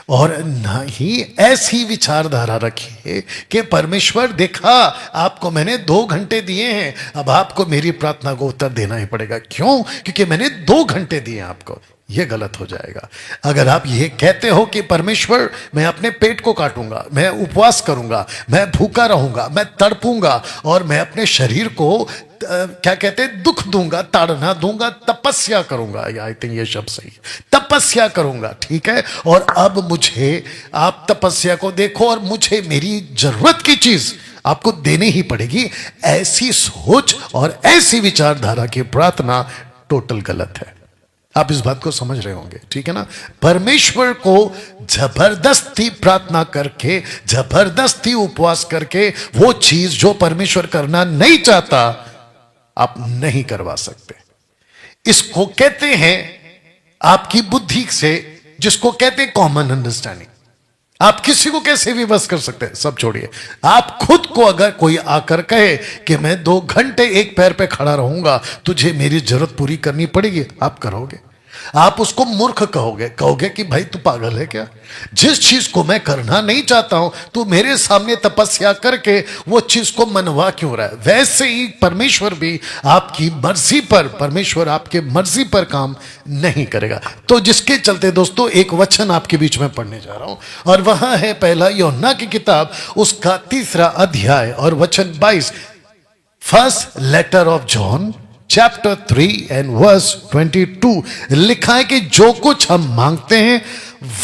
Speaker 1: और ना ही ऐसी विचारधारा रखिए कि परमेश्वर देखा आपको मैंने 2 घंटे दिए हैं, अब आपको मेरी प्रार्थना को उत्तर देना ही पड़ेगा। क्यों? क्योंकि मैंने 2 घंटे दिए आपको। यह गलत हो जाएगा। अगर आप ये कहते हो कि परमेश्वर मैं अपने पेट को काटूंगा, मैं उपवास करूंगा, मैं भूखा रहूंगा, मैं तड़पूंगा और मैं अपने शरीर को क्या कहते हैं, दुख दूंगा, ताड़ना दूंगा, तपस्या करूंगा, आई थिंक ये शब्द सही है, तपस्या करूंगा, ठीक है। और अब मुझे आप तपस्या को देखो और मुझे मेरी जरूरत की चीज आपको देनी ही पड़ेगी, ऐसी सोच और ऐसी विचारधारा की प्रार्थना टोटल गलत है। आप इस बात को समझ रहे होंगे, ठीक है ना। परमेश्वर को जबरदस्ती प्रार्थना करके, जबरदस्ती उपवास करके वो चीज जो परमेश्वर करना नहीं चाहता आप नहीं करवा सकते। इसको कहते हैं आपकी बुद्धि से, जिसको कहते हैं कॉमन अंडरस्टैंडिंग। आप किसी को कैसे भी बस कर सकते हैं, सब छोड़िए। आप खुद को अगर कोई आकर कहे कि मैं 2 घंटे एक पैर पे खड़ा रहूंगा, तुझे मेरी जरूरत पूरी करनी पड़ेगी, आप करोगे? आप उसको मूर्ख कहोगे कि भाई तू पागल है क्या? जिस चीज को मैं करना नहीं चाहता हूं तू मेरे सामने तपस्या करके वो चीज को मनवा क्यों रहा है? वैसे ही परमेश्वर भी आपकी मर्जी पर, परमेश्वर आपके मर्जी पर काम नहीं करेगा। तो जिसके चलते दोस्तों एक वचन आपके बीच में पढ़ने जा रहा हूं, और वहां है पहला यूहन्ना की किताब, उसका 3 अध्याय और वचन 22। First letter of John chapter 3 and verse 22 लिखा है कि जो कुछ हम मांगते हैं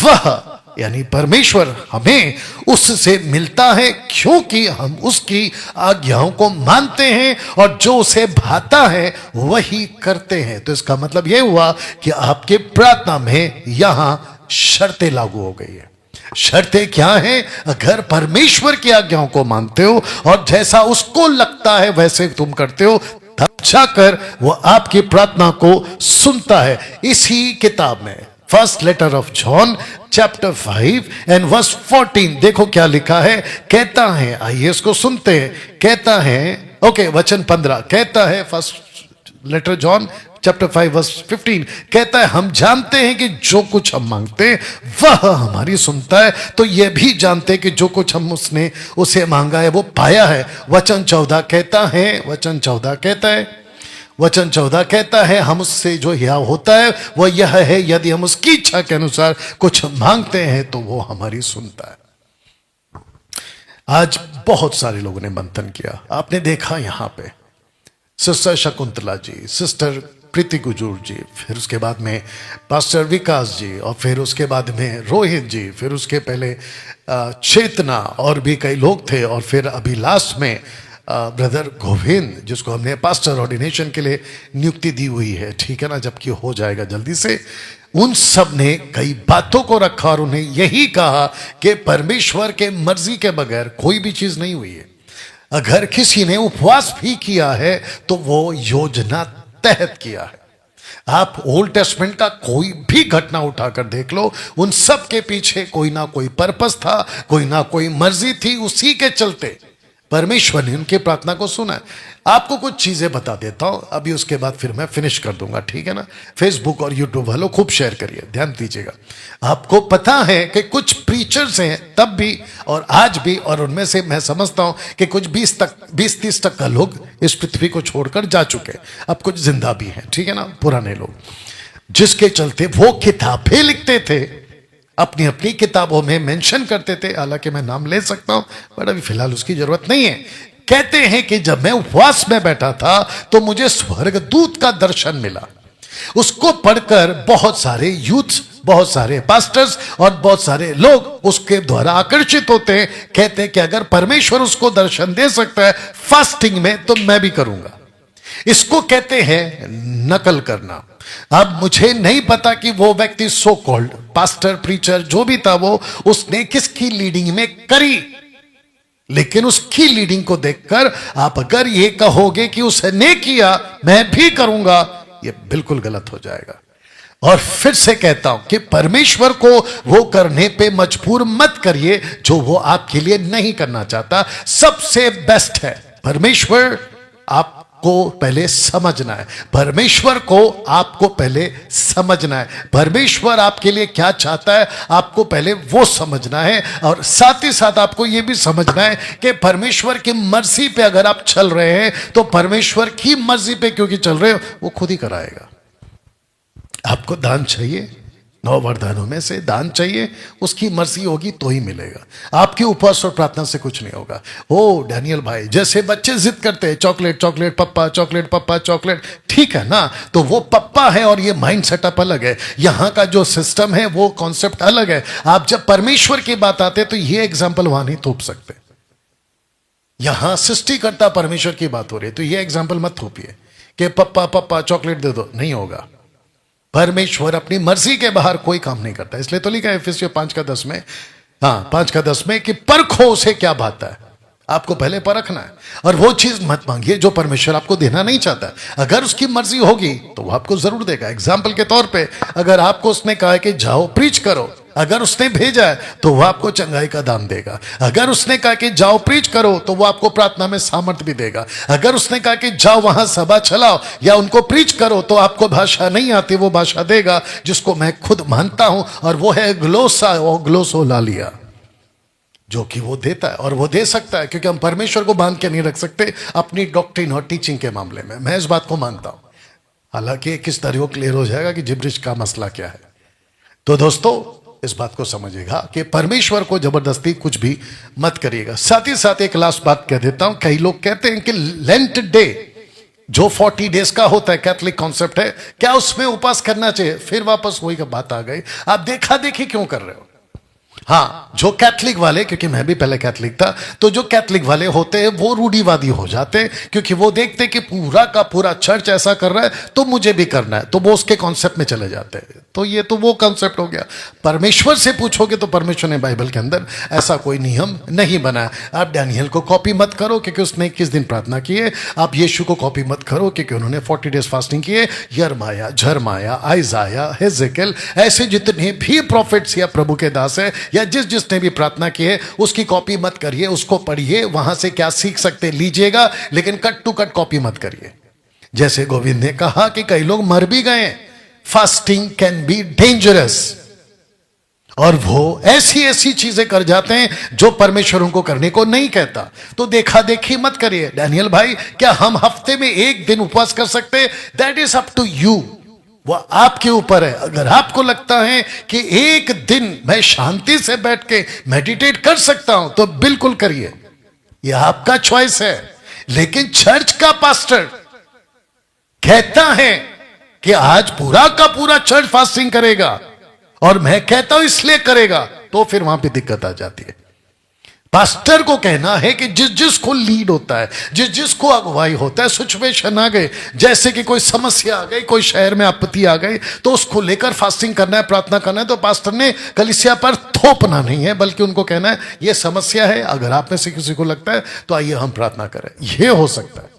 Speaker 1: वह, यानी परमेश्वर हमें उससे मिलता है क्योंकि हम उसकी आज्ञाओं को मानते हैं और जो उसे भाता है वही करते हैं। तो इसका मतलब यह हुआ कि आपके प्रार्थना में यहां शर्तें लागू हो गई है। शर्तें क्या हैं? अगर परमेश्वर की आज्ञाओं को मानते हो और जैसा उसको लगता है वैसे तुम करते हो, तब जाकर वो आपकी प्रार्थना को सुनता है। इसी किताब में first letter of John chapter 5 and verse 14 देखो क्या लिखा है। कहता है, आइए इसको सुनते हैं। कहता है, ओके, वचन 15 कहता है, first letter John chapter 5 verse 15 कहता है, हम जानते हैं कि जो कुछ हम मांगते हैं वह हमारी सुनता है, तो यह भी जानते हैं कि जो कुछ हम उसने उसे मांगा है वो पाया है। वचन 14 कहता है, वचन 14 कहता है, हम उससे जो यह होता है वह यह है, यदि हम उसकी इच्छा के अनुसार कुछ मांगते हैं तो वो हमारी सुनता है। आज बहुत सारे लोगों ने मंथन किया, आपने देखा यहां पे सिस्टर शकुंतला जी, सिस्टर प्रीति गुजूर जी, फिर उसके बाद में पास्टर विकास जी, और फिर उसके बाद में रोहित जी, फिर उसके पहले चेतना, और भी कई लोग थे, और फिर अभी लास्ट में ब्रदर गोविंद, जिसको हमने पास्टर ऑर्डिनेशन के लिए नियुक्ति दी हुई है, ठीक है ना, जबकि हो जाएगा जल्दी से। उन सब ने कई बातों को रखा और उन्हें यही कहा कि परमेश्वर के मर्जी के बगैर कोई भी चीज नहीं हुई है। अगर किसी ने उपवास भी किया है तो वो योजना तहत किया है। आप ओल्ड टेस्टमेंट का कोई भी घटना उठाकर देख लो, उन सब के पीछे कोई ना कोई पर्पस था, कोई ना कोई मर्जी थी, उसी के चलते परमेश्वर ने उनकी प्रार्थना को सुना है। आपको कुछ चीजें बता देता हूं अभी, उसके बाद फिर मैं फिनिश कर दूंगा, ठीक है ना। फेसबुक और यूट्यूब वालों खूब शेयर करिए, ध्यान दीजिएगा। आपको पता है कि कुछ प्रीचर्स हैं तब भी और आज भी, और उनमें से मैं समझता हूं कि कुछ 20-30% लोग इस पृथ्वी को छोड़कर जा चुके, अब कुछ जिंदा भी हैं, ठीक है ना, पुराने लोग, जिसके चलते वो किताबें लिखते थे, अपनी अपनी किताबों में मेंशन करते थे, हालांकि मैं नाम ले सकता हूं बट अभी फिलहाल उसकी जरूरत नहीं है। कहते हैं कि जब मैं उपवास में बैठा था तो मुझे स्वर्गदूत का दर्शन मिला। उसको पढ़कर बहुत सारे यूथ, बहुत सारे पास्टर्स और बहुत सारे लोग उसके द्वारा आकर्षित होते हैं। कहते हैं कि अगर परमेश्वर उसको दर्शन दे सकता है फास्टिंग में तो मैं भी करूंगा। इसको कहते हैं नकल करना। अब मुझे नहीं पता कि वो व्यक्ति सो कॉल्ड पास्टर, प्रीचर जो भी था, वो उसने किसकी लीडिंग में करी, लेकिन उसकी लीडिंग को देखकर आप अगर ये कहोगे कि उसने किया मैं भी करूंगा, ये बिल्कुल गलत हो जाएगा। और फिर से कहता हूं कि परमेश्वर को वो करने पे मजबूर मत करिए जो वो आपके लिए नहीं करना चाहता। सबसे बेस्ट है परमेश्वर आपको पहले समझना है, परमेश्वर को आपको पहले समझना है, परमेश्वर आपके लिए क्या चाहता है आपको पहले वो समझना है। और साथ ही साथ आपको ये भी समझना है कि परमेश्वर की मर्जी पे अगर आप चल रहे हैं तो परमेश्वर की मर्जी पे क्योंकि चल रहे हो वो खुद ही कराएगा। आपको दान चाहिए, 9 वरदानों में से दान चाहिए, उसकी मर्जी होगी तो ही मिलेगा। आपके उपवास और प्रार्थना से कुछ नहीं होगा। ओ डैनियल भाई, जैसे बच्चे जिद करते हैं चॉकलेट चॉकलेट पप्पा, चॉकलेट पप्पा चॉकलेट, ठीक है ना, तो वो पप्पा है और ये माइंड सेटअप अलग है, यहां का जो सिस्टम है वो कॉन्सेप्ट अलग है। आप जब परमेश्वर की बात आते तो ये एग्जाम्पल वहां नहीं थोप सकते। यहां सृष्टिकर्ता परमेश्वर की बात हो रही है तो ये एग्जाम्पल मत थोपिए कि पप्पा पप्पा चॉकलेट दे दो, नहीं होगा। परमेश्वर अपनी मर्जी के बाहर कोई काम नहीं करता। इसलिए तो लिखा है इफिसियों 5:10 में, 5:10 में कि परखो उसे क्या भाता है। आपको पहले परखना है और वो चीज मत मांगिए जो परमेश्वर आपको देना नहीं चाहता। अगर उसकी मर्जी होगी तो वो आपको जरूर देगा। एग्जाम्पल के तौर पे अगर आपको उसने कहा है कि जाओ प्रीच करो, अगर उसने भेजा है तो वो आपको चंगाई का दान देगा। अगर उसने कहा कि जाओ प्रीच करो तो वो आपको प्रार्थना में सामर्थ्य भी देगा। अगर उसने कहा कि जाओ वहां सभा चलाओ या उनको प्रीच करो तो आपको भाषा नहीं आती, वो भाषा देगा जिसको मैं खुद मानता हूं, और वो है ग्लोसा वो ग्लोसोलालिया, जो कि वो देता है और वो दे सकता है, क्योंकि हम परमेश्वर को बांध के नहीं रख सकते अपनी डॉक्ट्रिन और टीचिंग के मामले में। मैं इस बात को मानता हूं, हालांकि किस तरह वो क्लियर हो जाएगा कि जिब्रिश का मसला क्या है। तो दोस्तों इस बात को समझिएगा कि परमेश्वर को जबरदस्ती कुछ भी मत करिएगा। साथ ही साथ एक लास्ट बात कह देता हूं, कई लोग कहते हैं कि लेंट डे जो 40 डेज का होता है, कैथलिक कॉन्सेप्ट है, क्या उसमें उपवास करना चाहिए? फिर वापस वही बात आ गई, आप देखा देखी क्यों कर रहे हो? हाँ, जो कैथलिक वाले, क्योंकि मैं भी पहले कैथलिक था, तो जो कैथलिक वाले होते हैं वो रूढ़िवादी हो जाते हैं, क्योंकि वो देखते हैं कि पूरा का पूरा चर्च ऐसा कर रहा है तो मुझे भी करना है, तो वो उसके कॉन्सेप्ट में चले जाते हैं। तो ये तो वो कॉन्सेप्ट हो गया। परमेश्वर से पूछोगे तो परमेश्वर ने बाइबल के अंदर ऐसा कोई नियम नहीं बनाया। आप डैनियल को कॉपी मत करो क्योंकि उसने 21 दिन प्रार्थना की है। आप यीशु को कॉपी मत करो क्योंकि उन्होंने 40 डेज फास्टिंग की है। यरमाया, झरमाया, आइजाया, हेजेकियल, ऐसे जितने भी प्रॉफिट्स या प्रभु के दास है या जिसने भी प्रार्थना की है उसकी कॉपी मत करिए, उसको पढ़िए, वहां से क्या सीख सकते लीजिएगा, लेकिन कट टू कट कॉपी मत करिए। जैसे गोविंद ने कहा कि कई लोग मर भी गए, फास्टिंग कैन बी डेंजरस, और वो ऐसी ऐसी चीजें कर जाते हैं जो परमेश्वर उनको करने को नहीं कहता। तो देखा देखी मत करिए। डैनियल भाई, क्या हम हफ्ते में 1 दिन उपवास कर सकते? That is up to you, वो आपके ऊपर है। अगर आपको लगता है कि 1 दिन मैं शांति से बैठ के मेडिटेट कर सकता हूं तो बिल्कुल करिए, यह आपका चॉइस है। लेकिन चर्च का पास्टर कहता है कि आज पूरा का पूरा चर्च फास्टिंग करेगा और मैं कहता हूं इसलिए करेगा, तो फिर वहां पे दिक्कत आ जाती है। पास्टर को कहना है कि जिस जिसको लीड होता है, जिस जिसको अगुवाई होता है, सिचुएशन आ गए, जैसे कि कोई समस्या आ गई, कोई शहर में आपत्ति आ गई, तो उसको लेकर फास्टिंग करना है, प्रार्थना करना है, तो पास्टर ने कलीसिया पर थोपना नहीं है, बल्कि उनको कहना है यह समस्या है, अगर आप में से किसी को लगता है तो आइए हम प्रार्थना करें। यह हो सकता है।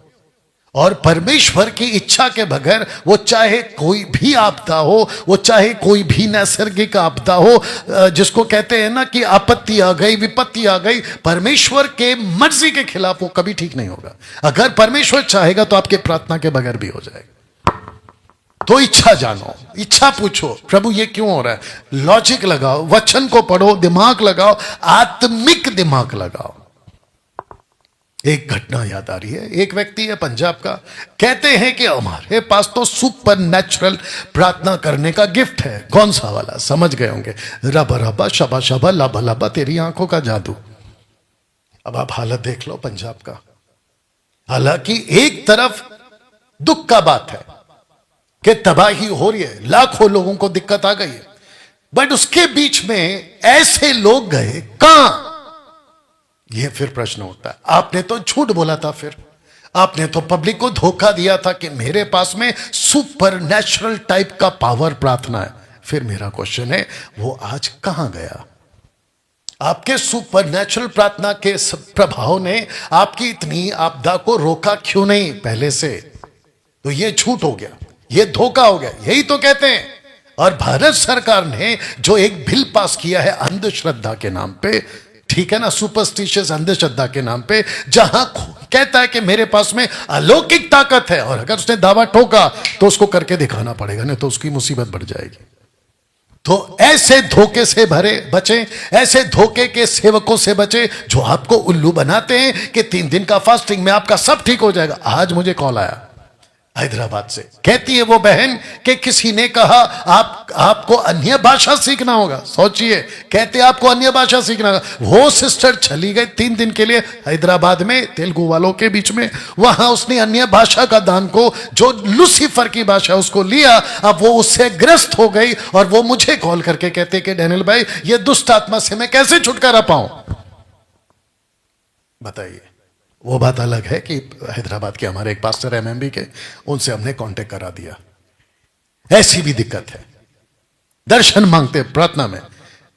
Speaker 1: और परमेश्वर की इच्छा के बगैर, वो चाहे कोई भी आपदा हो, वो चाहे कोई भी नैसर्गिक आपदा हो, जिसको कहते हैं ना कि आपत्ति आ गई, विपत्ति आ गई, परमेश्वर के मर्जी के खिलाफ वो कभी ठीक नहीं होगा। अगर परमेश्वर चाहेगा तो आपके प्रार्थना के बगैर भी हो जाएगा। तो इच्छा जानो, इच्छा पूछो, प्रभु ये क्यों हो रहा है, लॉजिक लगाओ, वचन को पढ़ो, दिमाग लगाओ, आत्मिक दिमाग लगाओ। एक घटना याद आ रही है, एक व्यक्ति है पंजाब का, कहते हैं कि हमारे पास तो सुपर नेचुरल प्रार्थना करने का गिफ्ट है। कौन सा वाला? समझ गए होंगे, रबा रबा शबा शबा लाबा लाबा तेरी आंखों का जादू। अब आप हालत देख लो पंजाब का। हालांकि एक तरफ दुख का बात है कि तबाही हो रही है, लाखों लोगों को दिक्कत आ गई है, बट उसके बीच में ऐसे लोग गए कहां, यह फिर प्रश्न होता है। आपने तो झूठ बोला था, फिर आपने तो पब्लिक को धोखा दिया था कि मेरे पास में सुपर नेचुरल टाइप का पावर प्रार्थना है। फिर मेरा क्वेश्चन है, वो आज कहां गया? आपके सुपर नेचुरल प्रार्थना के प्रभाव ने आपकी इतनी आपदा को रोका क्यों नहीं पहले से? तो ये झूठ हो गया, ये धोखा हो गया। यही तो कहते हैं और भारत सरकार ने जो एक बिल पास किया है अंधश्रद्धा के नाम पे, ठीक है ना, सुपरस्टिशियस अंधश्रद्धा के नाम पे, जहां कहता है कि मेरे पास में अलौकिक ताकत है, और अगर उसने दावा ठोका तो उसको करके दिखाना पड़ेगा, नहीं तो उसकी मुसीबत बढ़ जाएगी। तो ऐसे धोखे से भरे बचे, ऐसे धोखे के सेवकों से बचे जो आपको उल्लू बनाते हैं कि 3 दिन का फास्टिंग में आपका सब ठीक हो जाएगा। आज मुझे कॉल आया हैदराबाद से, कहती है वो बहन कि किसी ने कहा आपको अन्य भाषा सीखना होगा। सोचिए, कहते आपको अन्य भाषा सीखना होगा। वो सिस्टर चली गई 3 दिन के लिए हैदराबाद में, तेलुगु वालों के बीच में, वहां उसने अन्य भाषा का दान को, जो लूसीफर की भाषा, उसको लिया। अब वो उससे ग्रस्त हो गई और वो मुझे कॉल करके कहते कि डैनियल भाई, ये दुष्ट आत्मा से मैं कैसे छुटकारा पाऊं? बताइए। वो बात अलग है कि हैदराबाद के हमारे एक पास्टर एमएमबी के, उनसे हमने कांटेक्ट करा दिया। ऐसी भी दिक्कत है। दर्शन मांगते प्रार्थना में,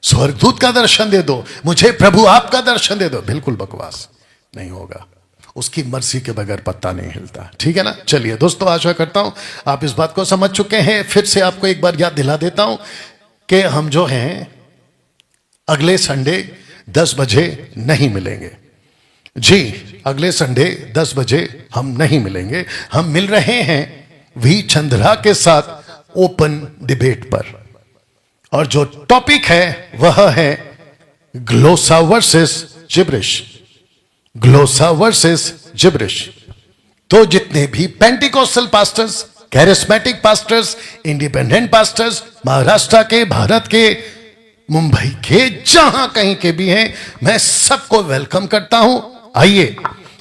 Speaker 1: स्वर्गदूत का दर्शन दे दो, मुझे प्रभु आपका दर्शन दे दो, बिल्कुल बकवास, नहीं होगा। उसकी मर्जी के बगैर पत्ता नहीं हिलता, ठीक है ना। चलिए दोस्तों, आशा करता हूं आप इस बात को समझ चुके हैं। फिर से आपको एक बार याद दिला देता हूं कि हम जो हैं अगले संडे 10 बजे नहीं मिलेंगे जी। अगले संडे 10 बजे हम नहीं मिलेंगे। हम मिल रहे हैं वी चंद्रा के साथ ओपन डिबेट पर, और जो टॉपिक है वह है glossa versus gibberish. Glossa versus gibberish. तो जितने भी Pentecostal pastors, charismatic pastors, independent pastors, Maharashtra के, भारत के, मुंबई के, जहां कहीं के भी हैं, मैं सबको वेलकम करता हूं। आइए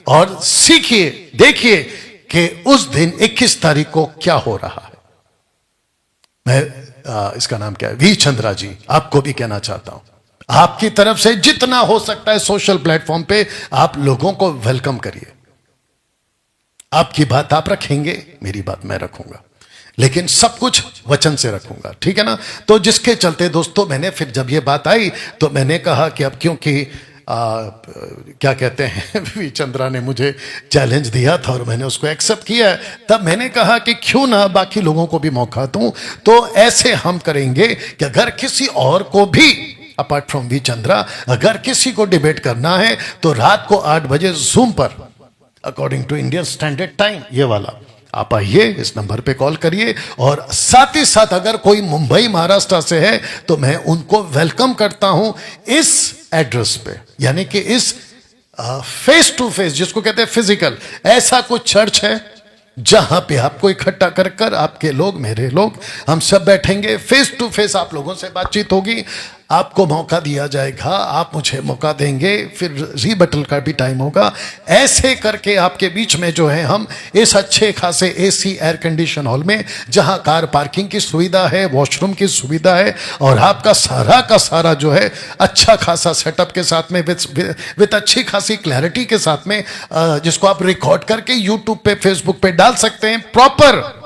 Speaker 1: और सीखिए, देखिए कि उस दिन 21 तारीख को क्या हो रहा है। मैं इसका नाम क्या है, वी चंद्रा जी, आपको भी कहना चाहता हूं, आपकी तरफ से जितना हो सकता है सोशल प्लेटफॉर्म पे आप लोगों को वेलकम करिए। आपकी बात आप रखेंगे, मेरी बात मैं रखूंगा, लेकिन सब कुछ वचन से रखूंगा, ठीक है ना। तो जिसके चलते दोस्तों, मैंने फिर जब ये बात आई तो मैंने कहा कि अब क्योंकि क्या कहते हैं, वी चंद्रा ने मुझे चैलेंज दिया था और मैंने उसको एक्सेप्ट किया, तब मैंने कहा कि क्यों ना बाकी लोगों को भी मौका दूं। तो ऐसे हम करेंगे कि अगर किसी और को भी अपार्ट फ्रॉम वी चंद्रा, अगर किसी को डिबेट करना है तो रात को 8 बजे जूम पर, according to Indian standard time, ये वाला, आप आइए, इस नंबर पे कॉल करिए। और साथ ही साथ अगर कोई मुंबई महाराष्ट्र से है तो मैं उनको वेलकम करता हूं इस एड्रेस पे, यानी कि इस फेस टू फेस, जिसको कहते हैं फिजिकल, ऐसा कुछ चर्च है जहां पे आपको इकट्ठा कर कर आपके लोग, मेरे लोग, हम सब बैठेंगे, फेस टू फेस आप लोगों से बातचीत होगी। आपको मौका दिया जाएगा, आप मुझे मौका देंगे, फिर रीबटल का भी टाइम होगा। ऐसे करके आपके बीच में जो है हम इस अच्छे खासे एसी एयर कंडीशन हॉल में, जहां कार पार्किंग की सुविधा है, वॉशरूम की सुविधा है, और आपका सारा का सारा जो है अच्छा खासा सेटअप के साथ में, विद अच्छी खासी क्लैरिटी के साथ में, जिसको आप रिकॉर्ड करके यूट्यूब पे, फेसबुक पे डाल सकते हैं। प्रॉपर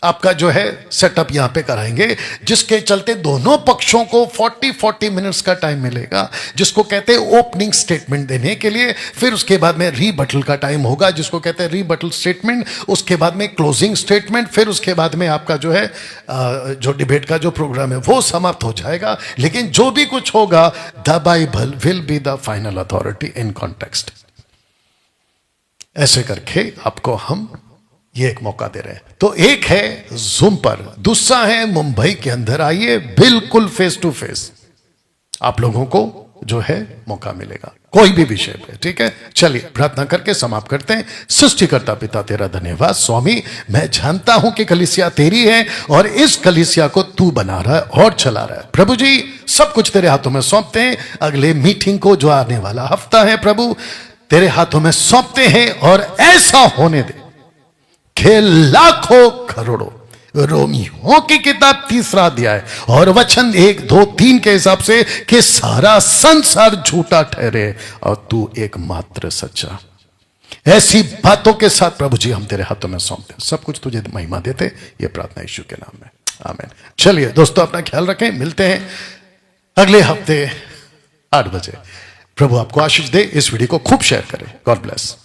Speaker 1: आपका जो है सेटअप यहां पे कराएंगे, जिसके चलते दोनों पक्षों को 40 मिनट्स का टाइम मिलेगा, जिसको कहते हैं ओपनिंग स्टेटमेंट देने के लिए। फिर उसके बाद में रीबटल का टाइम होगा, जिसको कहते हैं रीबटल स्टेटमेंट। उसके बाद में क्लोजिंग स्टेटमेंट। फिर उसके बाद में आपका जो है जो डिबेट का जो प्रोग्राम है वो समाप्त हो जाएगा। लेकिन जो भी कुछ होगा, the Bible will be the final authority in context. ऐसे करके आपको हम ये एक मौका दे रहे हैं। तो एक है जूम पर, दूसरा है मुंबई के अंदर। आइए, बिल्कुल फेस टू फेस आप लोगों को जो है मौका मिलेगा, कोई भी विषय पे, ठीक है। चलिए प्रार्थना करके समाप्त करते हैं। सृष्टिकर्ता पिता तेरा धन्यवाद स्वामी, मैं जानता हूं कि कलीसिया तेरी है और इस कलीसिया को तू बना रहा है और चला रहा है। प्रभु जी, सब कुछ तेरे हाथों में सौंपते हैं। अगले मीटिंग को, जो आने वाला हफ्ता है, प्रभु तेरे हाथों में सौंपते हैं, और ऐसा होने दे कि लाखों करोड़ों, रोमियों की किताब 3 अध्याय और वचन 1, 2, 3 के हिसाब से, कि सारा संसार झूठा ठहरे और तू एकमात्र सच्चा। ऐसी बातों के साथ प्रभु जी हम तेरे हाथों में सौंपते हैं। सब कुछ तुझे महिमा देते, ये प्रार्थना यीशु के नाम में, आमीन। चलिए दोस्तों, अपना ख्याल रखें, मिलते हैं अगले हफ्ते 8 बजे। प्रभु आपको आशीष दे। इस वीडियो को खूब शेयर करें। God bless.